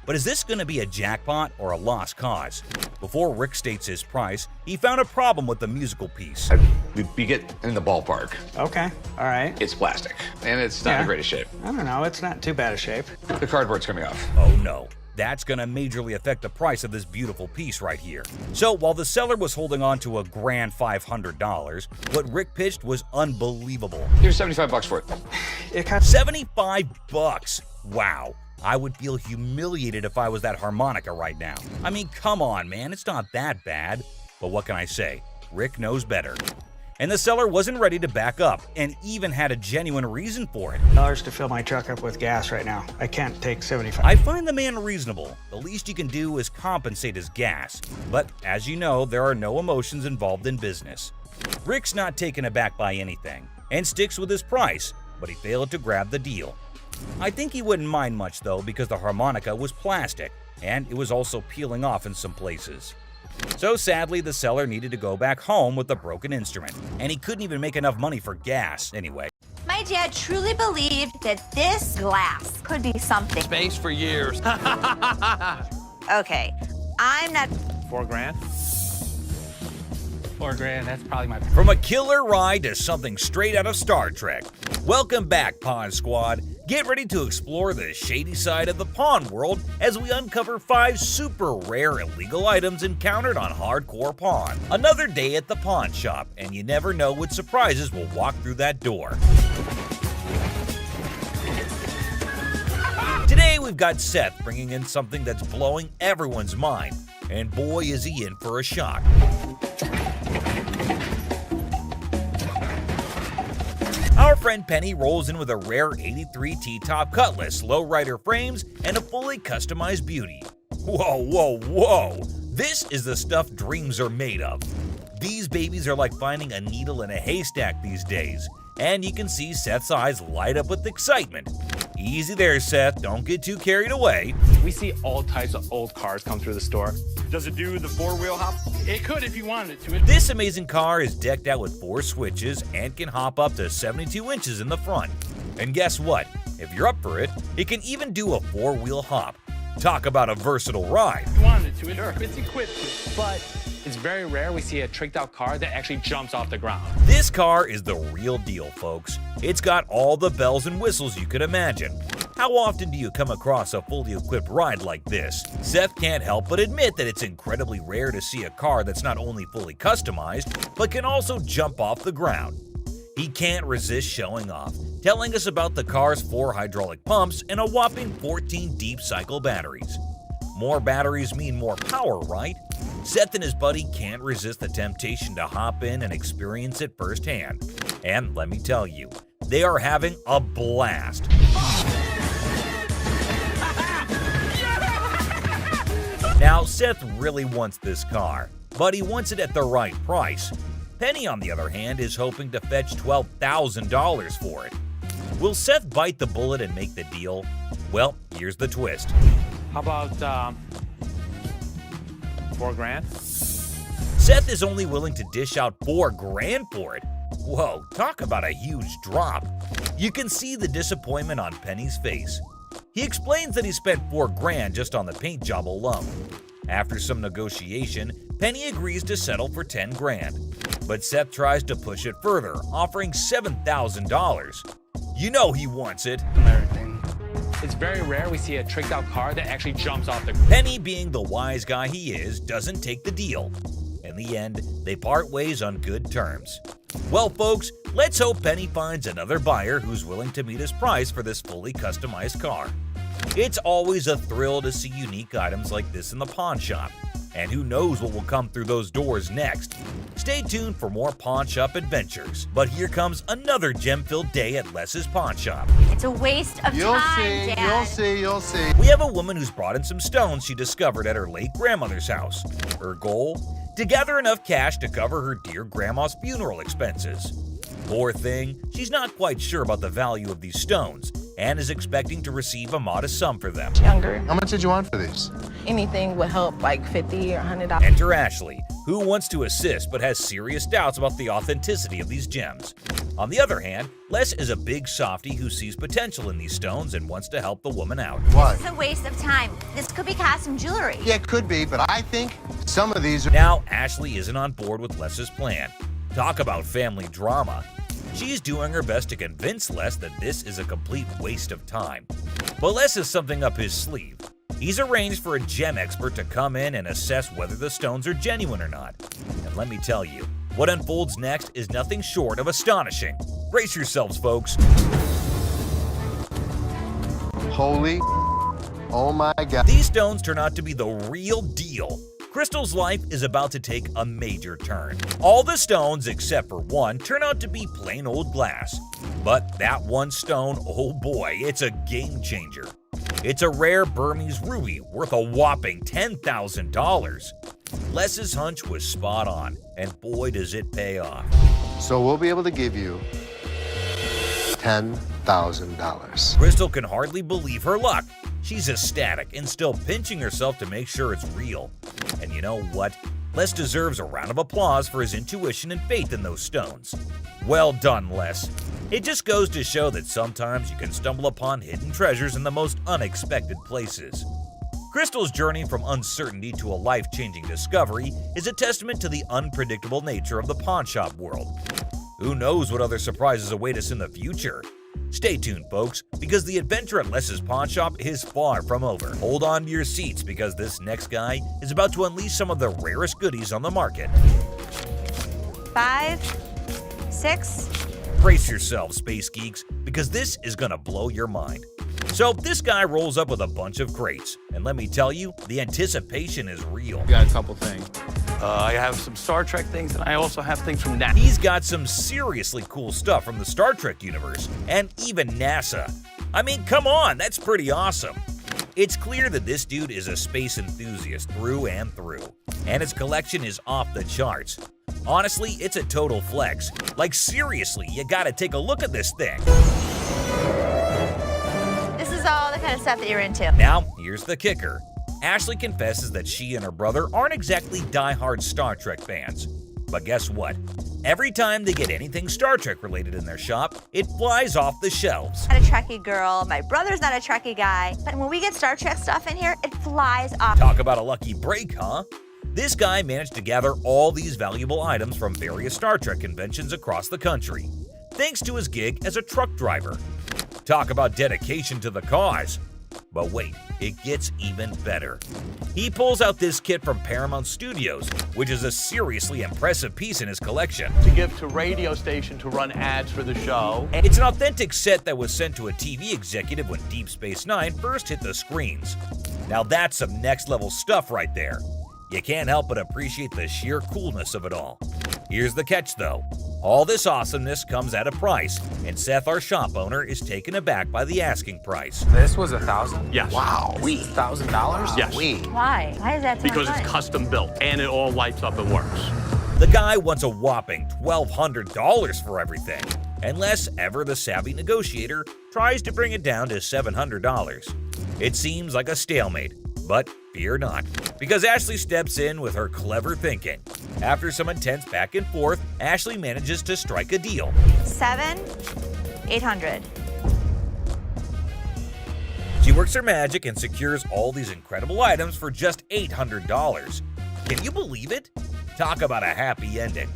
But is this going to be a jackpot or a lost cause? Before Rick states his price, he found a problem with the musical piece. We get in the ballpark. Okay, all right. It's plastic, and it's not in the greatest shape. I don't know, it's not too bad a shape. The cardboard's coming off. Oh no, that's going to majorly affect the price of this beautiful piece right here. So while the seller was holding on to a grand $500, what Rick pitched was unbelievable. Here's $75 for it. It cost $75? Wow. I would feel humiliated if I was that harmonica right now. I mean, come on, man, it's not that bad. But what can I say? Rick knows better. And the seller wasn't ready to back up, and even had a genuine reason for it. $1 to fill my truck up with gas right now. I can't take 75. I find the man reasonable. The least you can do is compensate his gas. But as you know, there are no emotions involved in business. Rick's not taken aback by anything. and sticks with his price, but he failed to grab the deal. I think he wouldn't mind much though, because the harmonica was plastic, and it was also peeling off in some places. So sadly, the seller needed to go back home with the broken instrument, and he couldn't even make enough money for gas anyway. My dad truly believed that this glass could be something. Space for years. Okay, I'm not. $4,000. $4,000, that's probably my... From a killer ride to something straight out of Star Trek. Welcome back, Pawn Squad. Get ready to explore the shady side of the pawn world as we uncover 5 super rare illegal items encountered on Hardcore Pawn. Another day at the pawn shop, and you never know what surprises will walk through that door. Today we've got Seth bringing in something that's blowing everyone's mind, and boy is he in for a shock. Our friend Penny rolls in with a rare 83 T-top Cutlass, Lowrider frames, and a fully customized beauty. Whoa, whoa, whoa! This is the stuff dreams are made of. These babies are like finding a needle in a haystack these days, and you can see Seth's eyes light up with excitement. Easy there, Seth, don't get too carried away. We see all types of old cars come through the store. Does it do the 4-wheel hop? It could if you wanted it to. This amazing car is decked out with 4 switches and can hop up to 72 inches in the front. And guess what? If you're up for it, it can even do a 4-wheel hop. Talk about a versatile ride. If you wanted it to, sure. It's equipped to. But it's very rare we see a tricked out car that actually jumps off the ground. This car is the real deal, folks. It's got all the bells and whistles you could imagine. How often do you come across a fully equipped ride like this? Seth can't help but admit that it's incredibly rare to see a car that's not only fully customized, but can also jump off the ground. He can't resist showing off, telling us about the car's 4 hydraulic pumps and a whopping 14 deep cycle batteries. More batteries mean more power, right? Seth and his buddy can't resist the temptation to hop in and experience it firsthand. And let me tell you, they are having a blast. Now, Seth really wants this car, but he wants it at the right price. Penny, on the other hand, is hoping to fetch $12,000 for it. Will Seth bite the bullet and make the deal? Well, here's the twist. How about $4,000? Seth is only willing to dish out $4,000 for it. Whoa, talk about a huge drop. You can see the disappointment on Penny's face. He explains that he spent $4,000 just on the paint job alone. After some negotiation, Penny agrees to settle for $10,000. But Seth tries to push it further, offering $7,000. You know he wants it. It's very rare we see a tricked out car that actually jumps off the ground. Penny, being the wise guy he is, doesn't take the deal. In the end, they part ways on good terms. Well, folks, let's hope Penny finds another buyer who's willing to meet his price for this fully customized car. It's always a thrill to see unique items like this in the pawn shop, and who knows what will come through those doors next. Stay tuned for more pawn shop adventures, but here comes another gem-filled day at Les's pawn shop. It's a waste of time, Dad. You'll see. We have a woman who's brought in some stones she discovered at her late grandmother's house. Her goal? To gather enough cash to cover her dear grandma's funeral expenses. Poor thing, she's not quite sure about the value of these stones and is expecting to receive a modest sum for them. Younger. How much did you want for these? Anything would help, like $50 or $100. Enter Ashley, who wants to assist but has serious doubts about the authenticity of these gems. On the other hand, Les is a big softy who sees potential in these stones and wants to help the woman out. What? It's a waste of time. This could be custom jewelry. Yeah, it could be, but I think some of these are... Now, Ashley isn't on board with Les's plan. Talk about family drama. She's doing her best to convince Les that this is a complete waste of time. But Les has something up his sleeve. He's arranged for a gem expert to come in and assess whether the stones are genuine or not. And let me tell you, what unfolds next is nothing short of astonishing. Brace yourselves, folks. Holy... Oh my God. These stones turn out to be the real deal. Crystal's life is about to take a major turn. All the stones, except for one, turn out to be plain old glass. But that one stone, oh boy, it's a game changer. It's a rare Burmese ruby worth a whopping $10,000. Les's hunch was spot on, and boy does it pay off. So we'll be able to give you $10,000. Crystal can hardly believe her luck. She's ecstatic and still pinching herself to make sure it's real. And you know what? Les deserves a round of applause for his intuition and faith in those stones. Well done, Les. It just goes to show that sometimes you can stumble upon hidden treasures in the most unexpected places. Crystal's journey from uncertainty to a life-changing discovery is a testament to the unpredictable nature of the pawnshop world. Who knows what other surprises await us in the future? Stay tuned, folks, because the adventure at Les's pawn shop is far from over. Hold on to your seats because this next guy is about to unleash some of the rarest goodies on the market. 5, 6. Brace yourselves, space geeks, because this is gonna blow your mind. So this guy rolls up with a bunch of crates, and let me tell you, the anticipation is real. Got a couple things. I have some Star Trek things, and I also have things from NASA. He's got some seriously cool stuff from the Star Trek universe, and even NASA. I mean, come on, that's pretty awesome. It's clear that this dude is a space enthusiast through and through, and his collection is off the charts. Honestly, it's a total flex. Like seriously, you gotta take a look at this thing. This is all the kind of stuff that you're into. Now, here's the kicker. Ashley confesses that she and her brother aren't exactly die-hard Star Trek fans. But guess what? Every time they get anything Star Trek related in their shop, it flies off the shelves. I'm not a Trekkie girl, my brother's not a Trekkie guy, but when we get Star Trek stuff in here, it flies off. Talk about a lucky break, huh? This guy managed to gather all these valuable items from various Star Trek conventions across the country, thanks to his gig as a truck driver. Talk about dedication to the cause. But wait, it gets even better. He pulls out this kit from Paramount Studios, which is a seriously impressive piece in his collection. To give to radio station to run ads for the show. It's an authentic set that was sent to a TV executive when Deep Space Nine first hit the screens. Now that's some next level stuff right there. You can't help but appreciate the sheer coolness of it all. Here's the catch though. All this awesomeness comes at a price, and Seth, our shop owner, is taken aback by the asking price. This was $1,000? Yes. Wow. $1,000? Yes. Why? Why is that so Because much it's fun? custom built and it all lights up and works. The guy wants a whopping $1,200 for everything, unless ever the savvy negotiator tries to bring it down to $700. It seems like a stalemate, but fear not, because Ashley steps in with her clever thinking. After some intense back and forth, Ashley manages to strike a deal. 7, 800. She works her magic and secures all these incredible items for just $800. Can you believe it? Talk about a happy ending.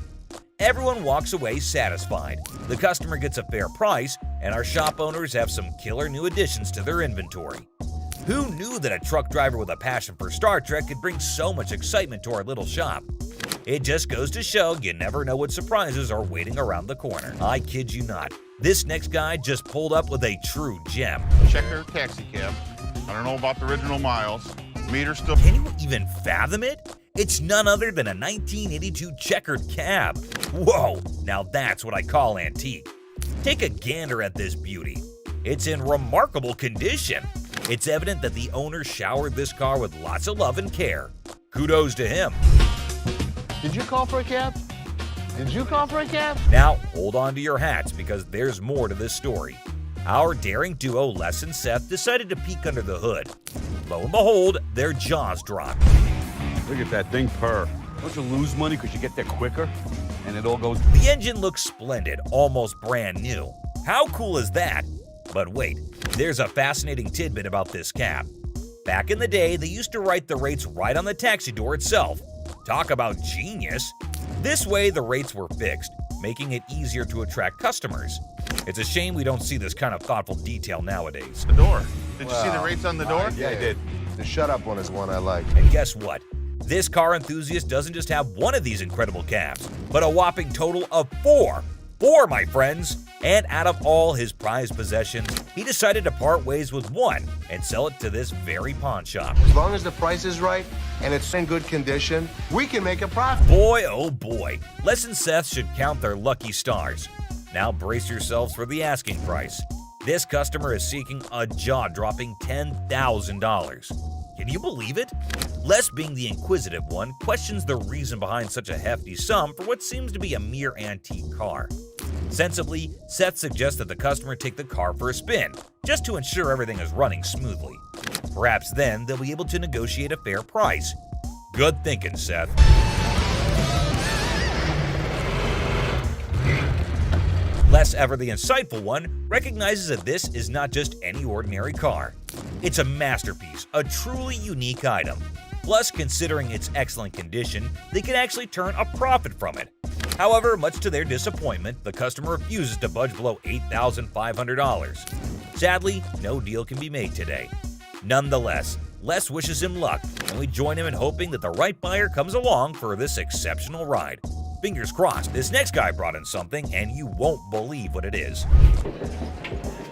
Everyone walks away satisfied. The customer gets a fair price, and our shop owners have some killer new additions to their inventory. Who knew that a truck driver with a passion for Star Trek could bring so much excitement to our little shop? It just goes to show you never know what surprises are waiting around the corner. I kid you not. This next guy just pulled up with a true gem. Checker taxi cab. I don't know about the original miles. Meter still. Can you even fathom it? It's none other than a 1982 checkered cab. Whoa, now that's what I call antique. Take a gander at this beauty. It's in remarkable condition. It's evident that the owner showered this car with lots of love and care. Kudos to him. Did you call for a cab? Did you call for a cab? Now, hold on to your hats because there's more to this story. Our daring duo, Les and Seth, decided to peek under the hood. Lo and behold, their jaws dropped. Look at that thing purr. Don't you lose money because you get there quicker? And it all goes... The engine looks splendid, almost brand new. How cool is that? But wait, there's a fascinating tidbit about this cab. Back in the day, they used to write the rates right on the taxi door itself. Talk about genius. This way, the rates were fixed, making it easier to attract customers. It's a shame we don't see this kind of thoughtful detail nowadays. The door. Did you see the rates on the door? Yeah, I did. The shut up one is one I like. And guess what? This car enthusiast doesn't just have one of these incredible cabs, but a whopping total of 4. 4, my friends! And out of all his prized possessions, he decided to part ways with one and sell it to this very pawn shop. As long as the price is right and it's in good condition, we can make a profit. Boy, oh boy, Les and Seth should count their lucky stars. Now brace yourselves for the asking price. This customer is seeking a jaw-dropping $10,000. Can you believe it? Les, being the inquisitive one, questions the reason behind such a hefty sum for what seems to be a mere antique car. Sensibly, Seth suggests that the customer take the car for a spin, just to ensure everything is running smoothly. Perhaps then they'll be able to negotiate a fair price. Good thinking, Seth. Les, ever the insightful one, recognizes that this is not just any ordinary car. It's a masterpiece, a truly unique item. Plus, considering its excellent condition, they can actually turn a profit from it. However, much to their disappointment, the customer refuses to budge below $8,500. Sadly, no deal can be made today. Nonetheless, Les wishes him luck, and we join him in hoping that the right buyer comes along for this exceptional ride. Fingers crossed, this next guy brought in something, and you won't believe what it is.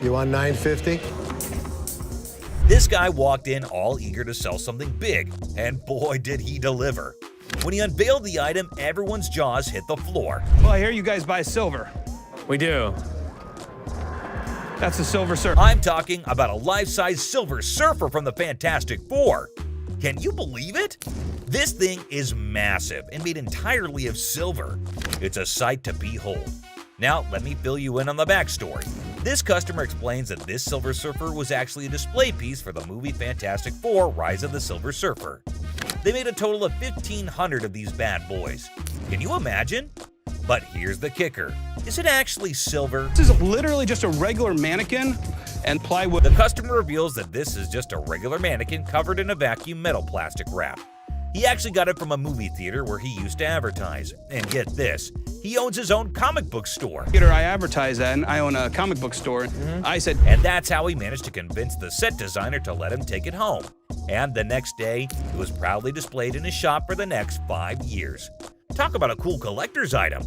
You want $950? This guy walked in all eager to sell something big, and boy did he deliver. When he unveiled the item, everyone's jaws hit the floor. Well, I hear you guys buy silver. We do. That's a Silver Surfer. I'm talking about a life-size Silver Surfer from the Fantastic Four. Can you believe it? This thing is massive and made entirely of silver. It's a sight to behold. Now, let me fill you in on the backstory. This customer explains that this Silver Surfer was actually a display piece for the movie Fantastic Four: Rise of the Silver Surfer. They made a total of 1,500 of these bad boys. Can you imagine? But here's the kicker. Is it actually silver? This is literally just a regular mannequin and plywood. The customer reveals that this is just a regular mannequin covered in a vacuum metal plastic wrap. He actually got it from a movie theater where he used to advertise. And get this, he owns his own comic book store. I advertise that, and I own a comic book store. I said, and that's how he managed to convince the set designer to let him take it home. And the next day, it was proudly displayed in his shop for the next 5 years. Talk about a cool collector's item.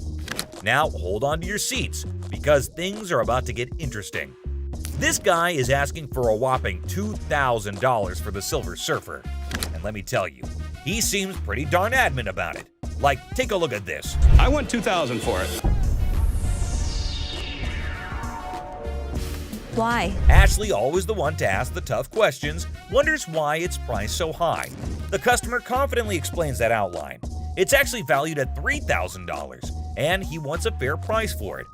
Now hold on to your seats, because things are about to get interesting. This guy is asking for a whopping $2,000 for the Silver Surfer. And let me tell you, he seems pretty darn adamant about it. Like, take a look at this. I want $2,000 for it. Why? Ashley, always the one to ask the tough questions, wonders why it's priced so high. The customer confidently explains that outline. It's actually valued at $3,000, and he wants a fair price for it.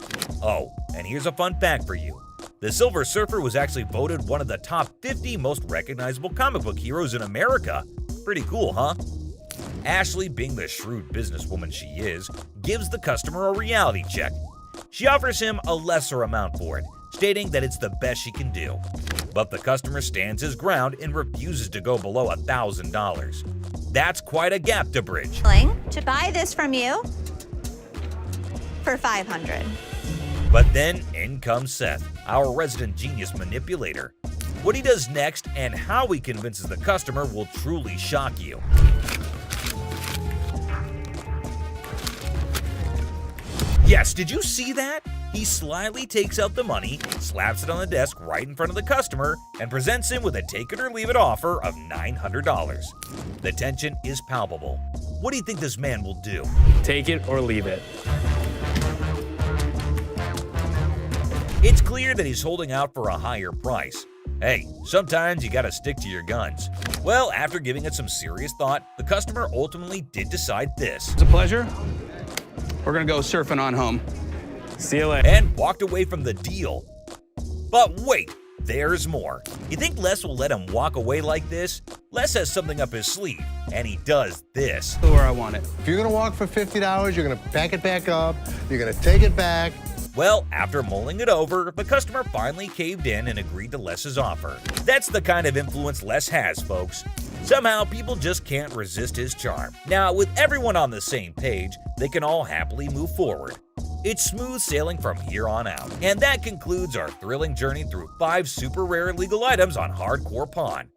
Oh, and here's a fun fact for you. The Silver Surfer was actually voted one of the top 50 most recognizable comic book heroes in America. Pretty cool, huh? Ashley, being the shrewd businesswoman she is, gives the customer a reality check. She offers him a lesser amount for it, stating that it's the best she can do. But the customer stands his ground and refuses to go below $1,000. That's quite a gap to bridge. To buy this from you for $500. But then in comes Seth, our resident genius manipulator. What he does next and how he convinces the customer will truly shock you. Yes, did you see that? He slyly takes out the money, slaps it on the desk right in front of the customer, and presents him with a take it or leave it offer of $900. The tension is palpable. What do you think this man will do? Take it or leave it. It's clear that he's holding out for a higher price. Hey, sometimes you gotta stick to your guns. Well, after giving it some serious thought, the customer ultimately did decide this. It's a pleasure. We're gonna go surfing on home. See you later. And walked away from the deal. But wait, there's more. You think Les will let him walk away like this? Les has something up his sleeve, and he does this. Where I want it. If you're gonna walk for $50, you're gonna pack it back up, you're gonna take it back. Well, after mulling it over, the customer finally caved in and agreed to Les's offer. That's the kind of influence Les has, folks. Somehow, people just can't resist his charm. Now, with everyone on the same page, they can all happily move forward. It's smooth sailing from here on out. And that concludes our thrilling journey through 5 super rare illegal items on Hardcore Pawn.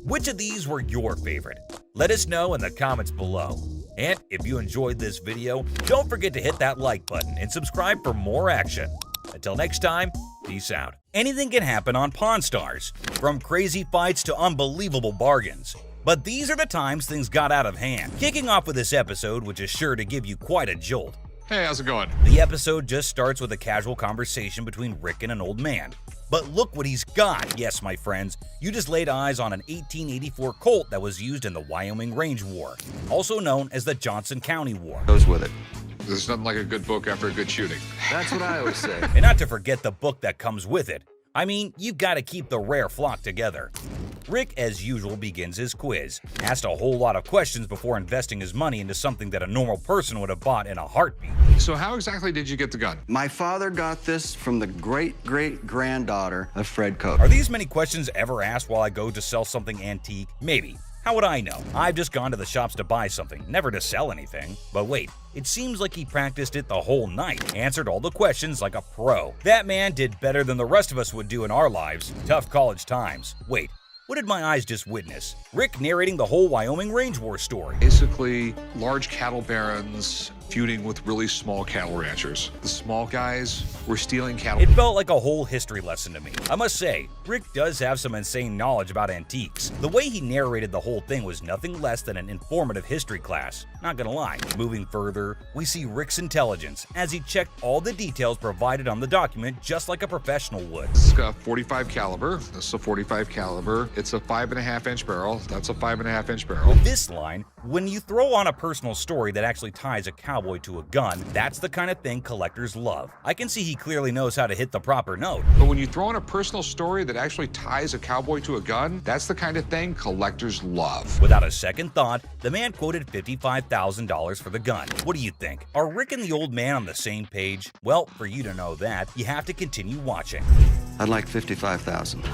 Which of these were your favorite? Let us know in the comments below. And if you enjoyed this video, don't forget to hit that like button and subscribe for more action. Until next time, peace out. Anything can happen on Pawn Stars, from crazy fights to unbelievable bargains. But these are the times things got out of hand. Kicking off with this episode, which is sure to give you quite a jolt. Hey, how's it going? The episode just starts with a casual conversation between Rick and an old man. But look what he's got. Yes, my friends, you just laid eyes on an 1884 Colt that was used in the Wyoming Range War, also known as the Johnson County War. Goes with it. There's nothing like a good book after a good shooting. That's what I always say. And not to forget the book that comes with it. I mean, you gotta keep the rare flock together. Rick, as usual, begins his quiz. Asked a whole lot of questions before investing his money into something that a normal person would have bought in a heartbeat. So how exactly did you get the gun? My father got this from the great-great-granddaughter of Fred Koch. Are these many questions ever asked while I go to sell something antique? Maybe. How would I know? I've just gone to the shops to buy something, never to sell anything. But wait, it seems like he practiced it the whole night, answered all the questions like a pro. That man did better than the rest of us would do in our lives. Tough college times. Wait, what did my eyes just witness? Rick narrating the whole Wyoming range war story. Basically, large cattle barons feuding with really small cattle ranchers. The small guys were stealing cattle. It felt like a whole history lesson to me. I must say, Rick does have some insane knowledge about antiques. The way he narrated the whole thing was nothing less than an informative history class. Not gonna lie. Moving further, we see Rick's intelligence as he checked all the details provided on the document just like a professional would. This is a 45 caliber. This is a 45 caliber. It's a 5.5-inch barrel. That's a 5.5-inch barrel. This line, when you throw on a personal story that actually ties a cowboy to a gun, that's the kind of thing collectors love. I can see he clearly knows how to hit the proper note. But when you throw in a personal story that actually ties a cowboy to a gun, that's the kind of thing collectors love. Without a second thought, the man quoted $55,000 for the gun. What do you think? Are Rick and the old man on the same page? Well, for you to know that, you have to continue watching. I'd like $55,000.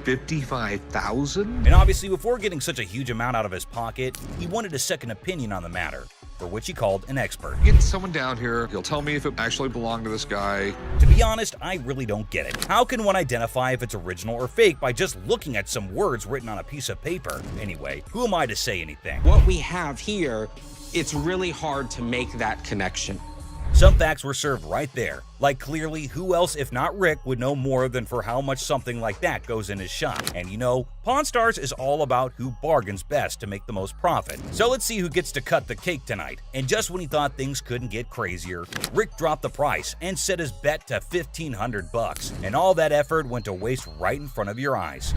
$55,000? And obviously, before getting such a huge amount out of his pocket, he wanted a second opinion on the matter, for which he called an expert. Get someone down here, he'll tell me if it actually belonged to this guy. To be honest, I really don't get it. How can one identify if it's original or fake by just looking at some words written on a piece of paper? Anyway, who am I to say anything? What we have here, it's really hard to make that connection. Some facts were served right there. Like clearly, who else if not Rick would know more than for how much something like that goes in his shop. And you know, Pawn Stars is all about who bargains best to make the most profit. So let's see who gets to cut the cake tonight. And just when he thought things couldn't get crazier, Rick dropped the price and set his bet to $1,500. And all that effort went to waste right in front of your eyes.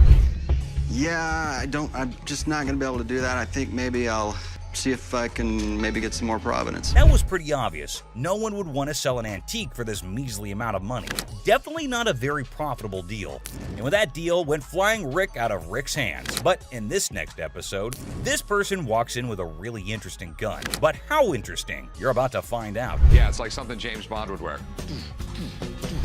Yeah, I'm just not gonna be able to do that. I think maybe I'll see if I can maybe get some more provenance. That was pretty obvious. No one would want to sell an antique for this measly amount of money. Definitely not a very profitable deal. And with that deal went flying Rick out of Rick's hands. But in this next episode, this person walks in with a really interesting gun. But how interesting? You're about to find out. Yeah, it's like something James Bond would wear.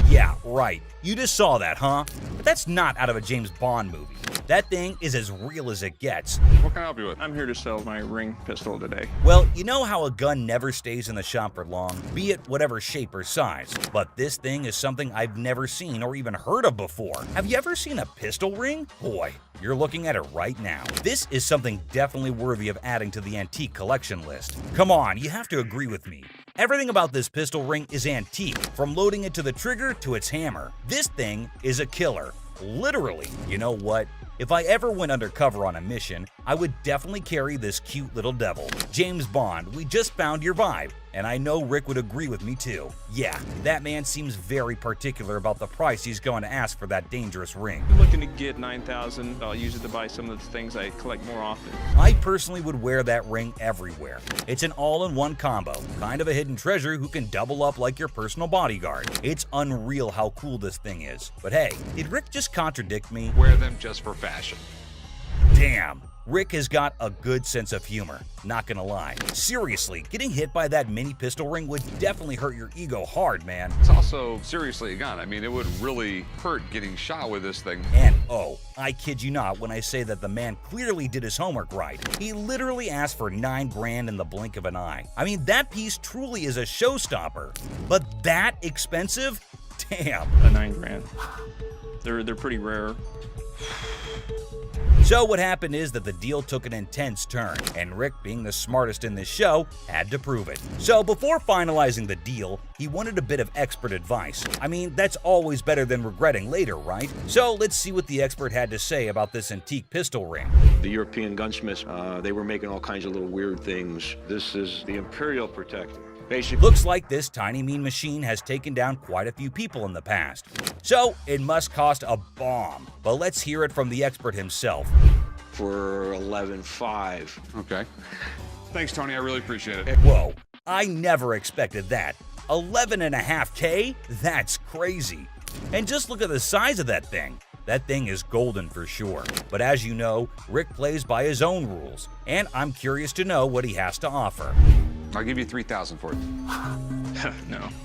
Yeah, right. You just saw that, huh? But that's not out of a James Bond movie. That thing is as real as it gets. What can I help you with? I'm here to sell my ring pistol today. Well, you know how a gun never stays in the shop for long, be it whatever shape or size. But this thing is something I've never seen or even heard of before. Have you ever seen a pistol ring? Boy, you're looking at it right now. This is something definitely worthy of adding to the antique collection list. Come on, you have to agree with me. Everything about this pistol ring is antique, from loading it to the trigger to its hammer. This thing is a killer. Literally. You know what? If I ever went undercover on a mission, I would definitely carry this cute little devil. James Bond, we just found your vibe. And I know Rick would agree with me too. Yeah, that man seems very particular about the price he's going to ask for that dangerous ring. I'm looking to get $9,000. I'll use it to buy some of the things I collect more often. I personally would wear that ring everywhere. It's an all-in-one combo, kind of a hidden treasure who can double up like your personal bodyguard. It's unreal how cool this thing is. But hey, did Rick just contradict me? Wear them just for fashion. Damn. Rick has got a good sense of humor, not gonna lie. Seriously, getting hit by that mini pistol ring would definitely hurt your ego hard, man. It's also seriously a gun. I mean, it would really hurt getting shot with this thing. And oh, I kid you not when I say that the man clearly did his homework right. He literally asked for $9 grand in the blink of an eye. I mean, that piece truly is a showstopper. But that expensive? Damn. A $9 grand. They're pretty rare. So what happened is that the deal took an intense turn, and Rick, being the smartest in this show, had to prove it. So before finalizing the deal, he wanted a bit of expert advice. I mean, that's always better than regretting later, right? So let's see what the expert had to say about this antique pistol ring. The European gunsmiths, they were making all kinds of little weird things. This is the Imperial Protector. Basically, looks like this tiny mean machine has taken down quite a few people in the past. So it must cost a bomb. But let's hear it from the expert himself. For $11,500. Okay. Thanks, Tony. I really appreciate it. Whoa. I never expected that. 11.5K? That's crazy. And just look at the size of that thing. That thing is golden for sure. But as you know, Rick plays by his own rules, and I'm curious to know what he has to offer. I'll give you $3,000 for it.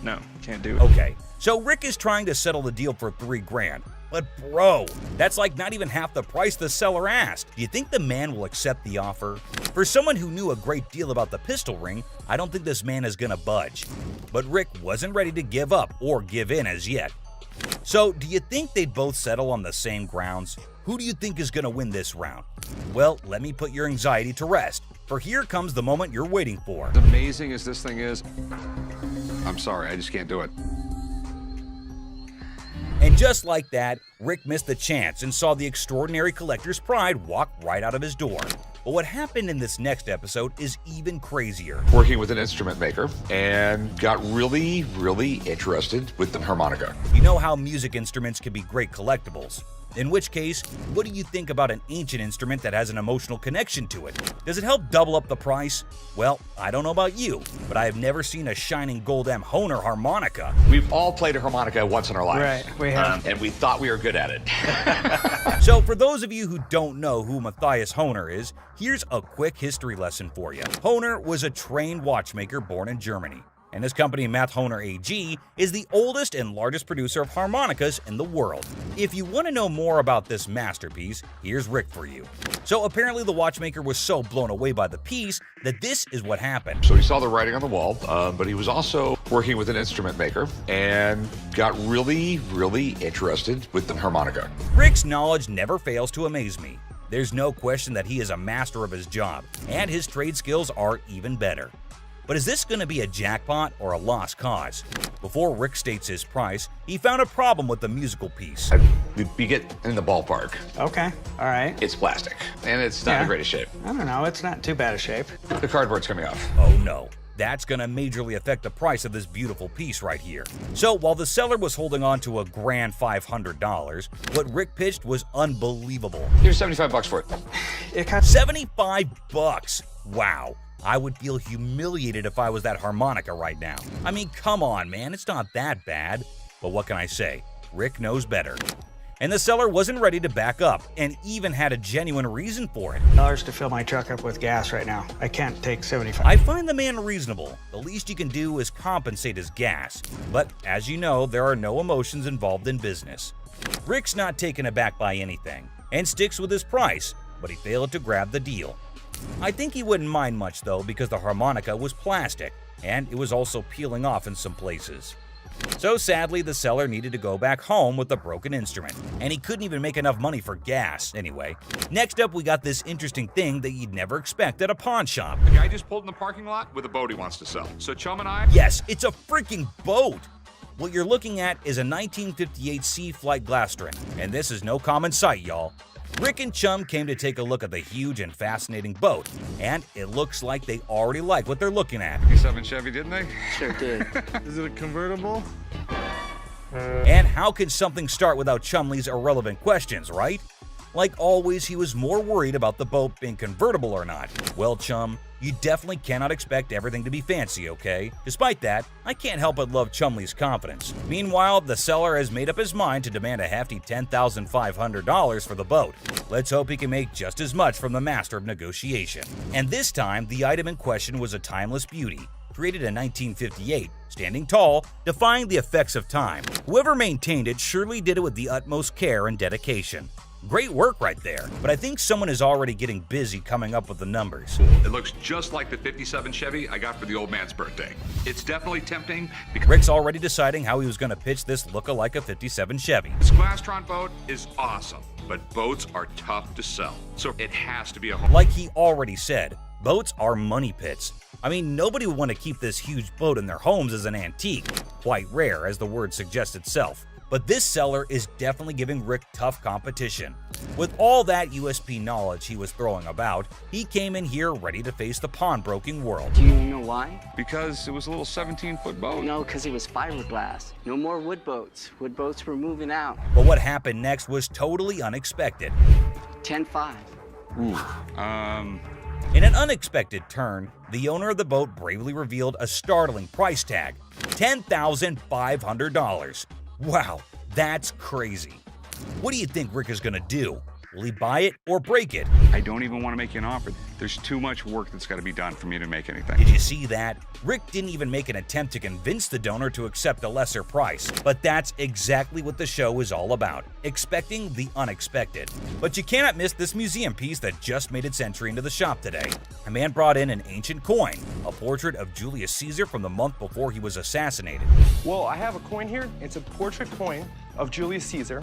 No, can't do it. Okay, so Rick is trying to settle the deal for $3 grand. But bro, that's like not even half the price the seller asked. Do you think the man will accept the offer? For someone who knew a great deal about the pistol ring, I don't think this man is gonna budge. But Rick wasn't ready to give up or give in as yet. So, do you think they'd both settle on the same grounds? Who do you think is gonna win this round? Well, let me put your anxiety to rest, for here comes the moment you're waiting for. As amazing as this thing is, I'm sorry, I just can't do it. And just like that, Rick missed the chance and saw the extraordinary collector's pride walk right out of his door. But what happened in this next episode is even crazier. Working with an instrument maker and got really, really interested with the harmonica. You know how music instruments can be great collectibles. In which case, what do you think about an ancient instrument that has an emotional connection to it? Does it help double up the price? Well, I don't know about you, but I have never seen a shining gold M Hohner harmonica. We've all played a harmonica once in our lives. Right, we have. And we thought we were good at it. So for those of you who don't know who Matthias Hohner is, here's a quick history lesson for you. Hohner was a trained watchmaker born in Germany. And his company, Math Hohner AG, is the oldest and largest producer of harmonicas in the world. If you want to know more about this masterpiece, here's Rick for you. So apparently the watchmaker was so blown away by the piece that this is what happened. So he saw the writing on the wall, but he was also working with an instrument maker and got really, really interested with the harmonica. Rick's knowledge never fails to amaze me. There's no question that he is a master of his job, and his trade skills are even better. But is this going to be a jackpot or a lost cause? Before Rick states his price, he found a problem with the musical piece. You get in the ballpark. Okay, all right. It's plastic, and it's not in the greatest shape. I don't know, it's not too bad a shape. The cardboard's coming off. Oh no, that's going to majorly affect the price of this beautiful piece right here. So while the seller was holding on to a grand $500, what Rick pitched was unbelievable. Here's $75 for it. It cost $75? Wow. I would feel humiliated if I was that harmonica right now. I mean, come on, man, it's not that bad. But what can I say? Rick knows better. And the seller wasn't ready to back up, and even had a genuine reason for it. $1 to fill my truck up with gas right now. I can't take 75. I find the man reasonable. The least you can do is compensate his gas. But as you know, there are no emotions involved in business. Rick's not taken aback by anything, and sticks with his price, but he failed to grab the deal. I think he wouldn't mind much though, because the harmonica was plastic, and it was also peeling off in some places. So sadly, the seller needed to go back home with the broken instrument, and he couldn't even make enough money for gas anyway. Next up, we got this interesting thing that you'd never expect at a pawn shop. The guy just pulled in the parking lot with a boat he wants to sell. So Chum and I... Yes, it's a freaking boat! What you're looking at is a 1958 Sea Flight Glastron, and this is no common sight, y'all. Rick and Chum came to take a look at the huge and fascinating boat, and it looks like they already like what they're looking at. 57 Chevy, didn't they? Sure did. Is it a convertible? And how could something start without Chumley's irrelevant questions, right? Like always, he was more worried about the boat being convertible or not. Well, Chum, you definitely cannot expect everything to be fancy, okay? Despite that, I can't help but love Chumley's confidence. Meanwhile, the seller has made up his mind to demand a hefty $10,500 for the boat. Let's hope he can make just as much from the master of negotiation. And this time, the item in question was a timeless beauty, created in 1958, standing tall, defying the effects of time. Whoever maintained it surely did it with the utmost care and dedication. Great work right there, but I think someone is already getting busy coming up with the numbers. It looks just like the 57 Chevy I got for the old man's birthday. It's definitely tempting because Rick's already deciding how he was going to pitch this look-alike a 57 Chevy. this Glastron boat is awesome, but boats are tough to sell, so it has to be a home. Like he already said, boats are money pits. I mean, nobody would want to keep this huge boat in their homes as an antique. Quite rare, as the word suggests itself. But this seller is definitely giving Rick tough competition. With all that USP knowledge he was throwing about, he came in here ready to face the pawnbroking world. Do you know why? Because it was a little 17-foot boat. No, because it was fiberglass. No more wood boats. Wood boats were moving out. But what happened next was totally unexpected. 10-5. In an unexpected turn, the owner of the boat bravely revealed a startling price tag, $10,500. Wow, that's crazy. What do you think Rick is gonna do? Will he buy it or break it? I don't even want to make you an offer. There's too much work that's got to be done for me to make anything. Did you see that? Rick didn't even make an attempt to convince the donor to accept a lesser price. But that's exactly what the show is all about, expecting the unexpected. But you cannot miss this museum piece that just made its entry into the shop today. A man brought in an ancient coin, a portrait of Julius Caesar from the month before he was assassinated. Well, I have a coin here. It's a portrait coin of Julius Caesar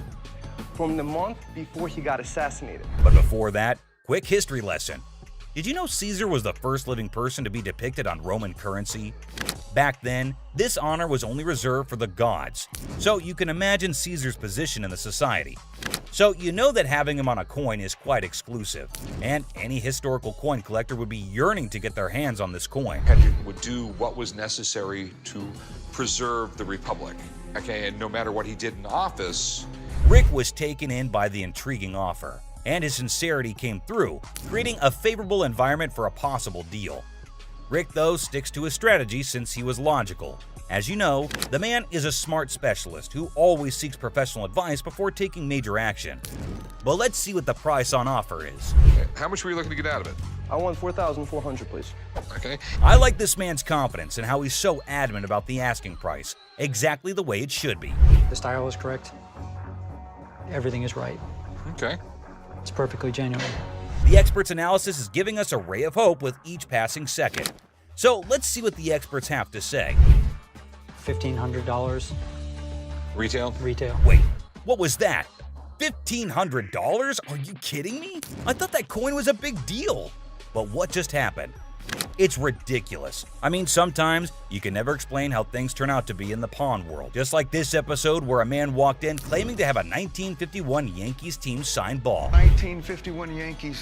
from the month before he got assassinated. But before that, quick history lesson. Did you know Caesar was the first living person to be depicted on Roman currency? Back then, this honor was only reserved for the gods, so you can imagine Caesar's position in the society. So you know that having him on a coin is quite exclusive, and any historical coin collector would be yearning to get their hands on this coin. Would do what was necessary to preserve the Republic. Okay, and no matter what he did in office, Rick was taken in by the intriguing offer, and his sincerity came through, creating a favorable environment for a possible deal. Rick, though, sticks to his strategy since he was logical. As you know, the man is a smart specialist who always seeks professional advice before taking major action. But let's see what the price on offer is. How much were you looking to get out of it? I want $4,400, please. Okay. I like this man's confidence and how he's so adamant about the asking price, exactly the way it should be. The style is correct. Everything is right. Okay. It's perfectly genuine. The expert's analysis is giving us a ray of hope with each passing second. So let's see what the experts have to say. $1,500. Retail? Retail. Wait, what was that? $1,500? Are you kidding me? I thought that coin was a big deal. But what just happened? It's ridiculous. I mean, sometimes you can never explain how things turn out to be in the pawn world. Just like this episode where a man walked in claiming to have a 1951 Yankees team signed ball. 1951 Yankees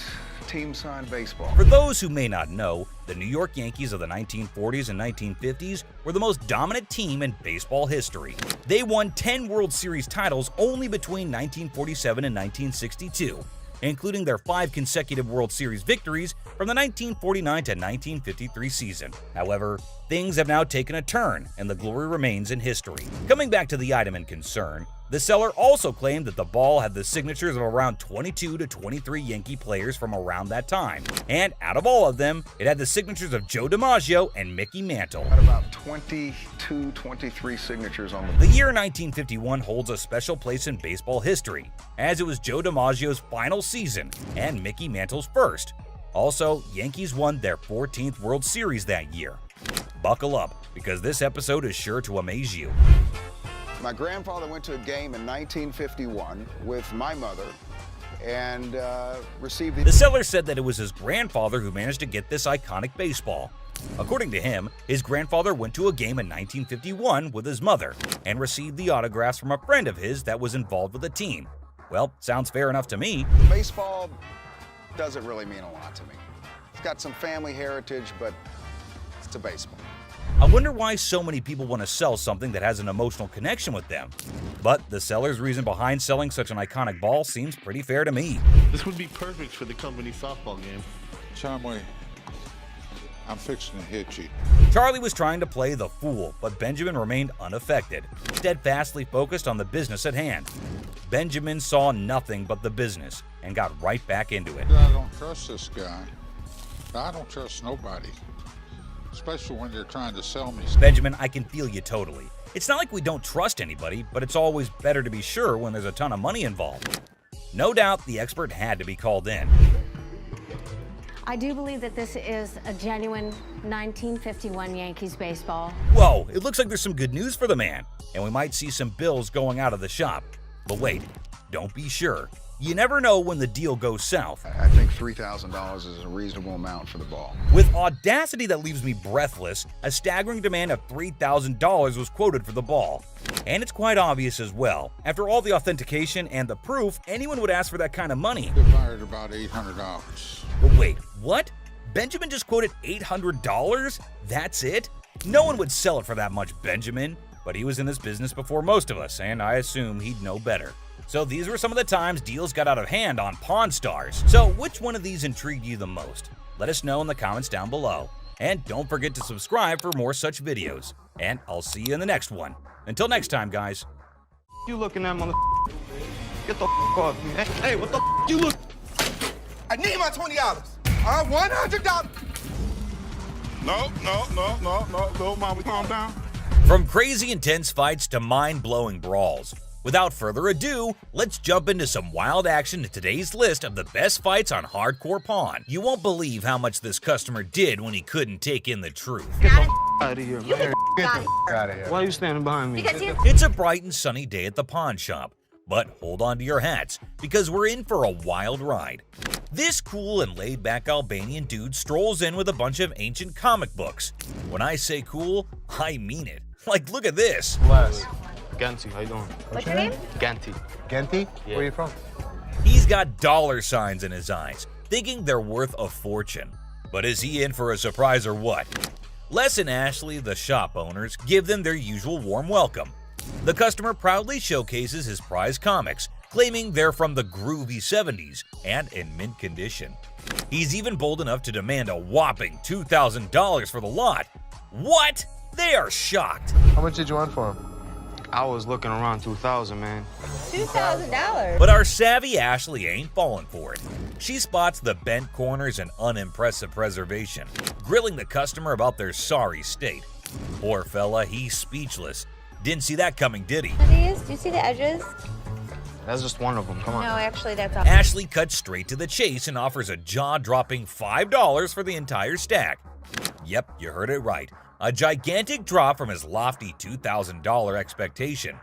team signed baseball. For those who may not know, the New York Yankees of the 1940s and 1950s were the most dominant team in baseball history. They won 10 World Series titles only between 1947 and 1962. Including their 5 consecutive World Series victories from the 1949 to 1953 season. However, things have now taken a turn, and the glory remains in history. Coming back to the item in concern, the seller also claimed that the ball had the signatures of around 22 to 23 Yankee players from around that time. And out of all of them, it had the signatures of Joe DiMaggio and Mickey Mantle. Had about 22, 23 signatures on The year 1951 holds a special place in baseball history, as it was Joe DiMaggio's final season and Mickey Mantle's first. Also, Yankees won their 14th World Series that year. Buckle up, because this episode is sure to amaze you. My grandfather went to a game in 1951 with my mother and received The seller said that it was his grandfather who managed to get this iconic baseball. According to him, his grandfather went to a game in 1951 with his mother and received the autographs from a friend of his that was involved with the team. Well, sounds fair enough to me. Baseball doesn't really mean a lot to me. It's got some family heritage, but it's a baseball. I wonder why so many people want to sell something that has an emotional connection with them. But the seller's reason behind selling such an iconic ball seems pretty fair to me. This would be perfect for the company softball game. Chumway, I'm fixing to hit you. Charlie was trying to play the fool, but Benjamin remained unaffected, steadfastly focused on the business at hand. Benjamin saw nothing but the business and got right back into it. I don't trust this guy. I don't trust nobody. Especially when you're trying to sell me. Benjamin, I can feel you totally. It's not like we don't trust anybody, but it's always better to be sure when there's a ton of money involved. No doubt the expert had to be called in. I do believe that this is a genuine 1951 Yankees baseball. Whoa, it looks like there's some good news for the man, and we might see some bills going out of the shop. But wait, don't be sure. You never know when the deal goes south. I think $3,000 is a reasonable amount for the ball. With audacity that leaves me breathless, a staggering demand of $3,000 was quoted for the ball. And it's quite obvious as well. After all the authentication and the proof, anyone would ask for that kind of money. They fired about $800. But wait, what? Benjamin just quoted $800? That's it? No one would sell it for that much, Benjamin. But he was in this business before most of us, and I assume he'd know better. So these were some of the times deals got out of hand on Pawn Stars. So which one of these intrigued you the most? Let us know in the comments down below. And don't forget to subscribe for more such videos. And I'll see you in the next one. Until next time, guys. You looking at, mother? Get the off me. Hey, what the you look? I need my $20. $100. No, Mom, calm down. From crazy intense fights to mind-blowing brawls. Without further ado, let's jump into some wild action in today's list of the best fights on Hardcore Pawn. You won't believe how much this customer did when he couldn't take in the truth. Get the out of here, man. Get out of here. Why are you standing behind me? It's a bright and sunny day at the pawn shop. But hold on to your hats, because we're in for a wild ride. This cool and laid-back Albanian dude strolls in with a bunch of ancient comic books. When I say cool, I mean it. Like, look at this. Les. Ganti, how you doing? What's your name? Ganti. Genty? Yeah. Where are you from? He's got dollar signs in his eyes, thinking they're worth a fortune. But is he in for a surprise or what? Les and Ashley, the shop owners, give them their usual warm welcome. The customer proudly showcases his prize comics, claiming they're from the groovy 70s and in mint condition. He's even bold enough to demand a whopping $2,000 for the lot. What? They are shocked. How much did you want for him? I was looking around 2,000, man. $2,000. But our savvy Ashley ain't falling for it. She spots the bent corners and unimpressive preservation, grilling the customer about their sorry state. Poor fella, he's speechless. Didn't see that coming, did he? Do you see the edges? That's just one of them. Come on. No, actually, that's all. Ashley cuts straight to the chase and offers a jaw-dropping $5 for the entire stack. Yep, you heard it right. A gigantic drop from his lofty $2,000 expectation.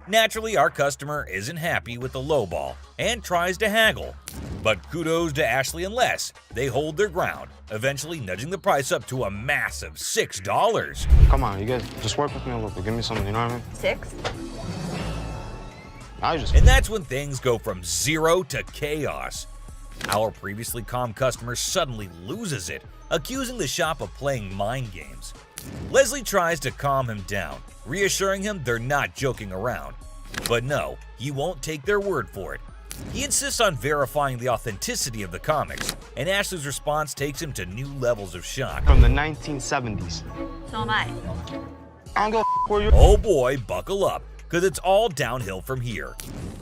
Naturally, our customer isn't happy with the lowball and tries to haggle. But kudos to Ashley and Les. They hold their ground, eventually nudging the price up to a massive $6. Come on, you guys, just work with me a little bit. Give me something, you know what I mean? 6? And that's when things go from zero to chaos. Our previously calm customer suddenly loses it, accusing the shop of playing mind games. Leslie tries to calm him down, reassuring him they're not joking around. But no, he won't take their word for it. He insists on verifying the authenticity of the comics, and Ashley's response takes him to new levels of shock. From the 1970s. So am I. I don't go for you. Oh boy, buckle up, because it's all downhill from here.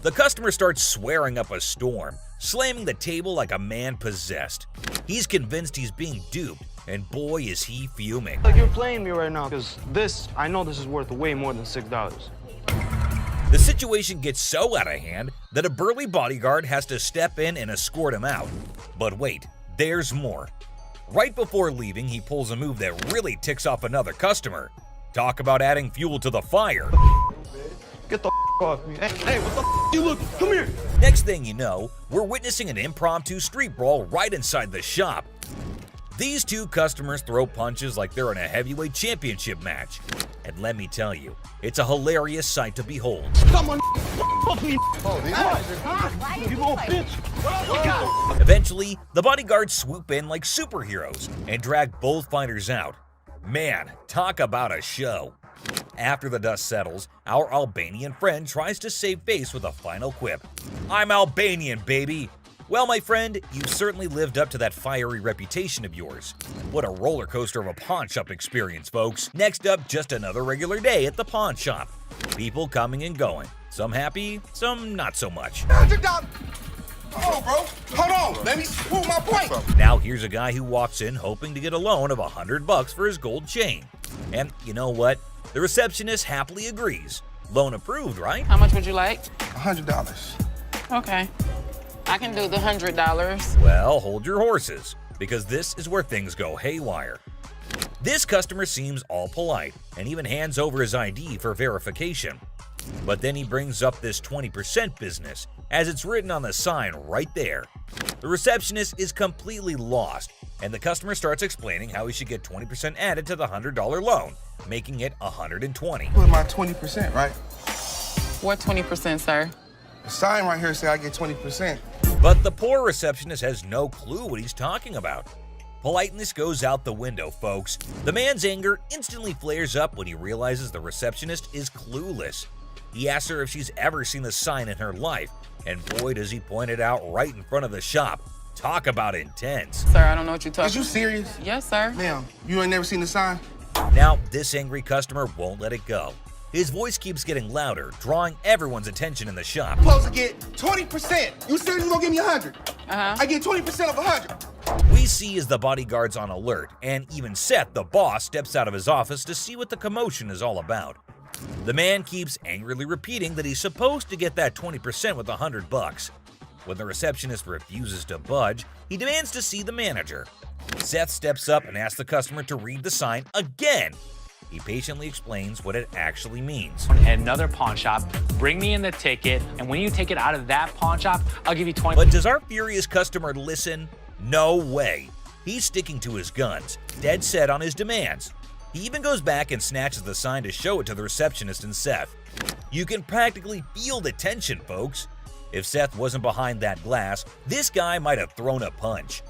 The customer starts swearing up a storm, slamming the table like a man possessed. He's convinced he's being duped, and boy is he fuming. Like you're playing me right now, because I know this is worth way more than $6. The situation gets so out of hand that a burly bodyguard has to step in and escort him out. But wait, there's more. Right before leaving, he pulls a move that really ticks off another customer. Talk about adding fuel to the fire. Get the off me. Hey, what the you look? Come here. Next thing you know, we're witnessing an impromptu street brawl right inside the shop. These two customers throw punches like they're in a heavyweight championship match. And let me tell you, it's a hilarious sight to behold. Come on, you little bitch. Eventually, the bodyguards swoop in like superheroes and drag both fighters out. Man, talk about a show. After the dust settles, our Albanian friend tries to save face with a final quip. I'm Albanian, baby! Well, my friend, you've certainly lived up to that fiery reputation of yours. What a roller coaster of a pawn shop experience, folks. Next up, just another regular day at the pawn shop. People coming and going. Some happy, some not so much. $100. Hold on, bro. Hold on. Let me prove my point. Now here's a guy who walks in hoping to get a loan of $100 for his gold chain. And you know what? The receptionist happily agrees. Loan approved, right? How much would you like? $100. Okay. I can do the $100. Well, hold your horses, because this is where things go haywire. This customer seems all polite and even hands over his ID for verification. But then he brings up this 20% business, as it's written on the sign right there. The receptionist is completely lost, and the customer starts explaining how he should get 20% added to the $100 loan, making it $120. Put my 20%, right? What 20%, sir? The sign right here says I get 20%. But the poor receptionist has no clue what he's talking about. Politeness goes out the window, folks. The man's anger instantly flares up when he realizes the receptionist is clueless. He asks her if she's ever seen the sign in her life, and boy does he point it out right in front of the shop. Talk about intense. Sir, I don't know what you're talking about. Is you serious? Yes, sir. Ma'am, you ain't never seen the sign? Now, this angry customer won't let it go. His voice keeps getting louder, drawing everyone's attention in the shop. I'm supposed to get 20%. You said you gonna give me 100. I get 20% of 100. We see as the bodyguard's on alert, and even Seth, the boss, steps out of his office to see what the commotion is all about. The man keeps angrily repeating that he's supposed to get that 20% with $100. When the receptionist refuses to budge, he demands to see the manager. Seth steps up and asks the customer to read the sign again. He patiently explains what it actually means. At another pawn shop, bring me in the ticket, and when you take it out of that pawn shop, I'll give you 20. But does our furious customer listen? No way. He's sticking to his guns, dead set on his demands. He even goes back and snatches the sign to show it to the receptionist and Seth. You can practically feel the tension, folks. If Seth wasn't behind that glass, this guy might have thrown a punch.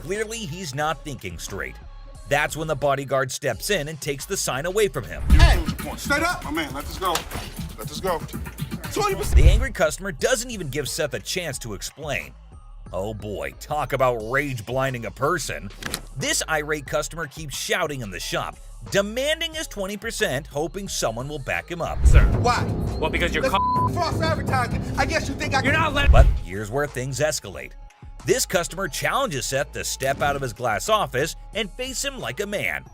Clearly, he's not thinking straight. That's when the bodyguard steps in and takes the sign away from him. Hey, straight up. My man, let this go. Let this go. 20%. The angry customer doesn't even give Seth a chance to explain. Oh boy, talk about rage blinding a person. This irate customer keeps shouting in the shop, demanding his 20%, hoping someone will back him up. Sir. Why? Well, because you're false advertising. I guess you think I can. You're not letting. But here's where things escalate. This customer challenges Seth to step out of his glass office and face him like a man.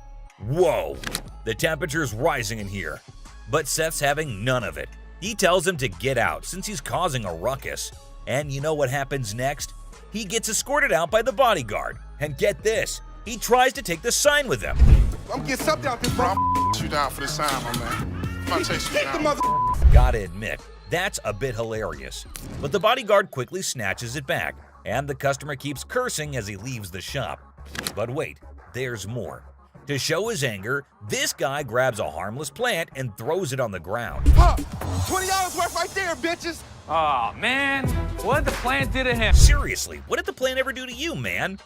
Whoa, the temperature's rising in here. But Seth's having none of it. He tells him to get out since he's causing a ruckus. And you know what happens next? He gets escorted out by the bodyguard. And get this, he tries to take the sign with him. I'm getting something out this, bro. You down for this time, my man. I'm gonna chase you down. Gotta admit, that's a bit hilarious. But the bodyguard quickly snatches it back, and the customer keeps cursing as he leaves the shop. But wait, there's more. To show his anger, this guy grabs a harmless plant and throws it on the ground. Huh, $20 worth right there, bitches. Oh, man. What did the plant do to him? Seriously, what did the plant ever do to you, man?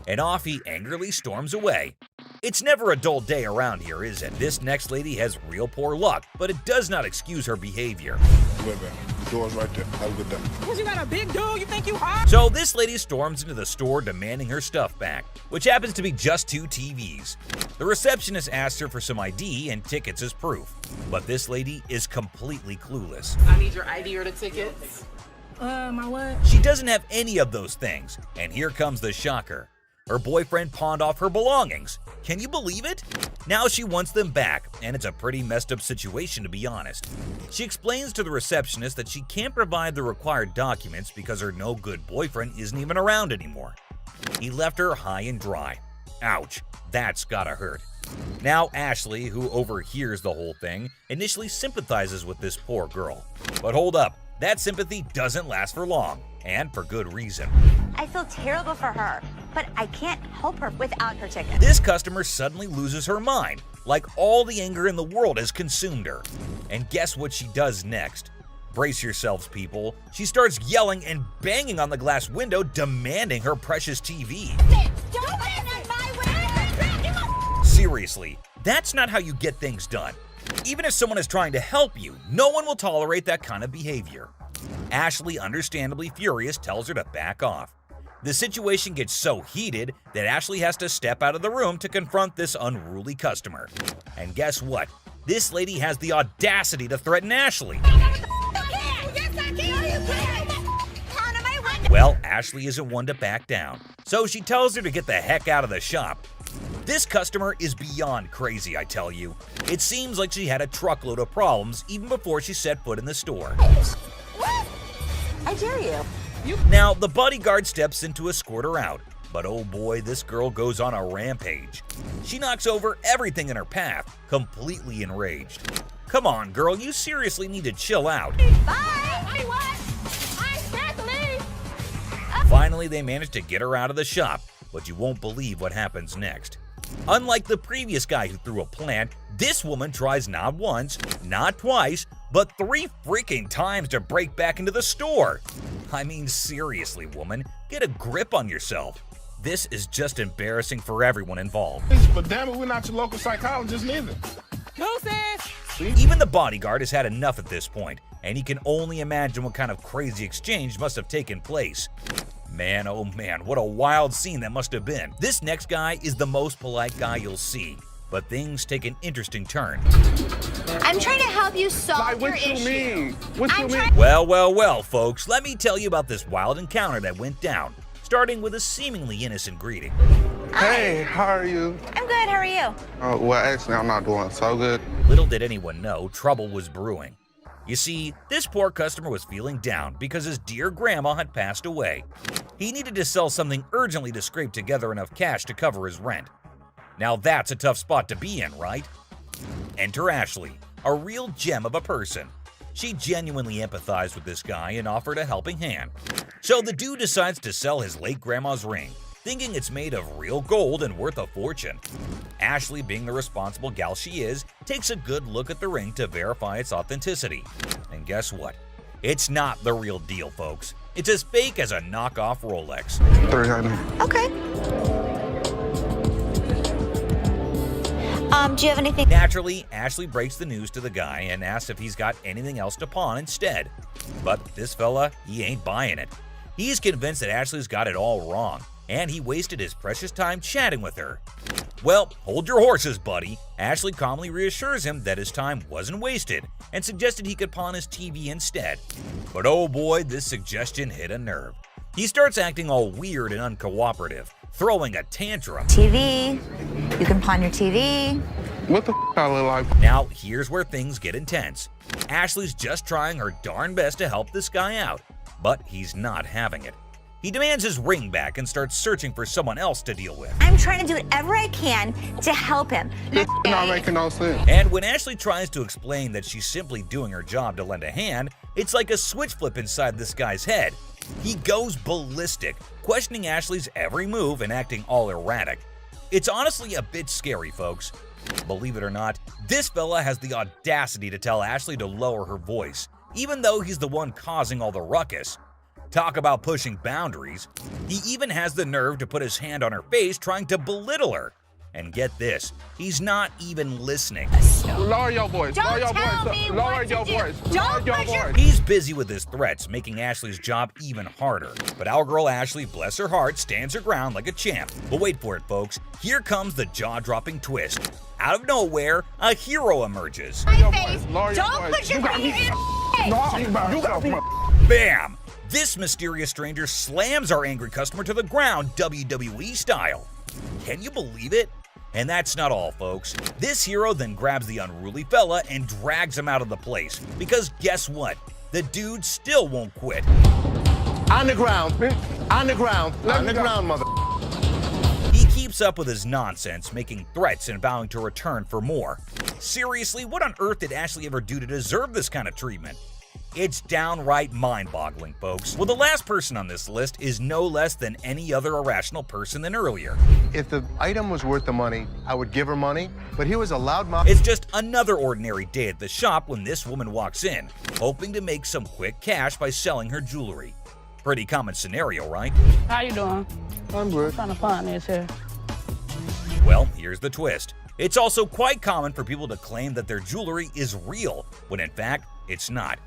And off he angrily storms away. It's never a dull day around here, is it? This next lady has real poor luck, but it does not excuse her behavior. Wait, man. The door's right there. Have a good day. Because you got a big dude, you think you hot? So this lady storms into the store demanding her stuff back, which happens to be just 2 TVs. The receptionist asks her for some ID and tickets as proof, but this lady is completely clueless. I need your ID or the tickets. My what? She doesn't have any of those things, and here comes the shocker. Her boyfriend pawned off her belongings. Can you believe it? Now she wants them back, and it's a pretty messed up situation to be honest. She explains to the receptionist that she can't provide the required documents because her no-good boyfriend isn't even around anymore. He left her high and dry. Ouch, that's gotta hurt. Now Ashley, who overhears the whole thing, initially sympathizes with this poor girl. But hold up, that sympathy doesn't last for long, and for good reason. I feel terrible for her, but I can't help her without her ticket. This customer suddenly loses her mind, like all the anger in the world has consumed her. And guess what she does next? Brace yourselves, people. She starts yelling and banging on the glass window, demanding her precious TV. Don't let it my way! Seriously, that's not how you get things done. Even if someone is trying to help you, no one will tolerate that kind of behavior. Ashley, understandably furious, tells her to back off. The situation gets so heated that Ashley has to step out of the room to confront this unruly customer. And guess what? This lady has the audacity to threaten Ashley. Well, Ashley isn't one to back down, so she tells her to get the heck out of the shop. This customer is beyond crazy, I tell you. It seems like she had a truckload of problems even before she set foot in the store. What? I dare you. Now, the bodyguard steps in to escort her out, but oh boy, this girl goes on a rampage. She knocks over everything in her path, completely enraged. Come on, girl, you seriously need to chill out. Finally, they manage to get her out of the shop, but you won't believe what happens next. Unlike the previous guy who threw a plant, this woman tries not once, not twice, but 3 freaking times to break back into the store. I mean, seriously, woman, get a grip on yourself. This is just embarrassing for everyone involved. But damn it, we're not your local psychologist neither. Even the bodyguard has had enough at this point, and he can only imagine what kind of crazy exchange must have taken place. Man, oh man, what a wild scene that must have been. This next guy is the most polite guy you'll see, but things take an interesting turn. I'm trying to help you solve your issue. Well, folks, let me tell you about this wild encounter that went down, starting with a seemingly innocent greeting. Hey, how are you? I'm good, how are you? Well, actually, I'm not doing so good. Little did anyone know, trouble was brewing. You see, this poor customer was feeling down because his dear grandma had passed away. He needed to sell something urgently to scrape together enough cash to cover his rent. Now that's a tough spot to be in, right? Enter Ashley, a real gem of a person. She genuinely empathized with this guy and offered a helping hand. So the dude decides to sell his late grandma's ring, thinking it's made of real gold and worth a fortune. Ashley, being the responsible gal she is, takes a good look at the ring to verify its authenticity. And guess what? It's not the real deal, folks. It's as fake as a knockoff Rolex. Okay. Do you have anything? Naturally, Ashley breaks the news to the guy and asks if he's got anything else to pawn instead. But this fella, he ain't buying it. He's convinced that Ashley's got it all wrong, and he wasted his precious time chatting with her. Well, hold your horses, buddy. Ashley calmly reassures him that his time wasn't wasted and suggested he could pawn his TV instead. But oh boy, this suggestion hit a nerve. He starts acting all weird and uncooperative, throwing a tantrum. TV. You can pawn your TV. What the I look like? Now, here's where things get intense. Ashley's just trying her darn best to help this guy out, but he's not having it. He demands his ring back and starts searching for someone else to deal with. I'm trying to do whatever I can to help him. It's not making no sense. And when Ashley tries to explain that she's simply doing her job to lend a hand, it's like a switch flip inside this guy's head. He goes ballistic, questioning Ashley's every move and acting all erratic. It's honestly a bit scary, folks. Believe it or not, this fella has the audacity to tell Ashley to lower her voice, even though he's the one causing all the ruckus. Talk about pushing boundaries. He even has the nerve to put his hand on her face trying to belittle her. And get this, he's not even listening. Lower your voice. Don't Lower your tell voice. me Lower what your to do. voice. Don't Lower your push your- voice. He's busy with his threats, making Ashley's job even harder. But our girl Ashley, bless her heart, stands her ground like a champ. But wait for it, folks. Here comes the jaw-dropping twist. Out of nowhere, a hero emerges. My face. Lower your Don't voice. put your You got finger me. in No, you got me. Bam! This mysterious stranger slams our angry customer to the ground, WWE style. Can you believe it? And that's not all, folks. This hero then grabs the unruly fella and drags him out of the place. Because guess what? The dude still won't quit. On the ground, bitch. On the ground. On the ground, mother. He keeps up with his nonsense, making threats and vowing to return for more. Seriously, what on earth did Ashley ever do to deserve this kind of treatment? It's downright mind-boggling, folks. Well, the last person on this list is no less than any other irrational person than earlier. If the item was worth the money, I would give her money, but he was a loudmouth. It's just another ordinary day at the shop when this woman walks in, hoping to make some quick cash by selling her jewelry. Pretty common scenario, right? How you doing? I'm good. Trying to find this here. Well, here's the twist. It's also quite common for people to claim that their jewelry is real, when in fact, it's not.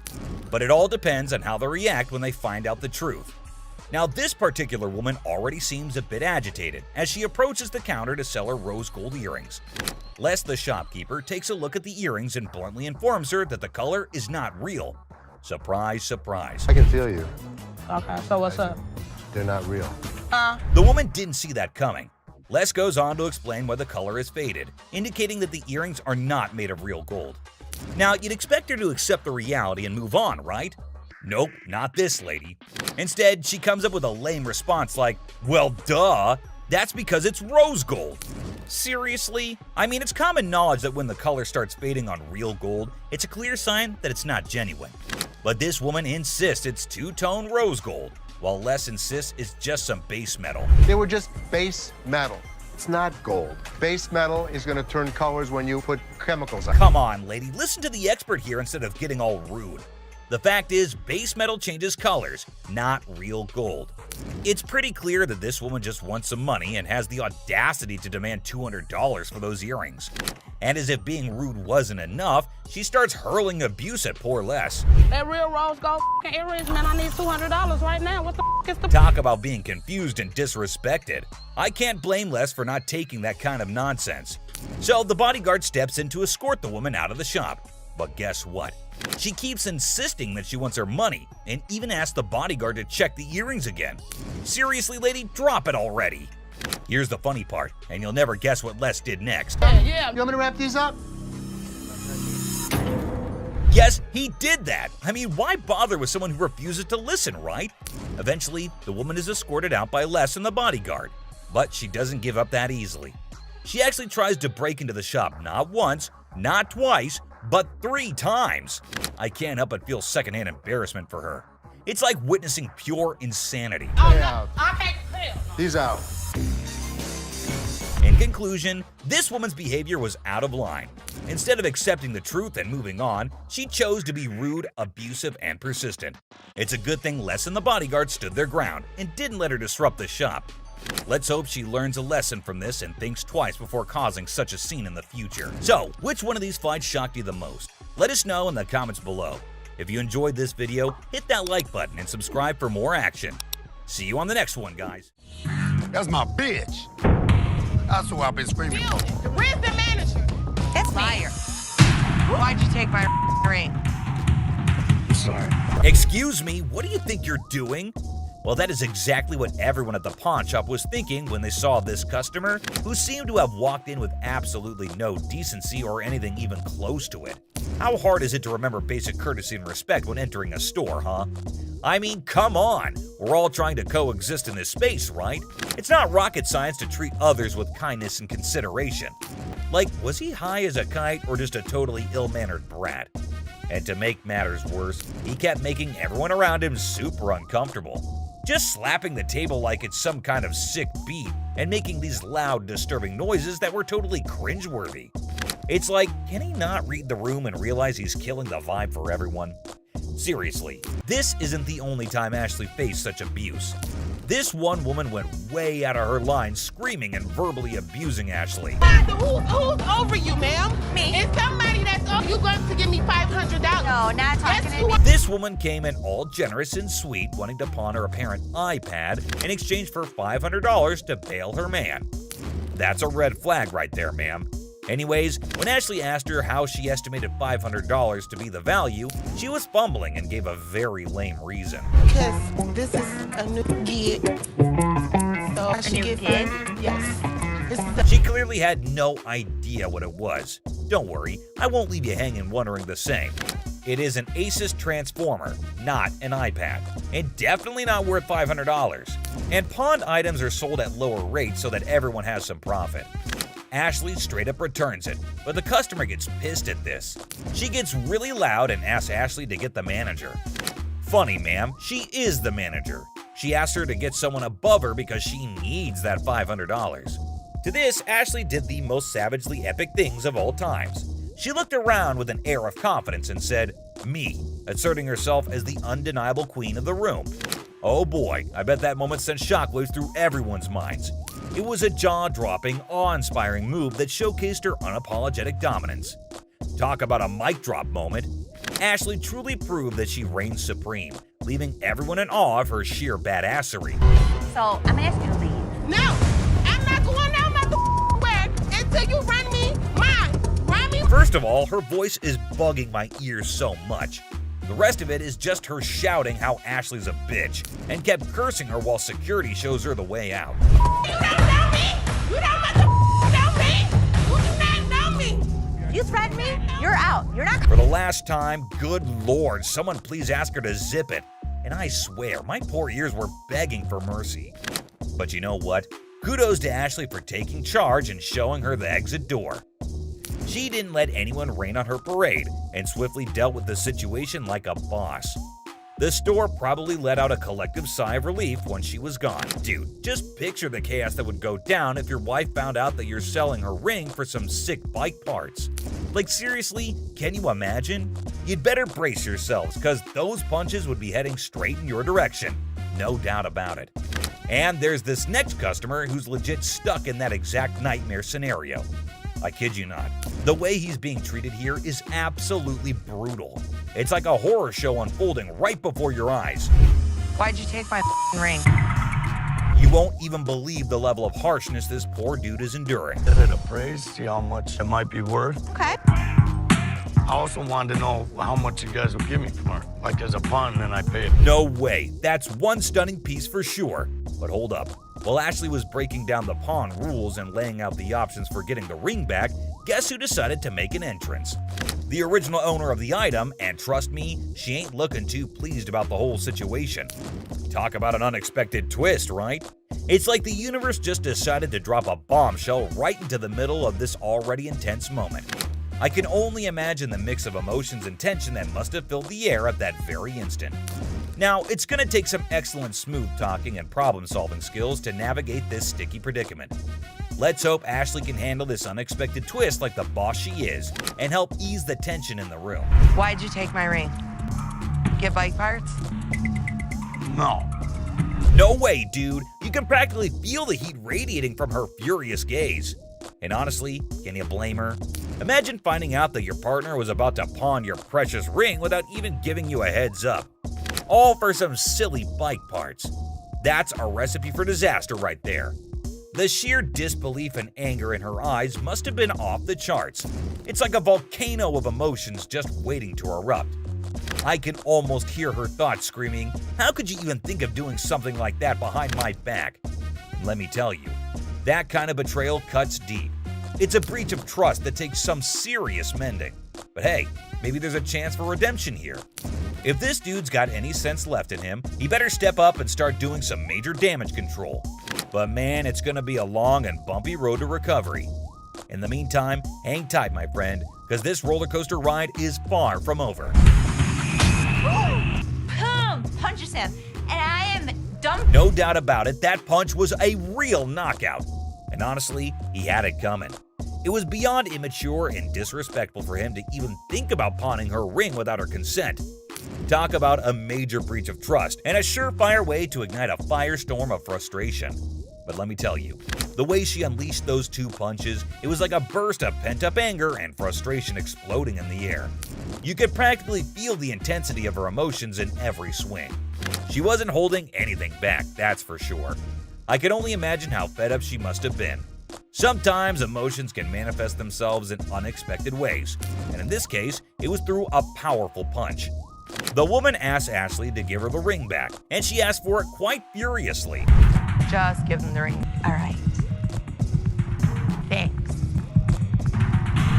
But it all depends on how they react when they find out the truth. Now, this particular woman already seems a bit agitated as she approaches the counter to sell her rose gold earrings. Les, the shopkeeper, takes a look at the earrings and bluntly informs her that the color is not real. Surprise, surprise. I can feel you. Okay, so what's up? They're not real. The woman didn't see that coming. Les goes on to explain why the color is faded, indicating that the earrings are not made of real gold. Now, you'd expect her to accept the reality and move on, right? Nope, not this lady. Instead, she comes up with a lame response like, well, duh, that's because it's rose gold. Seriously? I mean, it's common knowledge that when the color starts fading on real gold, it's a clear sign that it's not genuine. But this woman insists it's two-tone rose gold, while Les insists it's just some base metal. They were just base metal. It's not gold. Base metal is going to turn colors when you put chemicals on it. Come on, lady, listen to the expert here instead of getting all rude. The fact is, base metal changes colors, not real gold. It's pretty clear that this woman just wants some money and has the audacity to demand $200 for those earrings. And as if being rude wasn't enough, she starts hurling abuse at poor Les. That real rose gold earrings, man, I need $200 right now. What the is the... Talk about being confused and disrespected. I can't blame Les for not taking that kind of nonsense. So the bodyguard steps in to escort the woman out of the shop. But guess what? She keeps insisting that she wants her money and even asks the bodyguard to check the earrings again. Seriously, lady, drop it already. Here's the funny part, and you'll never guess what Les did next. Yeah. You want me to wrap these up? Yes, he did that. I mean, why bother with someone who refuses to listen, right? Eventually, the woman is escorted out by Les and the bodyguard. But she doesn't give up that easily. She actually tries to break into the shop not once, not twice, but 3 times. I can't help but feel secondhand embarrassment for her. It's like witnessing pure insanity. He's out. In conclusion, this woman's behavior was out of line. Instead of accepting the truth and moving on, she chose to be rude, abusive, and persistent. It's a good thing Les and the bodyguard stood their ground and didn't let her disrupt the shop. Let's hope she learns a lesson from this and thinks twice before causing such a scene in the future. So, which one of these fights shocked you the most? Let us know in the comments below. If you enjoyed this video, hit that like button and subscribe for more action. See you on the next one, guys. That's my bitch. That's who I've been screaming for. Where's the manager? It's liar. Why'd you take my ring? I'm sorry. Excuse me, what do you think you're doing? Well, that is exactly what everyone at the pawn shop was thinking when they saw this customer, who seemed to have walked in with absolutely no decency or anything even close to it. How hard is it to remember basic courtesy and respect when entering a store, huh? I mean, come on! We're all trying to coexist in this space, right? It's not rocket science to treat others with kindness and consideration. Like, was he high as a kite or just a totally ill-mannered brat? And to make matters worse, he kept making everyone around him super uncomfortable. Just slapping the table like it's some kind of sick beat and making these loud, disturbing noises that were totally cringeworthy. It's like, can he not read the room and realize he's killing the vibe for everyone? Seriously, this isn't the only time Ashley faced such abuse. This one woman went way out of her line, screaming and verbally abusing Ashley. Who's over you, ma'am? Me. It's somebody that's over you going to give me $500. No, not talking to me. This woman came in all generous and sweet, wanting to pawn her apparent iPad in exchange for $500 to bail her man. That's a red flag right there, ma'am. Anyways, when Ashley asked her how she estimated $500 to be the value, she was fumbling and gave a very lame reason. Because this is a new gig. So I should get gig? Yes. She clearly had no idea what it was. Don't worry, I won't leave you hanging wondering the same. It is an Asus Transformer, not an iPad, and definitely not worth $500. And pawned items are sold at lower rates so that everyone has some profit. Ashley straight up returns it, but the customer gets pissed at this. She gets really loud and asks Ashley to get the manager. Funny, ma'am, she is the manager. She asks her to get someone above her because she needs that $500. To this, Ashley did the most savagely epic things of all times. She looked around with an air of confidence and said, "Me," asserting herself as the undeniable queen of the room. Oh boy, I bet that moment sent shockwaves through everyone's minds. It was a jaw-dropping, awe-inspiring move that showcased her unapologetic dominance. Talk about a mic drop moment. Ashley truly proved that she reigns supreme, leaving everyone in awe of her sheer badassery. So, I'm gonna ask you to leave. No! I'm not going out my way until you run me mine! Run me! First of all, her voice is bugging my ears so much. The rest of it is just her shouting how Ashley's a bitch, and kept cursing her while security shows her the way out. You don't know me! You don't know me! You do not know me! You threaten me? You're out. You're not. For the last time, good lord, someone please ask her to zip it. And I swear, my poor ears were begging for mercy. But you know what? Kudos to Ashley for taking charge and showing her the exit door. She didn't let anyone rain on her parade and swiftly dealt with the situation like a boss. The store probably let out a collective sigh of relief when she was gone. Dude, just picture the chaos that would go down if your wife found out that you're selling her ring for some sick bike parts. Like seriously, can you imagine? You'd better brace yourselves, cause those punches would be heading straight in your direction. no doubt about it. And there's this next customer who's legit stuck in that exact nightmare scenario. I kid you not. The way he's being treated here is absolutely brutal. It's like a horror show unfolding right before your eyes. Why'd you take my ring? You won't even believe the level of harshness this poor dude is enduring. Get it appraised, see how much it might be worth. Okay. I also wanted to know how much you guys would give me for it. Like as a pawn, then I pay it. No way. That's one stunning piece for sure. But hold up. While Ashley was breaking down the pawn rules and laying out the options for getting the ring back, guess who decided to make an entrance? The original owner of the item, and trust me, she ain't looking too pleased about the whole situation. Talk about an unexpected twist, right? It's like the universe just decided to drop a bombshell right into the middle of this already intense moment. I can only imagine the mix of emotions and tension that must have filled the air at that very instant. Now, it's gonna take some excellent smooth talking and problem-solving skills to navigate this sticky predicament. Let's hope Ashley can handle this unexpected twist like the boss she is and help ease the tension in the room. Why'd you take my ring? Get bike parts? No. No way, dude. You can practically feel the heat radiating from her furious gaze. And honestly, can you blame her? Imagine finding out that your partner was about to pawn your precious ring without even giving you a heads up. All for some silly bike parts. That's a recipe for disaster right there. The sheer disbelief and anger in her eyes must have been off the charts. It's like a volcano of emotions just waiting to erupt. I can almost hear her thoughts screaming, "How could you even think of doing something like that behind my back?" And let me tell you, that kind of betrayal cuts deep. It's a breach of trust that takes some serious mending. But hey, maybe there's a chance for redemption here. If this dude's got any sense left in him, he better step up and start doing some major damage control. But man, it's gonna be a long and bumpy road to recovery. In the meantime, hang tight, my friend, because this roller coaster ride is far from over. Boom! Punches him, and I am dumped. No doubt about it, that punch was a real knockout. And honestly, he had it coming. It was beyond immature and disrespectful for him to even think about pawning her ring without her consent. Talk about a major breach of trust and a surefire way to ignite a firestorm of frustration. But let me tell you, the way she unleashed those two punches, it was like a burst of pent-up anger and frustration exploding in the air. You could practically feel the intensity of her emotions in every swing. She wasn't holding anything back, that's for sure. I can only imagine how fed up she must have been. Sometimes emotions can manifest themselves in unexpected ways, and in this case, it was through a powerful punch. The woman asked Ashley to give her the ring back, and she asked for it quite furiously. Just give them the ring. All right. Thanks.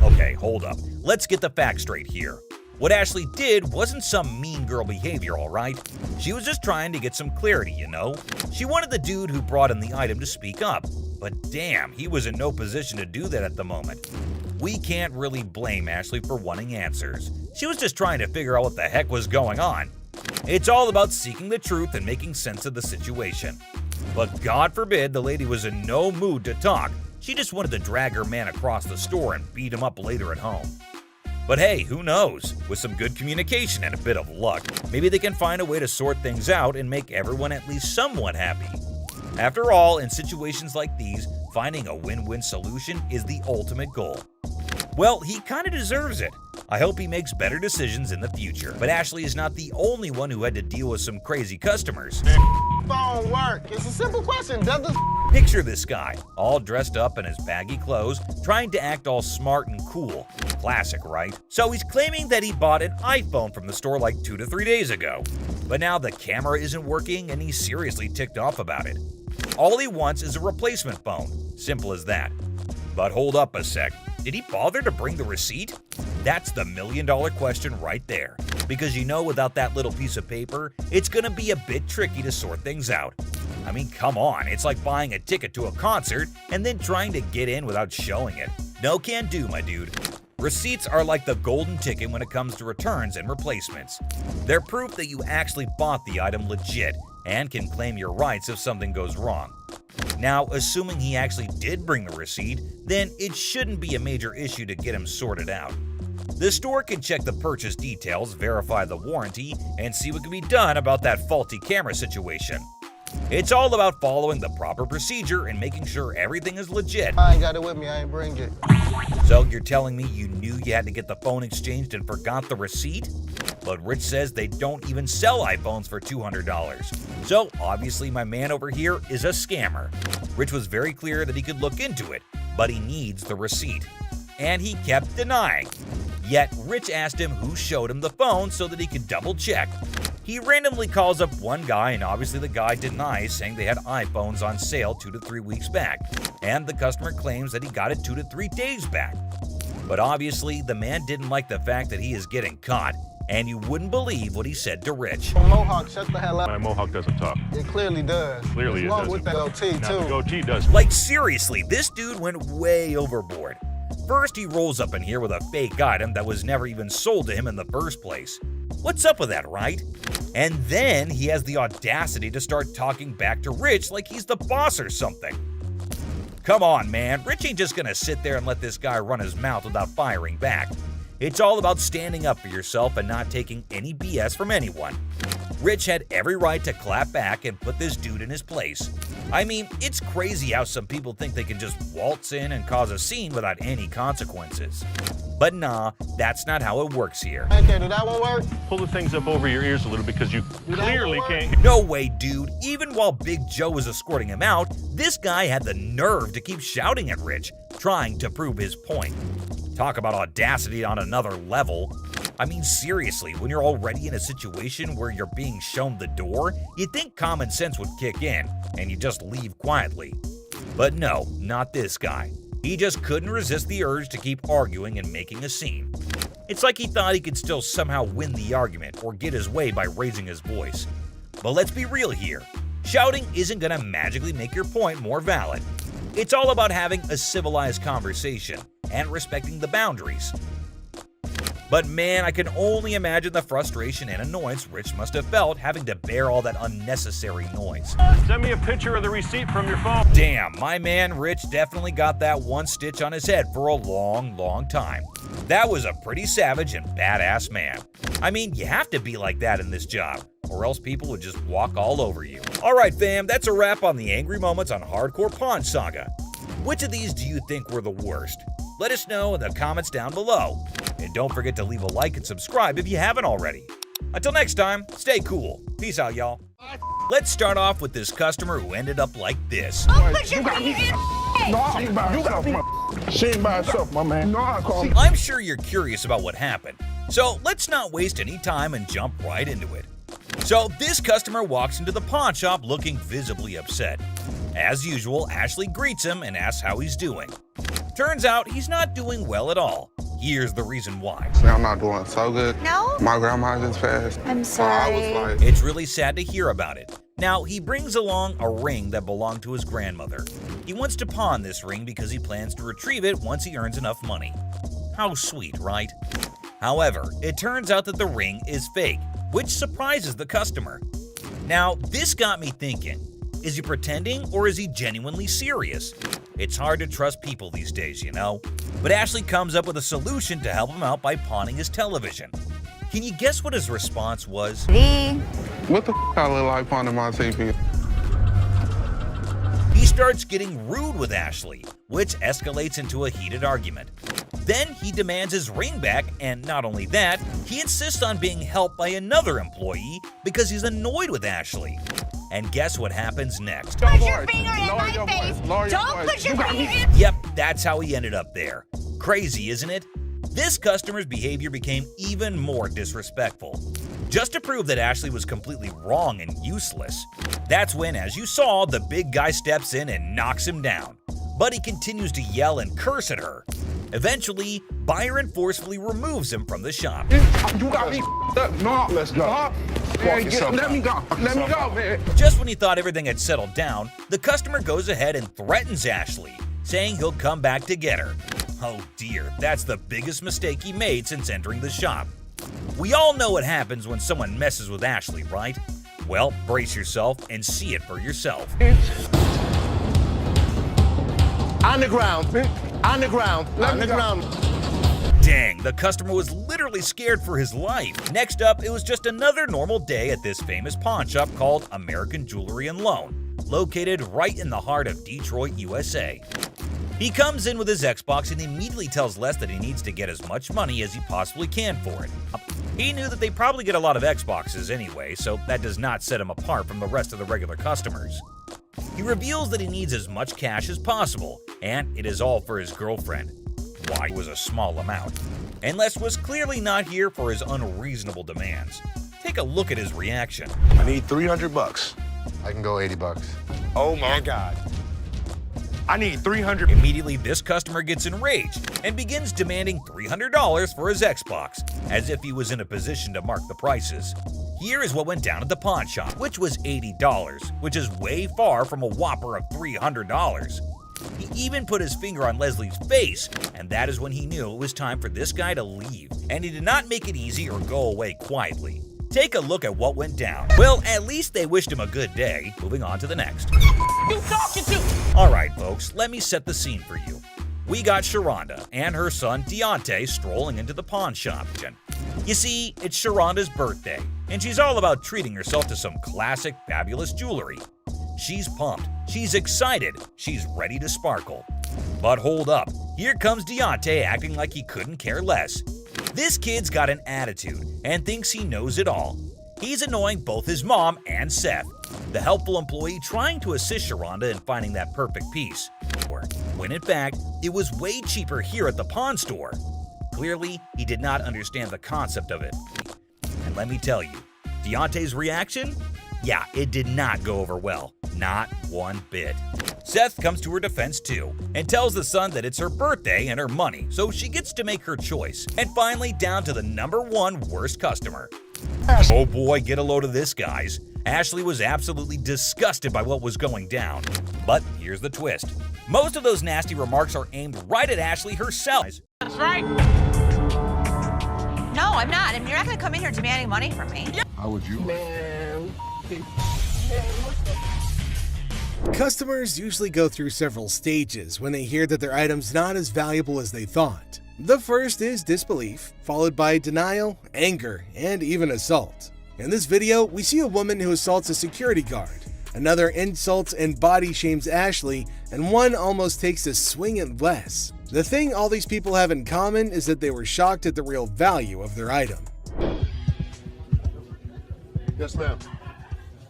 Okay, hold up. Let's get the facts straight here. What Ashley did wasn't some mean girl behavior, alright? She was just trying to get some clarity, you know? She wanted the dude who brought in the item to speak up, but damn, he was in no position to do that at the moment. We can't really blame Ashley for wanting answers. She was just trying to figure out what the heck was going on. It's all about seeking the truth and making sense of the situation. But God forbid the lady was in no mood to talk. She just wanted to drag her man across the store and beat him up later at home. But hey, who knows? With some good communication and a bit of luck, maybe they can find a way to sort things out and make everyone at least somewhat happy. After all, in situations like these, finding a win-win solution is the ultimate goal. Well, he kinda deserves it. I hope he makes better decisions in the future. But Ashley is not the only one who had to deal with some crazy customers. Phone work. It's a simple question. Does this Picture this guy, all dressed up in his baggy clothes, trying to act all smart and cool. Classic, right? So he's claiming that he bought an iPhone from the store like 2 to 3 days ago. But now the camera isn't working and he's seriously ticked off about it. All he wants is a replacement phone. Simple as that. But hold up a sec. Did he bother to bring the receipt? That's the million-dollar question right there. Because you know, without that little piece of paper, it's gonna be a bit tricky to sort things out. I mean, come on, it's like buying a ticket to a concert and then trying to get in without showing it. No can do, my dude. Receipts are like the golden ticket when it comes to returns and replacements. They're proof that you actually bought the item legit and can claim your rights if something goes wrong. Now, assuming he actually did bring the receipt, then it shouldn't be a major issue to get him sorted out. The store can check the purchase details, verify the warranty, and see what can be done about that faulty camera situation. It's all about following the proper procedure and making sure everything is legit. I ain't got it with me, I ain't bring it. So you're telling me you knew you had to get the phone exchanged and forgot the receipt? But Rich says they don't even sell iPhones for $200. So obviously my man over here is a scammer. Rich was very clear that he could look into it, but he needs the receipt. And he kept denying. Yet Rich asked him who showed him the phone so that he could double check. He randomly calls up one guy, and obviously the guy denies, saying they had iPhones on sale 2 to 3 weeks back, and the customer claims that he got it 2 to 3 days back. But obviously the man didn't like the fact that he is getting caught, and you wouldn't believe what he said to Rich. Mohawk, shut the hell up. My mohawk doesn't talk. It clearly does. Clearly it doesn't. With the goatee, Now, too. the goatee does. Like seriously, this dude went way overboard. First, he rolls up in here with a fake item that was never even sold to him in the first place. What's up with that, right? And then he has the audacity to start talking back to Rich like he's the boss or something. Come on, man. Rich ain't just gonna sit there and let this guy run his mouth without firing back. It's all about standing up for yourself and not taking any BS from anyone. Rich had every right to clap back and put this dude in his place. I mean, it's crazy how some people think they can just waltz in and cause a scene without any consequences. But nah, that's not how it works here. Okay, did that one work? Pull the things up over your ears a little because you clearly can't. No way, dude. Even while Big Joe was escorting him out, this guy had the nerve to keep shouting at Rich, trying to prove his point. Talk about audacity on another level. I mean, seriously, when you're already in a situation where you're being shown the door, you'd think common sense would kick in, and you just leave quietly. But no, not this guy. He just couldn't resist the urge to keep arguing and making a scene. It's like he thought he could still somehow win the argument or get his way by raising his voice. But let's be real here. Shouting isn't gonna magically make your point more valid. It's all about having a civilized conversation and respecting the boundaries. But man, I can only imagine the frustration and annoyance Rich must have felt having to bear all that unnecessary noise. Send me a picture of the receipt from your phone. Damn, my man Rich definitely got that one stitch on his head for a long, long time. That was a pretty savage and badass man. I mean, you have to be like that in this job, or else people would just walk all over you. Alright fam, that's a wrap on the angry moments on Hardcore Pawn Saga. Which of these do you think were the worst? Let us know in the comments down below. And don't forget to leave a like and subscribe if you haven't already. Until next time, stay cool. Peace out, y'all. Let's start off with this customer who ended up like this. You got me. She ain't by herself, my man. No, I call me. I'm sure you're curious about what happened. So let's not waste any time and jump right into it. So this customer walks into the pawn shop looking visibly upset. As usual, Ashley greets him and asks how he's doing. Turns out he's not doing well at all. Here's the reason why. I'm not doing so good. No? My grandma just passed. I'm sorry. I was like, It's really sad to hear about it. Now, he brings along a ring that belonged to his grandmother. He wants to pawn this ring because he plans to retrieve it once he earns enough money. How sweet, right? However, it turns out that the ring is fake, which surprises the customer. Now, this got me thinking. Is he pretending or is he genuinely serious? It's hard to trust people these days, you know? But Ashley comes up with a solution to help him out by pawning his television. Can you guess what his response was? what the I look like pawning my TV? He starts getting rude with Ashley, which escalates into a heated argument. Then he demands his ring back, and not only that, he insists on being helped by another employee because he's annoyed with Ashley. And guess what happens next? Put your finger in my face. Don't put your finger in. Yep, that's how he ended up there. Crazy, isn't it? This customer's behavior became even more disrespectful. Just to prove that Ashley was completely wrong and useless. That's when, as you saw, the big guy steps in and knocks him down. But he continues to yell and curse at her. Eventually, Byron forcefully removes him from the shop. You got me up. No, let's go. Man, let me go. Let me go, man. Just when he thought everything had settled down, the customer goes ahead and threatens Ashley, saying he'll come back to get her. Oh dear, that's the biggest mistake he made since entering the shop. We all know what happens when someone messes with Ashley, right? Well, brace yourself and see it for yourself. On the ground. On the ground. On the ground. Dang, the customer was literally scared for his life. Next up, it was just another normal day at this famous pawn shop called American Jewelry and Loan, located right in the heart of Detroit, USA. He comes in with his Xbox and immediately tells Les that he needs to get as much money as he possibly can for it. He knew that they probably get a lot of Xboxes anyway, so that does not set him apart from the rest of the regular customers. He reveals that he needs as much cash as possible, and it is all for his girlfriend. Why, it was a small amount. And Les was clearly not here for his unreasonable demands. Take a look at his reaction. I need 300 bucks. I can go 80 bucks. Oh my God. I need 300. Immediately, this customer gets enraged and begins demanding $300 for his Xbox, as if he was in a position to mark the prices. Here is what went down at the pawn shop, which was $80, which is way far from a whopper of $300. He even put his finger on Leslie's face, and that is when he knew it was time for this guy to leave. And he did not make it easy or go away quietly. Take a look at what went down. Well, at least they wished him a good day. Moving on to the next. You talking to? Alright folks, let me set the scene for you. We got Sharonda and her son Deontay strolling into the pawn shop. You see, it's Sharonda's birthday, and she's all about treating herself to some classic, fabulous jewelry. She's pumped, she's excited, she's ready to sparkle. But hold up, here comes Deontay acting like he couldn't care less. This kid's got an attitude and thinks he knows it all. He's annoying both his mom and Seth, the helpful employee trying to assist Sharonda in finding that perfect piece. When in fact, it was way cheaper here at the pawn store. Clearly, he did not understand the concept of it. And let me tell you, Deontay's reaction? Yeah, it did not go over well. Not one bit. Seth comes to her defense too, and tells the son that it's her birthday and her money, so she gets to make her choice. And finally, down to the #1 worst customer. Oh boy, get a load of this, guys. Ashley was absolutely disgusted by what was going down. But here's the twist. Most of those nasty remarks are aimed right at Ashley herself. That's right. No, I'm not. I mean, you're not going to come in here demanding money from me. How would you? Man. Customers usually go through several stages when they hear that their item's not as valuable as they thought. The first is disbelief, followed by denial, anger, and even assault. In this video, we see a woman who assaults a security guard. Another insults and body shames Ashley, and one almost takes a swing at Les. The thing all these people have in common is that they were shocked at the real value of their item. Yes, ma'am.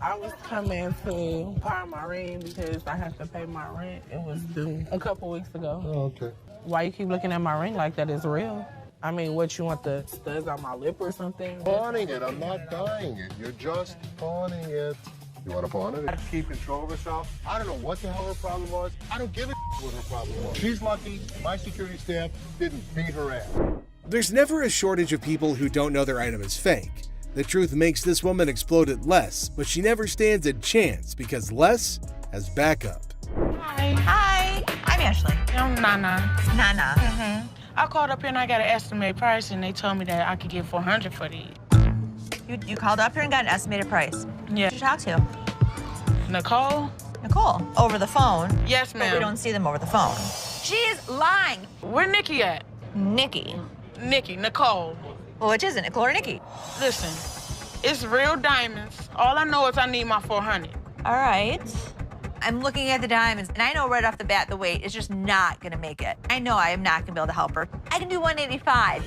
I was coming to pawn my ring because I have to pay my rent. It was due a couple weeks ago. Oh, okay. Why you keep looking at my ring like that is real? I mean, what, you want the studs on my lip or something? Pawning it. I'm not buying it. You're just pawning it. You want to pawn it? Keep control of herself. I don't know what the hell her problem was. I don't give a what her problem was. She's lucky my security staff didn't beat her ass. There's never a shortage of people who don't know their item is fake. The truth makes this woman explode at Les, but she never stands a chance because Les has backup. Hi. Hi, I'm Ashley. I'm Nana. Nana. Mm-hmm. I called up here and I got an estimate price, and they told me that I could get $400 for these. You called up here and got an estimated price. Yeah. Who did you talk to? Nicole? Nicole. Over the phone? Yes, But ma'am. we don't see them over the phone. She's lying. Where Nikki at? Nikki. Nikki, Nicole. Well, which is it, Nicole or Nikki? Listen, it's real diamonds. All I know is I need my $400. All right. I'm looking at the diamonds, and I know right off the bat the weight is just not gonna make it. I know I am not gonna be able to help her. I can do 185.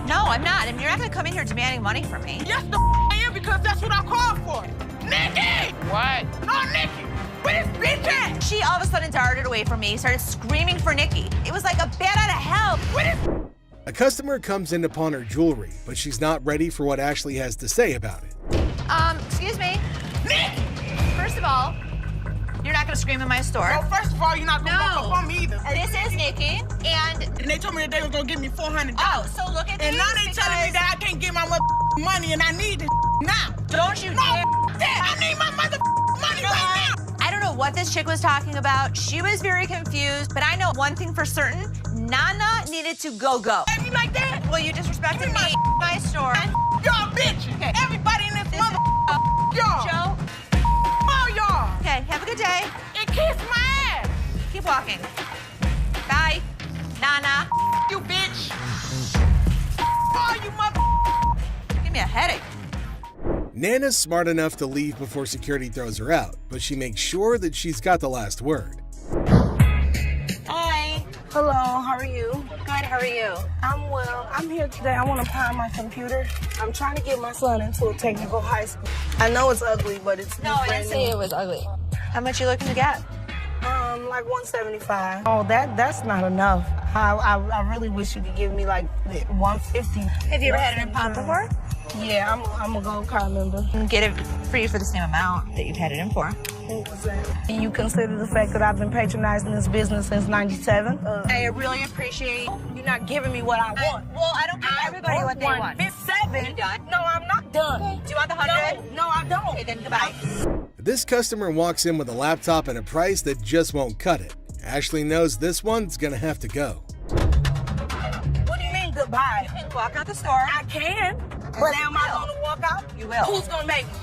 No, I'm not. I mean, you're not gonna come in here demanding money from me. Yes, the I am, because that's what I called for. Nikki! What? No, Nikki! Where this bitch at? She all of a sudden darted away from me, started screaming for Nikki. It was like a bat out of hell. Where this... A customer comes in to pawn her jewelry, but she's not ready for what Ashley has to say about it. Excuse me. Nikki! First of all, you're not gonna scream in my store. No, first of all, you're not gonna walk up on me either. This is Nikki, and they told me that they was gonna give me $400. Oh, so look at and these now they telling me that I can't get my money, and I need this now. Don't you dare. I need my money right now. I don't know what this chick was talking about. She was very confused, but I know one thing for certain. Nana needed to go. You like that? Well, you disrespected me, my store. Y'all bitches. Okay. Everybody in this mother y'all. Joe. All y'all. Okay, have a good day. And kiss my ass. Keep walking. Bye. Nana. You bitch. me a headache. Nana's smart enough to leave before security throws her out, but she makes sure that she's got the last word. Hi. Hello, how are you? Good, how are you? I'm well. I'm here today. I want to power my computer. I'm trying to get my son into a technical high school. I know it's ugly, but it's No, I didn't say it was ugly. How much you looking to get? Like 175. Oh, that's not enough. I really wish you could give me like 150. Have you ever had an impound before? Yeah, I'm a gold card member. Get it for you for the same amount that you've had it in for. What was that? You consider the fact that I've been patronizing this business since '97? I really appreciate you're not giving me what I want. Well, I don't give everybody what they want. 157. Are you done? No, I'm not done. Okay. Do you want the 100? No, I don't. Okay, then goodbye. This customer walks in with a laptop and a price that just won't cut it. Ashley knows this one's gonna have to go. What do you mean goodbye? You can walk out the store. I can. But am I gonna walk out? You will. Who's gonna make me?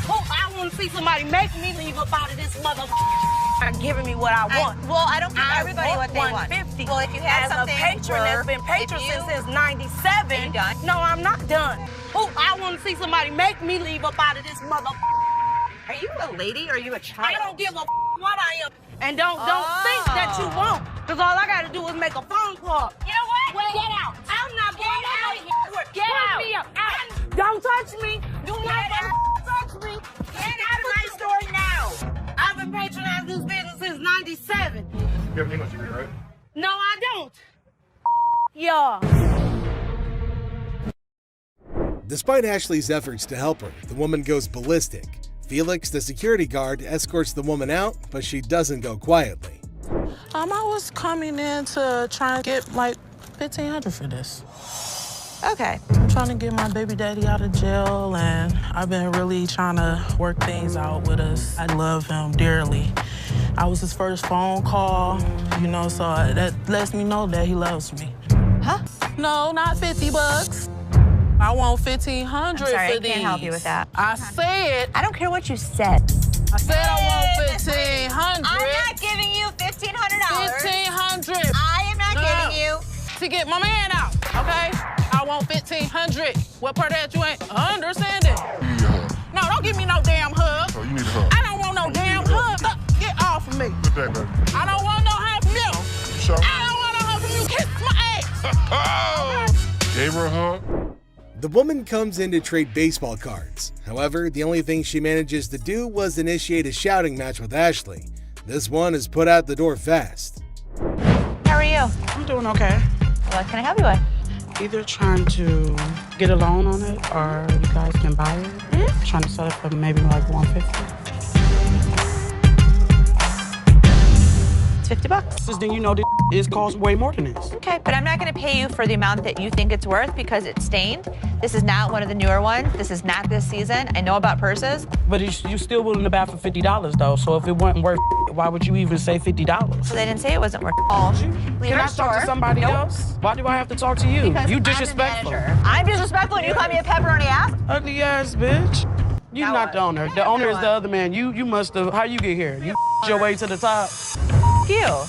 I want to see somebody make me leave up out of this motherfucker giving me what I want. I don't give everybody what they want. 150. Well, if you have as something a patron that's been patron since '97. Are you done? No, I'm not done. I want to see somebody make me leave up out of this motherfucker. Are you a lady or are you a child? I don't give a what I am. And don't think that you won't. Because all I got to do is make a phone call. You know what? Get out. I'm not getting out of here. Get out. Me up. Don't touch me. Do not touch me. Get out of my store now. I've been patronizing this business since '97. You have an email secret, right? No, I don't. Yeah. Despite Ashley's efforts to help her, the woman goes ballistic. Felix, the security guard, escorts the woman out, but she doesn't go quietly. I was coming in to try and get like $1,500 for this. Okay. I'm trying to get my baby daddy out of jail, and I've been really trying to work things out with us. I love him dearly. I was his first phone call, you know, so that lets me know that he loves me. Huh? No, not $50. I want $1,500 I'm sorry, for I these. can't help you with that. I said. I don't care what you said. I said I want $1,500. I'm not giving you $1,500. $1,500. I am not giving you. To get my man out, okay? I want $1,500. What part of that you ain't understanding? You need a hug. No, don't give me no damn hug. Oh, you need a hug. I don't want no damn hug. Get off of me. Good day, baby. I don't want no hug from you. You sure? I don't want no hug from you. Kiss my ass. Gave her a hug. The woman comes in to trade baseball cards. However, the only thing she manages to do was initiate a shouting match with Ashley. This one is put out the door fast. How are you? I'm doing okay. What can I help you with? Either trying to get a loan on it or you guys can buy it. Trying to sell it for maybe like $150. It's $50. Then you know it costs way more than this. Okay, but I'm not going to pay you for the amount that you think it's worth because it's stained. This is not one of the newer ones. This is not this season. I know about purses. But you're still willing to buy for $50 though. So if it wasn't worth, why would you even say $50? So they didn't say it wasn't worth. Leave Can I our talk to store. somebody Nope. else? Why do I have to talk to you? Because You I'm the disrespectful. manager. I'm disrespectful and you call me a pepperoni ass? Ugly ass bitch. You're Now not what? the owner. The owner is the other man. You must have. How you get here? You your way to the top. You.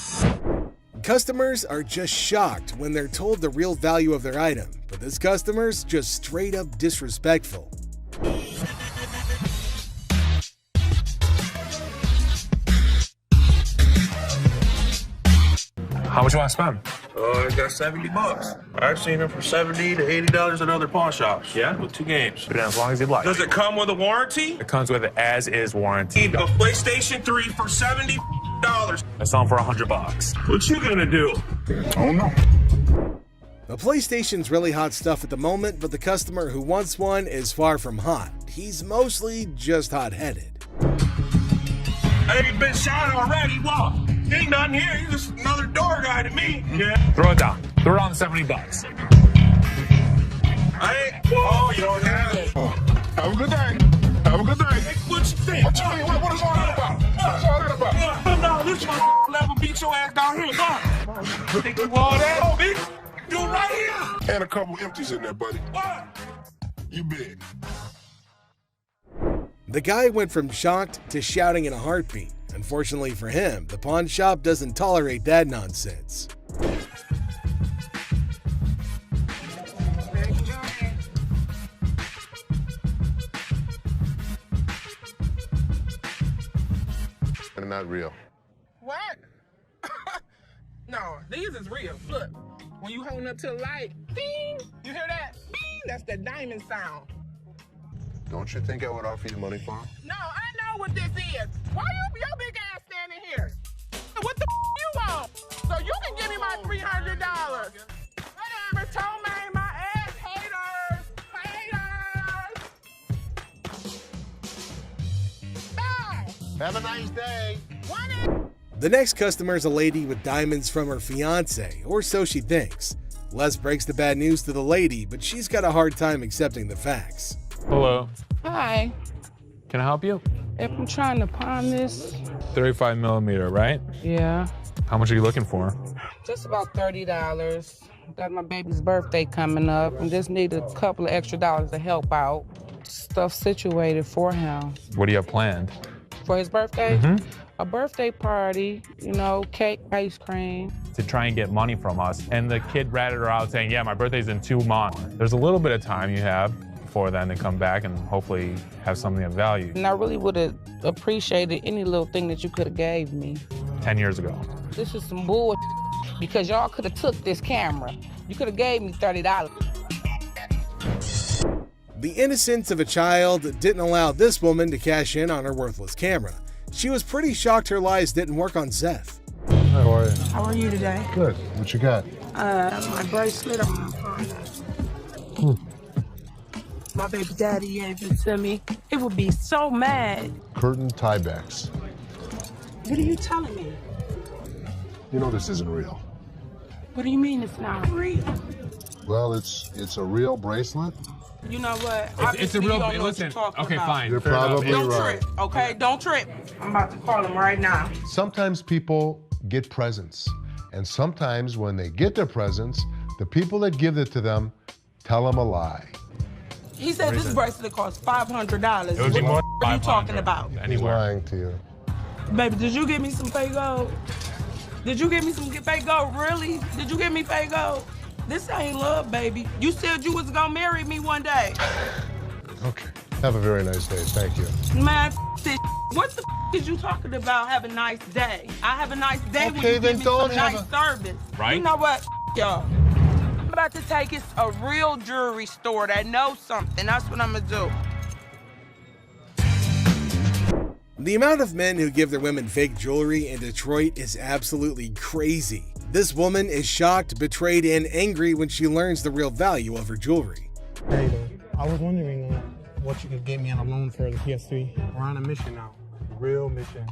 Customers are just shocked when they're told the real value of their item, but this customer's just straight up disrespectful. How much you want to spend? I got $70. I've seen them for $70 to $80 at other pawn shops. Yeah? With 2 games. Put it in as long as you'd like. Does it come with a warranty? It comes with an as-is warranty. Need a PlayStation 3 for $70. I sell them for $100. What you gonna do? I don't know. The PlayStation's really hot stuff at the moment, but the customer who wants one is far from hot. He's mostly just hot-headed. I ain't been shot already. What? Ain't nothing here. You're just another door guy to me. Yeah. Throw it down. Throw it on $70. I ain't. Oh, you don't have it. Have a good day. Have a good day. Hey, what you think? What is all that about? What is all that about? No, this one level beat your ass down here. Come. Think you all that? Oh, bitch. You right here. And a couple empties in there, buddy. What? You big. The guy went from shocked to shouting in a heartbeat. Unfortunately for him, the pawn shop doesn't tolerate that nonsense. They're not real. What? No, these is real. Look, when you holding up to the light, ding, you hear that? Ding, that's the diamond sound. Don't you think I would offer you money for them? No, I know what this is. Why your big ass standing here? What the you want? So you can give me my $300. Whatever, toe man, my ass haters. Haters. Bye. Have a nice day. The next customer is a lady with diamonds from her fiance, or so she thinks. Les breaks the bad news to the lady, but she's got a hard time accepting the facts. Hello. Hi. Can I help you? If I'm trying to pawn this. 35 millimeter, right? Yeah. How much are you looking for? Just about $30. Got my baby's birthday coming up and just need a couple of extra dollars to help out. Stuff situated for him. What do you have planned? For his birthday? A birthday party, you know, cake, ice cream. To try and get money from us. And the kid ratted her out saying, yeah, my birthday's in 2 months. There's a little bit of time you have before then to come back and hopefully have something of value. And I really would have appreciated any little thing that you could have gave me. 10 years ago. This is some bull because y'all could have took this camera. You could have gave me $30. The innocence of a child didn't allow this woman to cash in on her worthless camera. She was pretty shocked her lies didn't work on Seth. How are you? How are you today? Good. What you got? My bracelet on my phone. My baby daddy gave it to me. It would be so mad. Curtain tiebacks. What are you telling me? You know this isn't real. What do you mean it's not real? Well, it's a real bracelet. You know what? It's a real, listen, okay, fine. You're probably Don't right. trip, okay? Don't trip. I'm about to call him right now. Sometimes people get presents, and sometimes when they get their presents, the people that give it to them tell them a lie. He said this bracelet costs $500. It would be more What are you talking about? He's lying to you. Baby, did you give me some fake gold? Did you give me some fake gold? Really? Did you give me fake gold? This ain't love, baby. You said you was gonna marry me one day. Okay. Have a very nice day. Thank you. Man, this. What the is you talking about? Have a nice day. I have a nice day when Okay, you then give me don't some have nice service. Right? You know what, y'all? I'm about to take it to a real jewelry store that knows something. That's what I'm gonna do. The amount of men who give their women fake jewelry in Detroit is absolutely crazy. This woman is shocked, betrayed, and angry when she learns the real value of her jewelry. Hey, I was wondering what you could get me on a loan for the PS3. We're on a mission now, real mission,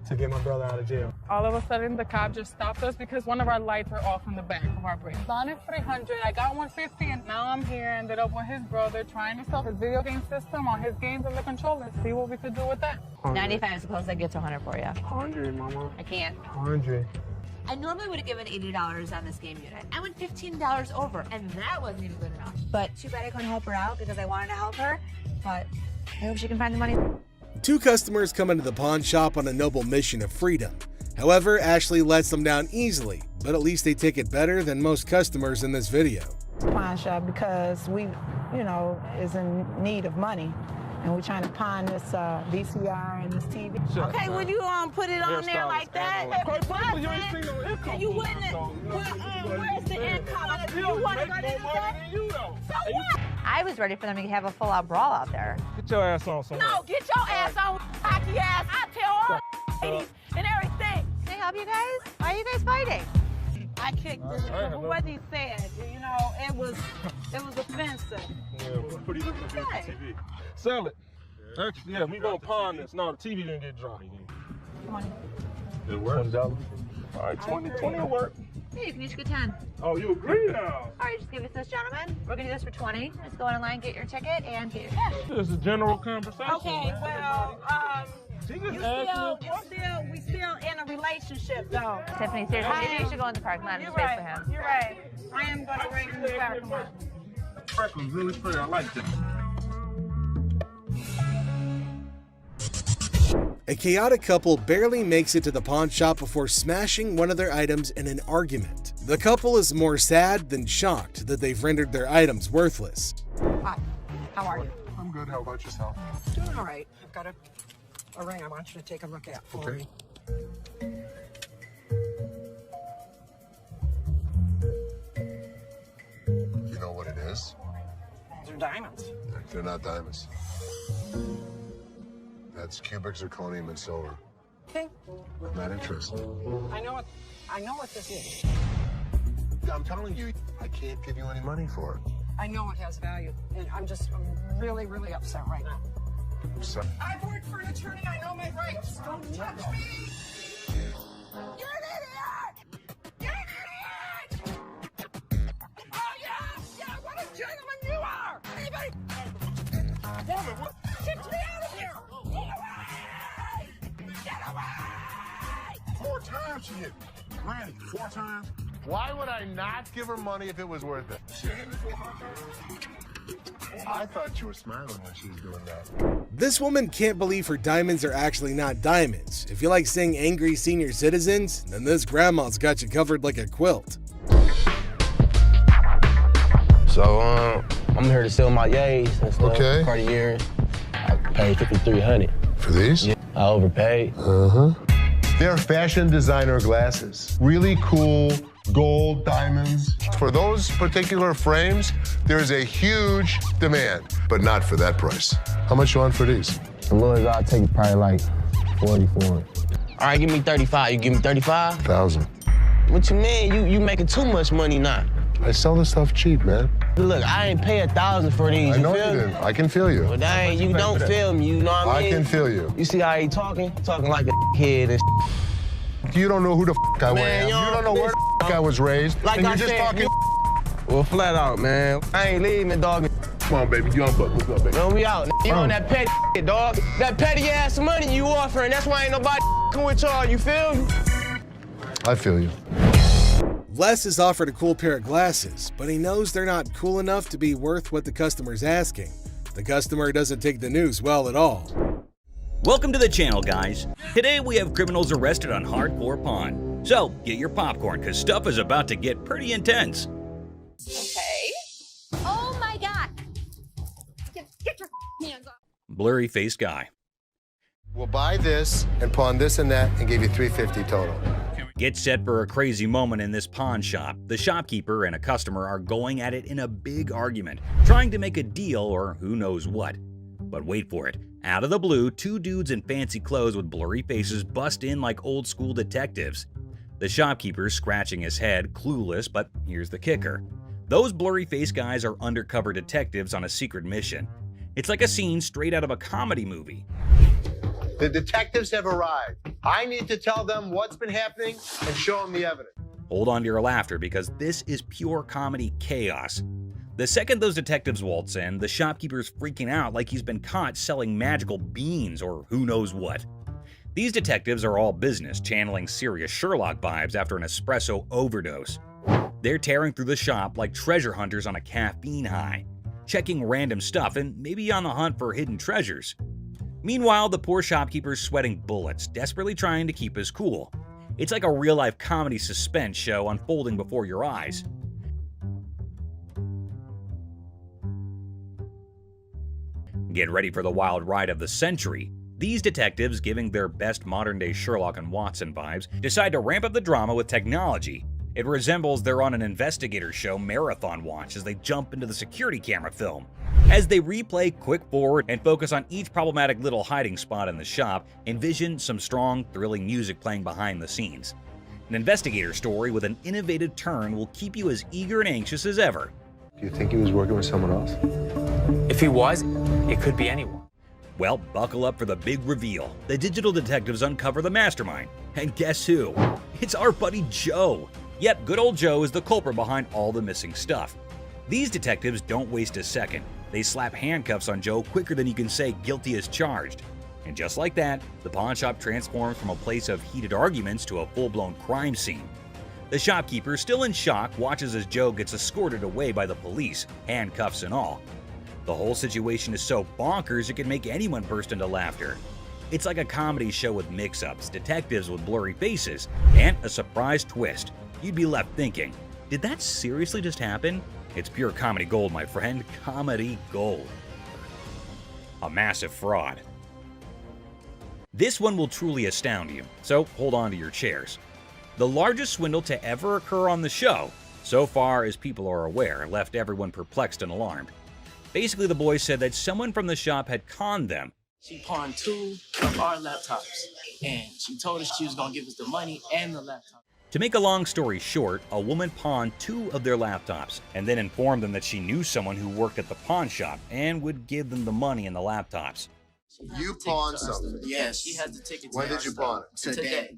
to get my brother out of jail. All of a sudden, the cop just stopped us because one of our lights are off in the back of our brake. On it 300, I got 150, and now I'm here. Ended up with his brother trying to sell his video game system on his games and the controller. See what we could do with that. 95, suppose I get to 100 for you. 100, mama. I can't. 100. I normally would have given $80 on this game unit. I went $15 over, and that wasn't even good enough. But too bad I couldn't help her out because I wanted to help her. But I hope she can find the money. Two customers come into the pawn shop on a noble mission of freedom. However, Ashley lets them down easily, but at least they take it better than most customers in this video. Pawn shop because we, is in need of money. And we're trying to pawn this VCR and this TV. Okay, would you put it on there like that? You wouldn't. Where's the income? You want to go to the so what? I was ready for them to have a full-out brawl out there. Get your ass on somewhere. No, get your ass on, hockey ass. I tell all ladies and everything. Can I help you guys? Why are you guys fighting? I kicked what he said. It was offensive. Yeah, we're pretty looking good at TV. Sell it. Actually, yeah, we gonna pawn this. No, the TV didn't get dropped. Come on. It works. $1. All right, 20 will work. Hey, you can each get 10. Oh, you agree now? All right, just give it to this gentleman. We're gonna do this for 20. Just go online, get your ticket, and get your cash. This is a general conversation. Okay, well, we still in a relationship though. Tiffany, seriously, maybe you should go in the parking lot and just wait for him. You're right. I am gonna wait in the parking lot. Franklin's really pretty. I like that. A chaotic couple barely makes it to the pawn shop before smashing one of their items in an argument. The couple is more sad than shocked that they've rendered their items worthless. Hi, how are you? I'm good. How about yourself? Doing all right. I've got a a ring I want you to take a look at for me. You know what it is? They're diamonds. They're not diamonds. That's cubic zirconium and silver. Okay. Not interested. I know what this is. I'm telling you, I can't give you any money for it. I know it has value, and I'm really, really upset right now. So, I've worked for an attorney. I know my rights. Don't touch me. You're an idiot. You're an idiot. Oh yeah, what a gentleman you are. Anybody? Woman, what? Get me out of here. Get away. Get away. 4 times she hit me. Randy, 4 times? Why would I not give her money if it was worth it? She hit me 4 times. I thought you were smiling when she was doing that. This woman can't believe her diamonds are actually not diamonds. If you like seeing angry senior citizens, then this grandma's got you covered like a quilt. So, I'm here to sell my yays and stuff. Okay. Cartier. I paid $5,300. For these? Yeah, I overpaid. They're fashion designer glasses. Really cool gold diamonds. For those particular frames, there's a huge demand, but not for that price. How much you want for these? The lowest I'll take probably like 40 for it. All right, give me 35. You give me 35? 1,000. What you mean? You making too much money now. I sell this stuff cheap, man. Look, I ain't pay 1,000 for these. I know feel you me? didn't. I can feel you. But you don't feel me, you know what I mean? I can feel you. You see how he talking? Talking like a kid and You don't know who the I am. Man, You don't know where the I was raised. Like and I you're just said, talking. Well, flat out, man. I ain't leaving, dog. Come on, baby. Young buck. What's up, baby? Man, we out. You on that petty shit, dog. That petty ass money you offering. That's why ain't nobody with y'all. You feel me? I feel you. Les is offered a cool pair of glasses, but he knows they're not cool enough to be worth what the customer's asking. The customer doesn't take the news well at all. Welcome to the channel, guys. Today we have criminals arrested on hardcore pawn. So get your popcorn, because stuff is about to get pretty intense. Okay. Oh my God. Get your hands off. Blurry-faced guy. We'll buy this and pawn this and that and give you $350 total. Get set for a crazy moment in this pawn shop. The shopkeeper and a customer are going at it in a big argument, trying to make a deal or who knows what. But wait for it. Out of the blue, 2 dudes in fancy clothes with blurry faces bust in like old school detectives. The shopkeeper's scratching his head, clueless, but here's the kicker. Those blurry-faced guys are undercover detectives on a secret mission. It's like a scene straight out of a comedy movie. The detectives have arrived. I need to tell them what's been happening and show them the evidence. Hold on to your laughter, because this is pure comedy chaos. The second those detectives waltz in, the shopkeeper's freaking out like he's been caught selling magical beans or who knows what. These detectives are all business, channeling serious Sherlock vibes after an espresso overdose. They're tearing through the shop like treasure hunters on a caffeine high, checking random stuff and maybe on the hunt for hidden treasures. Meanwhile, the poor shopkeeper's sweating bullets, desperately trying to keep his cool. It's like a real-life comedy suspense show unfolding before your eyes. Get ready for the wild ride of the century. These detectives, giving their best modern-day Sherlock and Watson vibes, decide to ramp up the drama with technology. It resembles they're on an investigator show marathon watch as they jump into the security camera film. As they replay quick forward and focus on each problematic little hiding spot in the shop, envision some strong, thrilling music playing behind the scenes. An investigator story with an innovative turn will keep you as eager and anxious as ever. Do you think he was working with someone else? If he was, it could be anyone. Well, buckle up for the big reveal. The digital detectives uncover the mastermind. And guess who? It's our buddy Joe. Yep, good old Joe is the culprit behind all the missing stuff. These detectives don't waste a second. They slap handcuffs on Joe quicker than you can say guilty as charged. And just like that, the pawn shop transforms from a place of heated arguments to a full-blown crime scene. The shopkeeper, still in shock, watches as Joe gets escorted away by the police, handcuffs and all. The whole situation is so bonkers it can make anyone burst into laughter. It's like a comedy show with mix-ups, detectives with blurry faces, and a surprise twist. You'd be left thinking, did that seriously just happen? It's pure comedy gold, my friend. Comedy gold. A massive fraud. This one will truly astound you, so hold on to your chairs. The largest swindle to ever occur on the show, so far as people are aware, left everyone perplexed and alarmed. Basically, the boys said that someone from the shop had conned them. She pawned 2 of our laptops, and she told us she was gonna give us the money and the laptop. To make a long story short, a woman pawned 2 of their laptops and then informed them that she knew someone who worked at the pawn shop and would give them the money and the laptops. You pawned something? Yes, she has the ticket to When did you pawn it? Today.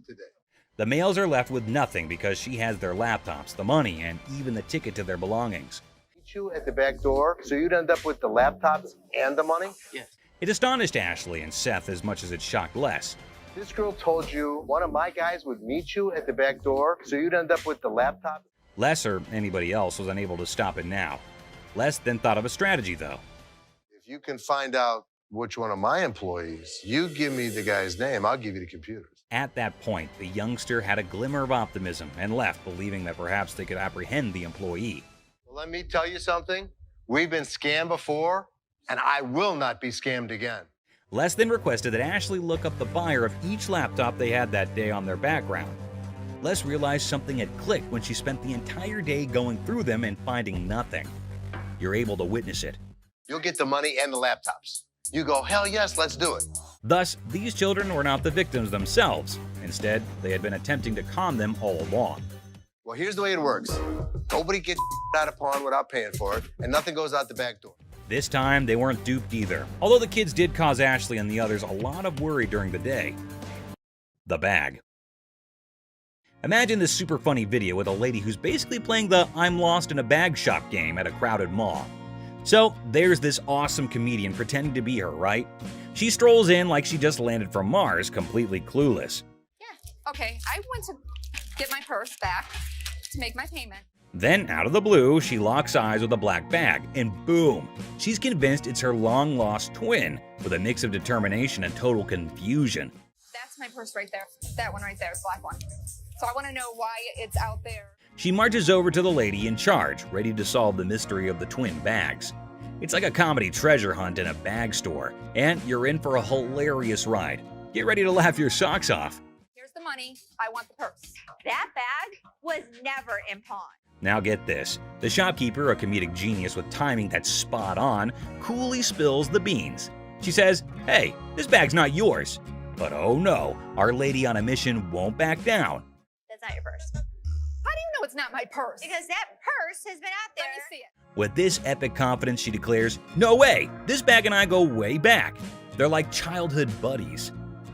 The males are left with nothing because she has their laptops, the money, and even the ticket to their belongings. Meet you at the back door, so you'd end up with the laptops and the money? Yes. It astonished Ashley and Seth as much as it shocked Les. This girl told you one of my guys would meet you at the back door, so you'd end up with the laptop? Les or anybody else was unable to stop it now. Les then thought of a strategy, though. If you can find out which one of my employees, you give me the guy's name, I'll give you the computers. At that point, the youngster had a glimmer of optimism and left, believing that perhaps they could apprehend the employee. Well, let me tell you something. We've been scammed before, and I will not be scammed again. Les then requested that Ashley look up the buyer of each laptop they had that day on their background. Les realized something had clicked when she spent the entire day going through them and finding nothing. You're able to witness it. You'll get the money and the laptops. You go, hell yes, let's do it. Thus, these children were not the victims themselves. Instead, they had been attempting to con them all along. Well, here's the way it works. Nobody gets out of pawn without paying for it, and nothing goes out the back door. This time, they weren't duped either, although the kids did cause Ashley and the others a lot of worry during the day. The bag. Imagine this super funny video with a lady who's basically playing the I'm lost in a bag shop game at a crowded mall. So there's this awesome comedian pretending to be her, right? She strolls in like she just landed from Mars, completely clueless. Yeah, okay, I went to get my purse back to make my payment. Then, out of the blue, she locks eyes with a black bag, and boom! She's convinced it's her long-lost twin, with a mix of determination and total confusion. That's my purse right there. That one right there, the black one. So I want to know why it's out there. She marches over to the lady in charge, ready to solve the mystery of the twin bags. It's like a comedy treasure hunt in a bag store, and you're in for a hilarious ride. Get ready to laugh your socks off. Here's the money. I want the purse. That bag was never in pawn. Now get this, the shopkeeper, a comedic genius with timing that's spot on, coolly spills the beans. She says, hey, this bag's not yours. But oh no, our lady on a mission won't back down. That's not your purse. How do you know it's not my purse? Because that purse has been out there. Let me see it. With this epic confidence, she declares, no way, this bag and I go way back. They're like childhood buddies.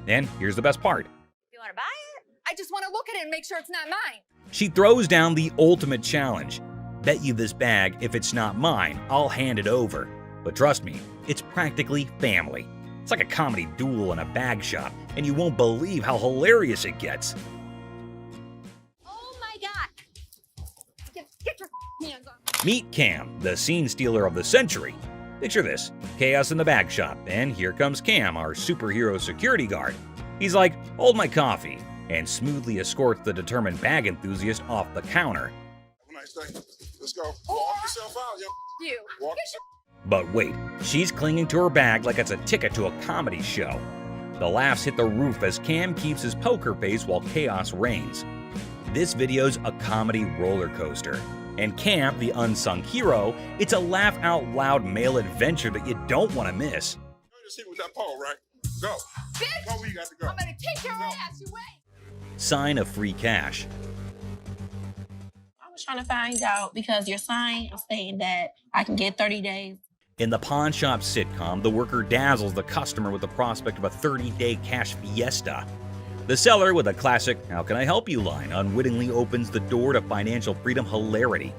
And here's the best part. You want to buy it? I just want to look at it and make sure it's not mine. She throws down the ultimate challenge. Bet you this bag, if it's not mine, I'll hand it over. But trust me, it's practically family. It's like a comedy duel in a bag shop, and you won't believe how hilarious it gets. Oh my God. Get your hands on me. Meet Cam, the scene stealer of the century. Picture this, chaos in the bag shop, and here comes Cam, our superhero security guard. He's like, hold my coffee, and smoothly escorts the determined bag enthusiast off the counter. Have a nice day. Let's go. Walk yourself out, yo. You. Walk But wait, she's clinging to her bag like it's a ticket to a comedy show. The laughs hit the roof as Cam keeps his poker face while chaos reigns. This video's a comedy roller coaster. And Cam, the unsung hero, it's a laugh-out-loud male adventure that you don't want to miss. Just hit with that pole, right? Go. Bitch! Go where you got to go. I'm gonna kick your ass. You wait. Sign of free cash. I was trying to find out because your sign is saying that I can get 30 days. In the pawn shop sitcom, the worker dazzles the customer with the prospect of a 30-day cash fiesta. The seller, with a classic "How can I help you" line, unwittingly opens the door to financial freedom hilarity.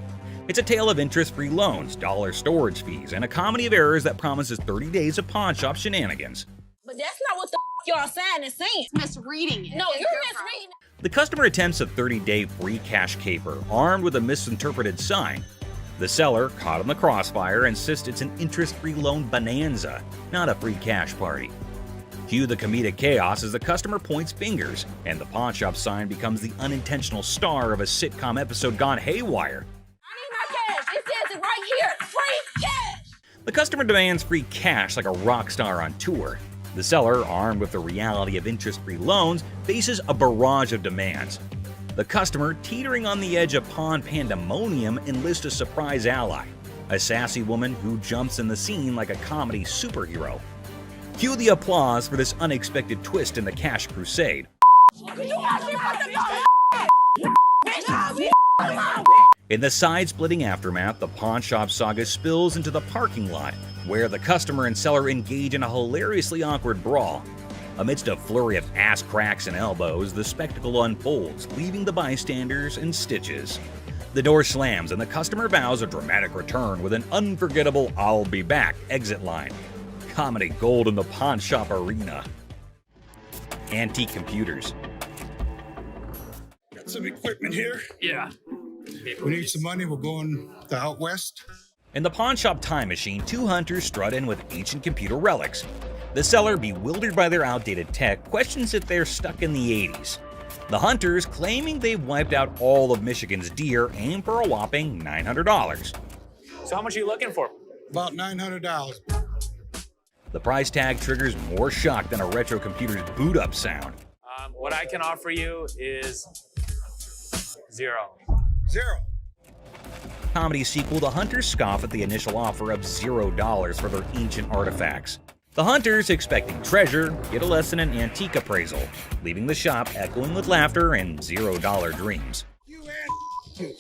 It's a tale of interest-free loans, dollar storage fees, and a comedy of errors that promises 30 days of pawn shop shenanigans. But that's not what the y'all sign is saying. It's misreading it. No, you're misreading it. The customer attempts a 30-day free cash caper, armed with a misinterpreted sign. The seller, caught in the crossfire, insists it's an interest-free loan bonanza, not a free cash party. Cue the comedic chaos as the customer points fingers, and the pawn shop sign becomes the unintentional star of a sitcom episode gone haywire. I need my cash. It says it right here. Free cash. The customer demands free cash like a rock star on tour. The seller, armed with the reality of interest-free loans, faces a barrage of demands. The customer, teetering on the edge of pawn pandemonium, enlists a surprise ally, a sassy woman who jumps in the scene like a comedy superhero. Cue the applause for this unexpected twist in the cash crusade. In the side-splitting aftermath, the pawn shop saga spills into the parking lot, where the customer and seller engage in a hilariously awkward brawl. Amidst a flurry of ass cracks and elbows, the spectacle unfolds, leaving the bystanders in stitches. The door slams and the customer vows a dramatic return with an unforgettable "I'll be back" exit line. Comedy gold in the pawn shop arena. Antique computers. Got some equipment here. Yeah. We need some money. We're going to out west. In the pawn shop time machine, two hunters strut in with ancient computer relics. The seller, bewildered by their outdated tech, questions if they're stuck in the 80s. The hunters, claiming they've wiped out all of Michigan's deer, aim for a whopping $900. So how much are you looking for? About $900. The price tag triggers more shock than a retro computer's boot-up sound. What I can offer you is $0. Comedy sequel, the hunters scoff at the initial offer of $0 for their ancient artifacts. The hunters, expecting treasure, get a lesson in antique appraisal, leaving the shop echoing with laughter and $0 dreams. Wonderful.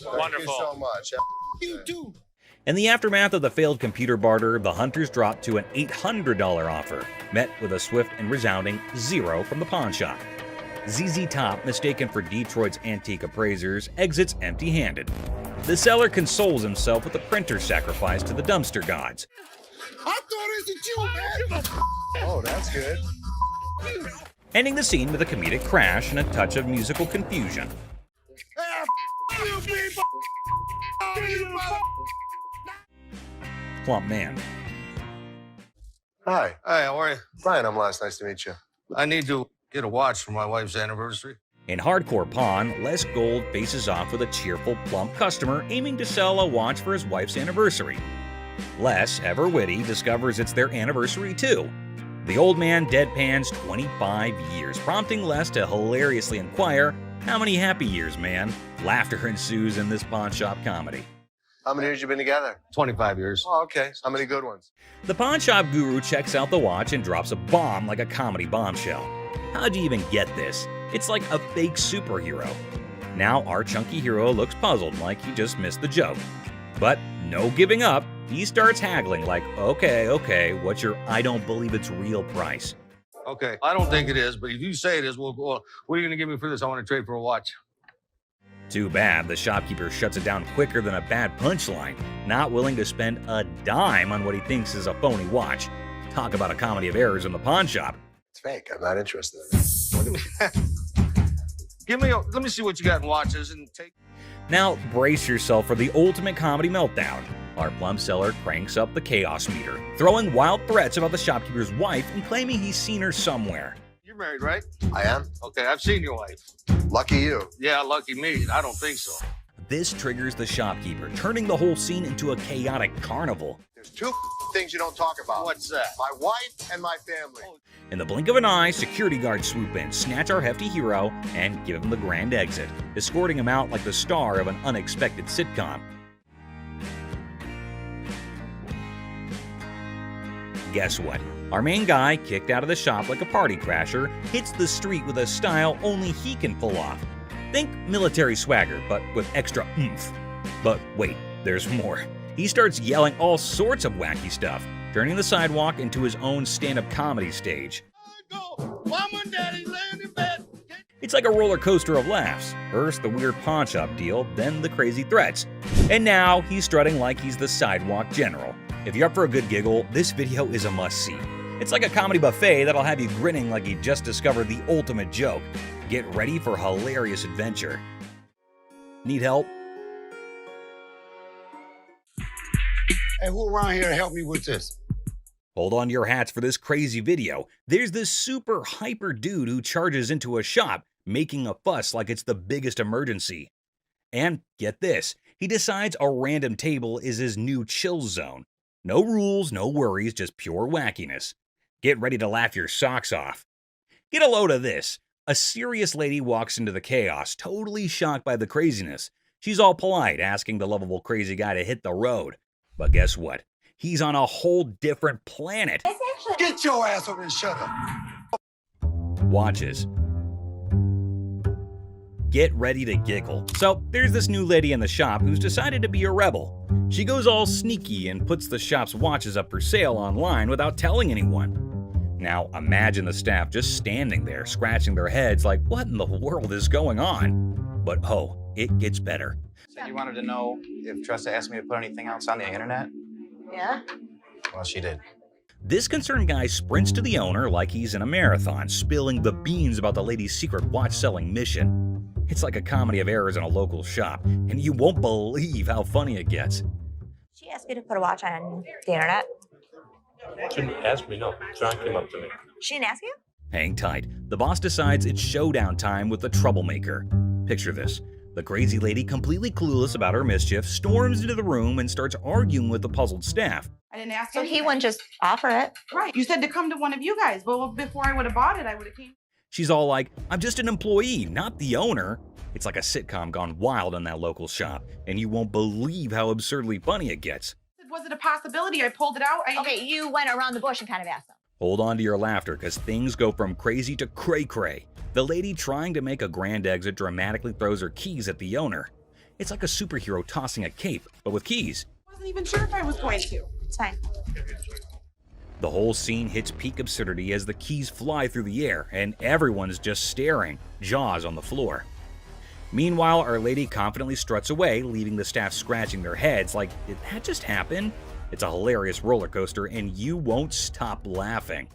Thank you so much. You too. In the aftermath of the failed computer barter, the hunters drop to an $800 offer, met with a swift and resounding $0 from the pawn shop. ZZ Top, mistaken for Detroit's antique appraisers, exits empty-handed. The seller consoles himself with a printer sacrifice to the dumpster gods. I thought it was you, man. Oh, that's good. Ending the scene with a comedic crash and a touch of musical confusion. You people. Plump man. Hi. Hi, how are you? Brian, I'm Les. Nice to meet you. I need to get a watch for my wife's anniversary. In Hardcore Pawn, Les Gold faces off with a cheerful, plump customer aiming to sell a watch for his wife's anniversary. Les, ever witty, discovers it's their anniversary too. The old man deadpans 25 years, prompting Les to hilariously inquire, "How many happy years, man?" Laughter ensues in this pawn shop comedy. How many years you been together? 25 years. Oh, okay. How many good ones? The pawn shop guru checks out the watch and drops a bomb like a comedy bombshell. How'd you even get this? It's like a fake superhero. Now our chunky hero looks puzzled, like he just missed the joke. But no giving up. He starts haggling like, okay, what's your I don't believe it's real price? Okay, I don't think it is, but if you say it is, well, what are you going to give me for this? I want to trade for a watch. Too bad, the shopkeeper shuts it down quicker than a bad punchline, not willing to spend a dime on what he thinks is a phony watch. Talk about a comedy of errors in the pawn shop. It's fake. I'm not interested in it. Let me see what you got in watches and take. Now brace yourself for the ultimate comedy meltdown. Our plum seller cranks up the chaos meter, throwing wild threats about the shopkeeper's wife and claiming he's seen her somewhere. You're married, right? I am. Okay, I've seen your wife. Lucky you. Yeah, lucky me. I don't think so. This triggers the shopkeeper, turning the whole scene into a chaotic carnival. There's two things you don't talk about. What's that? My wife and my family. In the blink of an eye, security guards swoop in, snatch our hefty hero, and give him the grand exit, escorting him out like the star of an unexpected sitcom. Guess what? Our main guy, kicked out of the shop like a party crasher, hits the street with a style only he can pull off. Think military swagger, but with extra oomph. But wait, there's more. He starts yelling all sorts of wacky stuff, turning the sidewalk into his own stand-up comedy stage. Mama and Daddy laying in bed. It's like a roller coaster of laughs. First the weird pawn shop deal, then the crazy threats. And now he's strutting like he's the sidewalk general. If you're up for a good giggle, this video is a must-see. It's like a comedy buffet that'll have you grinning like you just discovered the ultimate joke. Get ready for hilarious adventure. Need help? Hey, who around here to help me with this? Hold on to your hats for this crazy video. There's this super hyper dude who charges into a shop, making a fuss like it's the biggest emergency. And get this, he decides a random table is his new chill zone. No rules, no worries, just pure wackiness. Get ready to laugh your socks off. Get a load of this. A serious lady walks into the chaos, totally shocked by the craziness. She's all polite, asking the lovable crazy guy to hit the road. But guess what? He's on a whole different planet. Get your ass over and shut up. Watches. Get ready to giggle. So there's this new lady in the shop who's decided to be a rebel. She goes all sneaky and puts the shop's watches up for sale online without telling anyone. Now imagine the staff just standing there scratching their heads like, what in the world is going on? But oh, it gets better. So you wanted to know if Tressa asked me to put anything else on the internet? Yeah? Well, she did. This concerned guy sprints to the owner like he's in a marathon, spilling the beans about the lady's secret watch-selling mission. It's like a comedy of errors in a local shop, and you won't believe how funny it gets. She asked me to put a watch on the internet. She didn't ask me, no. John came up to me. She didn't ask you? Hang tight. The boss decides it's showdown time with the troublemaker. Picture this. The crazy lady, completely clueless about her mischief, storms into the room and starts arguing with the puzzled staff. I didn't ask So him. he wouldn't just offer it. Right. You said to come to one of you guys. Well, before I would have bought it, I would have came. She's all like, I'm just an employee, not the owner. It's like a sitcom gone wild in that local shop, and you won't believe how absurdly funny it gets. Was it a possibility? I pulled it out. Okay, you went around the bush and kind of asked them. Hold on to your laughter, because things go from crazy to cray-cray. The lady trying to make a grand exit dramatically throws her keys at the owner. It's like a superhero tossing a cape, but with keys. I wasn't even sure if I was going to. It's fine. The whole scene hits peak absurdity as the keys fly through the air, and everyone's just staring, jaws on the floor. Meanwhile, Our Lady confidently struts away, leaving the staff scratching their heads like, did that just happen? It's a hilarious roller coaster, and you won't stop laughing.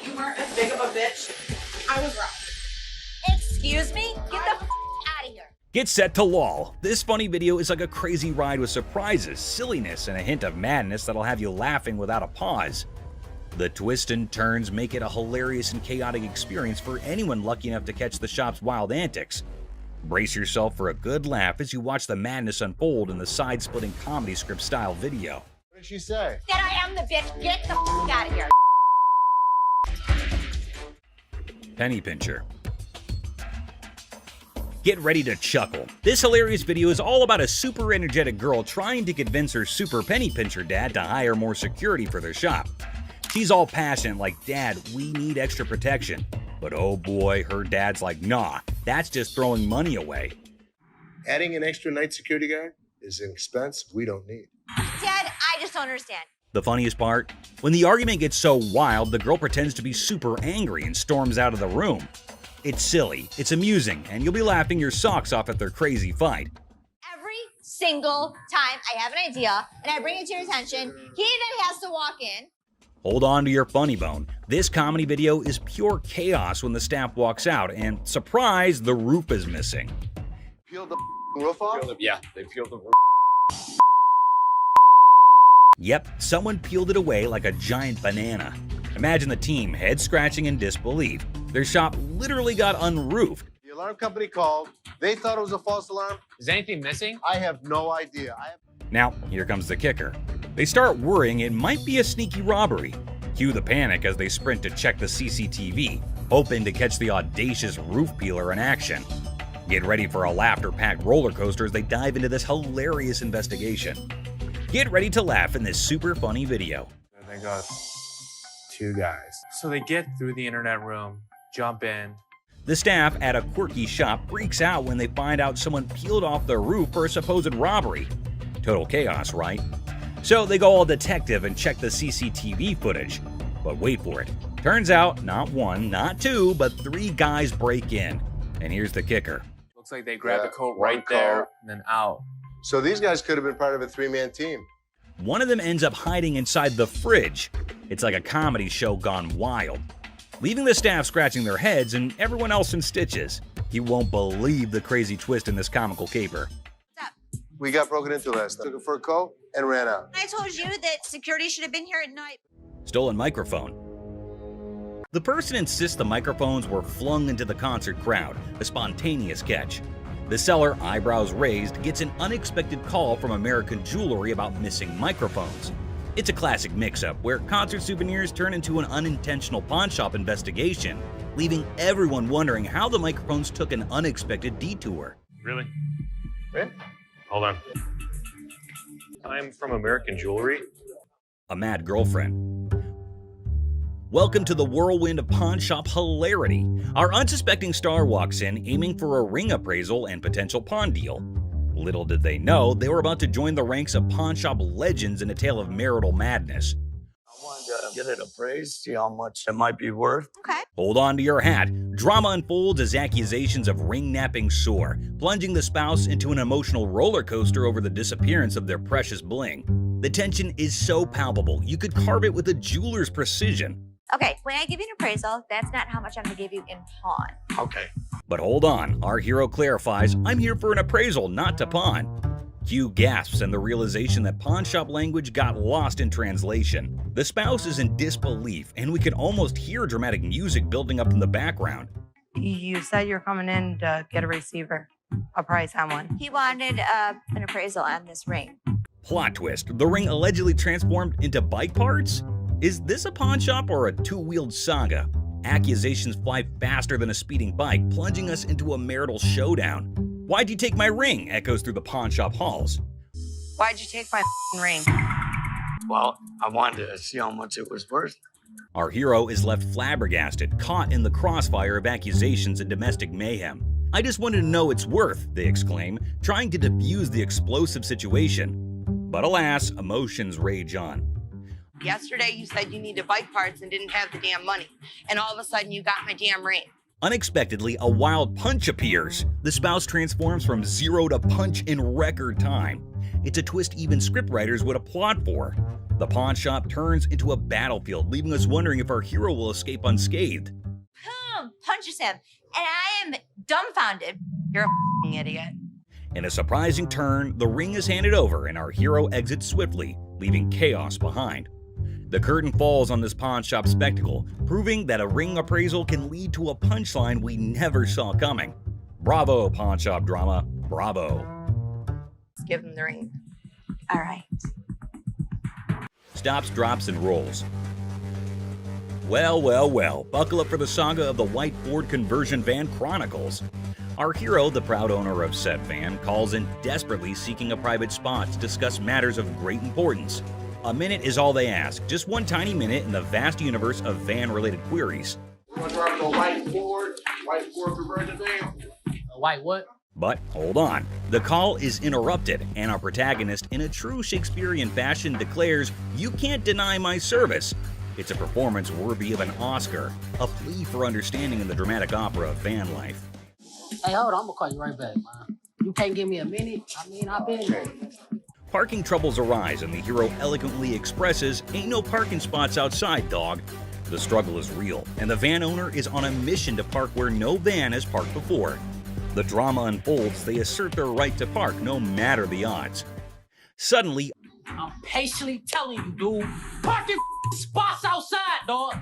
You weren't as big of a bitch. I was wrong. Excuse me? Get the out of here. Get set to lol. This funny video is like a crazy ride with surprises, silliness, and a hint of madness that'll have you laughing without a pause. The twists and turns make it a hilarious and chaotic experience for anyone lucky enough to catch the shop's wild antics. Brace yourself for a good laugh as you watch the madness unfold in the side-splitting comedy script style video. What did she say? That I am the bitch. Get the out of here. Penny pincher. Get ready to chuckle. This hilarious video is all about a super energetic girl trying to convince her super penny pincher dad to hire more security for their shop. She's all passionate like, Dad, we need extra protection. But oh boy, her dad's like, nah, that's just throwing money away. Adding an extra night security guard is an expense we don't need. Dad, I just don't understand. The funniest part? When the argument gets so wild, the girl pretends to be super angry and storms out of the room. It's silly, it's amusing, and you'll be laughing your socks off at their crazy fight. Every single time I have an idea and I bring it to your attention, he then has to walk in. Hold on to your funny bone. This comedy video is pure chaos when the staff walks out, and surprise, the roof is missing. Peeled the roof off? Yeah, they peeled the roof. Yep, someone peeled it away like a giant banana. Imagine the team head scratching in disbelief. Their shop literally got unroofed. The alarm company called. They thought it was a false alarm. Is anything missing? I have no idea. Now, here comes the kicker. They start worrying it might be a sneaky robbery. Cue the panic as they sprint to check the CCTV, hoping to catch the audacious roof peeler in action. Get ready for a laughter-packed roller coaster as they dive into this hilarious investigation. Get ready to laugh in this super funny video. They got two guys. So they get through the internet room, jump in. The staff at a quirky shop freaks out when they find out someone peeled off the roof for a supposed robbery. Total chaos, right? So they go all detective and check the CCTV footage. But wait for it. Turns out, not one, not two, but three guys break in. And here's the kicker. Looks like they grabbed the coat right there and then out. So these guys could have been part of a three-man team. One of them ends up hiding inside the fridge. It's like a comedy show gone wild, leaving the staff scratching their heads and everyone else in stitches. You won't believe the crazy twist in this comical caper. We got broken into last night. Took it for a coat and ran out. I told you that security should have been here at night. Stolen microphone. The person insists the microphones were flung into the concert crowd, a spontaneous catch. The seller, eyebrows raised, gets an unexpected call from American Jewelry about missing microphones. It's a classic mix-up where concert souvenirs turn into an unintentional pawn shop investigation, leaving everyone wondering how the microphones took an unexpected detour. Really? Hold on. I'm from American Jewelry. A mad girlfriend. Welcome to the whirlwind of pawn shop hilarity. Our unsuspecting star walks in aiming for a ring appraisal and potential pawn deal. Little did they know they were about to join the ranks of pawn shop legends in a tale of marital madness. I wanted to get it appraised, see how much it might be worth. Okay. Hold on to your hat. Drama unfolds as accusations of ring-napping soar, plunging the spouse into an emotional roller coaster over the disappearance of their precious bling. The tension is so palpable, you could carve it with a jeweler's precision. Okay, when I give you an appraisal, that's not how much I'm gonna give you in pawn. Okay. But hold on, our hero clarifies, I'm here for an appraisal, not to pawn. Q gasps in the realization that pawn shop language got lost in translation. The spouse is in disbelief, and we can almost hear dramatic music building up in the background. You said you're coming in to get a receiver, a price on one. He wanted an appraisal on this ring. Plot twist, the ring allegedly transformed into bike parts? Is this a pawn shop or a two-wheeled saga? Accusations fly faster than a speeding bike, plunging us into a marital showdown. Why'd you take my ring? Echoes through the pawn shop halls. Why'd you take my ring? Well, I wanted to see how much it was worth. Our hero is left flabbergasted, caught in the crossfire of accusations and domestic mayhem. I just wanted to know its worth, they exclaim, trying to defuse the explosive situation. But alas, emotions rage on. Yesterday you said you needed bike parts and didn't have the damn money. And all of a sudden you got my damn ring. Unexpectedly, a wild punch appears. The spouse transforms from zero to punch in record time. It's a twist even scriptwriters would applaud for. The pawn shop turns into a battlefield, leaving us wondering if our hero will escape unscathed. Punches him, and I am dumbfounded. You're a idiot. In a surprising turn, the ring is handed over and our hero exits swiftly, leaving chaos behind. The curtain falls on this pawn shop spectacle, proving that a ring appraisal can lead to a punchline we never saw coming. Bravo, pawn shop drama. Bravo. Let's give him the ring. All right. Stops, drops, and rolls. Well, well, well, buckle up for the saga of the white Ford conversion van chronicles. Our hero, the proud owner of said van, calls in desperately seeking a private spot to discuss matters of great importance. A minute is all they ask, just one tiny minute in the vast universe of van-related queries. You want to drive a white Ford conversion van? A white what? But hold on, the call is interrupted, and our protagonist, in a true Shakespearean fashion, declares, "You can't deny my service." It's a performance worthy of an Oscar, a plea for understanding in the dramatic opera of van life. Hey, hold on, I'm gonna call you right back, man. You can't give me a minute? I mean, I've been there. Parking troubles arise, and the hero eloquently expresses, "Ain't no parking spots outside, dog." The struggle is real, and the van owner is on a mission to park where no van has parked before. The drama unfolds, they assert their right to park, no matter the odds. Suddenly, I'm patiently telling you, dude, parking spots outside, dog.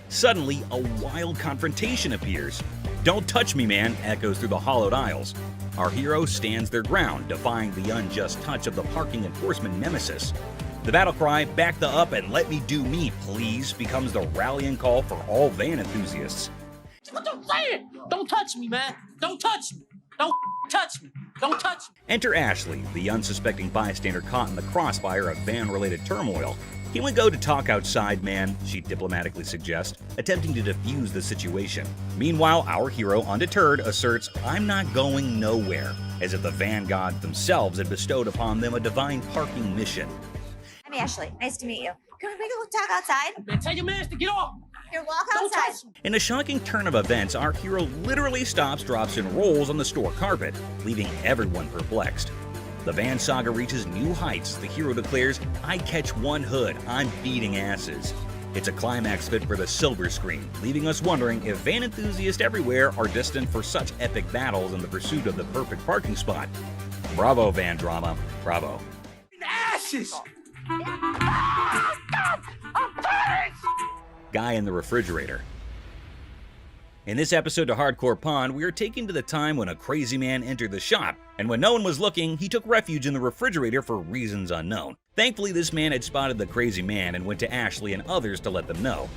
Suddenly, a wild confrontation appears. "Don't touch me, man," echoes through the hollowed aisles. Our hero stands their ground, defying the unjust touch of the parking enforcement nemesis. The battle cry, "Back the up and let me do me, please," becomes the rallying call for all van enthusiasts. What you saying? Don't touch me, man. Don't touch me. Don't touch me. Don't touch me. Enter Ashley, the unsuspecting bystander caught in the crossfire of van-related turmoil. "Can we go to talk outside, man?" she diplomatically suggests, attempting to defuse the situation. Meanwhile, our hero, undeterred, asserts, "I'm not going nowhere," as if the van gods themselves had bestowed upon them a divine parking mission. I'm Ashley. Nice to meet you. Can we go talk outside? Man, tell your man to get off. Here, walk outside. In a shocking turn of events, our hero literally stops, drops, and rolls on the store carpet, leaving everyone perplexed. The van saga reaches new heights. The hero declares, "I catch one hood, I'm beating asses." It's a climax fit for the silver screen, leaving us wondering if van enthusiasts everywhere are destined for such epic battles in the pursuit of the perfect parking spot. Bravo, van drama. Bravo. Ashes! Guy in the refrigerator. In this episode of Hardcore Pawn, we are taken to the time when a crazy man entered the shop, and when no one was looking, he took refuge in the refrigerator for reasons unknown. Thankfully, this man had spotted the crazy man and went to Ashley and others to let them know.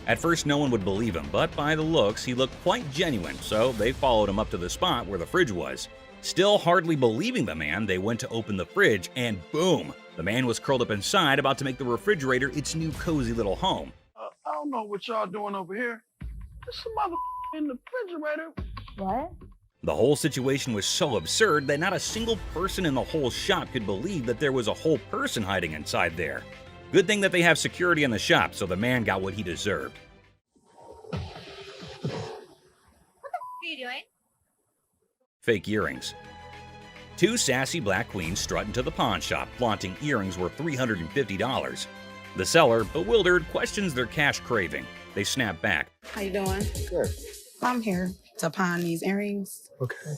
At first, no one would believe him, but by the looks, he looked quite genuine, so they followed him up to the spot where the fridge was. Still hardly believing the man, they went to open the fridge, and boom! The man was curled up inside, about to make the refrigerator its new cozy little home. I don't know what y'all doing over here. There's some mother in the refrigerator. What? The whole situation was so absurd that not a single person in the whole shop could believe that there was a whole person hiding inside there. Good thing that they have security in the shop, so the man got what he deserved. What the f are you doing? Fake earrings. Two sassy black queens strut into the pawn shop, flaunting earrings worth $350. The seller, bewildered, questions their cash craving. They snap back. How you doing? Good. I'm here to pawn these earrings. Okay.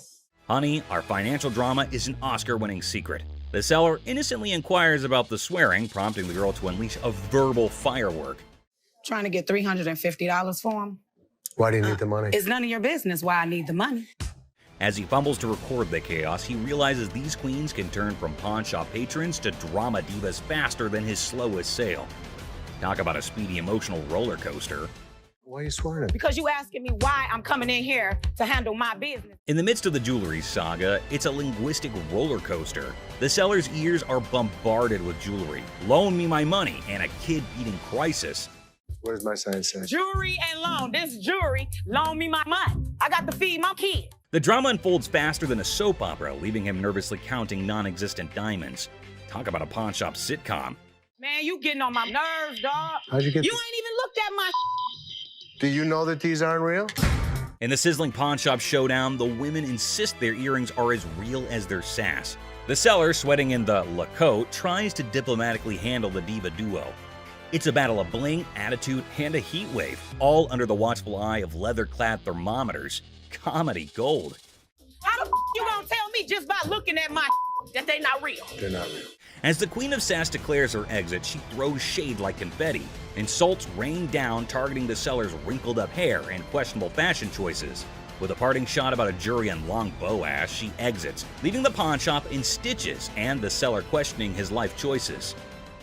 Honey, our financial drama is an Oscar-winning secret. The seller innocently inquires about the swearing, prompting the girl to unleash a verbal firework. Trying to get $350 for them. Why do you need the money? It's none of your business why I need the money. As he fumbles to record the chaos, he realizes these queens can turn from pawn shop patrons to drama divas faster than his slowest sale. Talk about a speedy emotional roller coaster. Why are you swearing at me? Because you asking me why I'm coming in here to handle my business. In the midst of the jewelry saga, it's a linguistic roller coaster. The seller's ears are bombarded with jewelry, loan me my money, and a kid-eating crisis. What does my sign say? Jewelry and loan. This jewelry, loan me my money. I got to feed my kid. The drama unfolds faster than a soap opera, leaving him nervously counting non-existent diamonds. Talk about a pawn shop sitcom. Man, you getting on my nerves, dog. How'd you get You this? ain't even looked at my Do you know that these aren't real? In the sizzling pawn shop showdown, the women insist their earrings are as real as their sass. The seller, sweating in the Lacote, tries to diplomatically handle the diva duo. It's a battle of bling, attitude, and a heat wave, all under the watchful eye of leather-clad thermometers. Comedy gold. How the you gonna tell me just by looking at my that they not real? They're not real. As the Queen of Sass declares her exit, she throws shade like confetti. Insults rain down, targeting the seller's wrinkled-up hair and questionable fashion choices. With a parting shot about a jury and long bow ass, she exits, leaving the pawn shop in stitches and the seller questioning his life choices.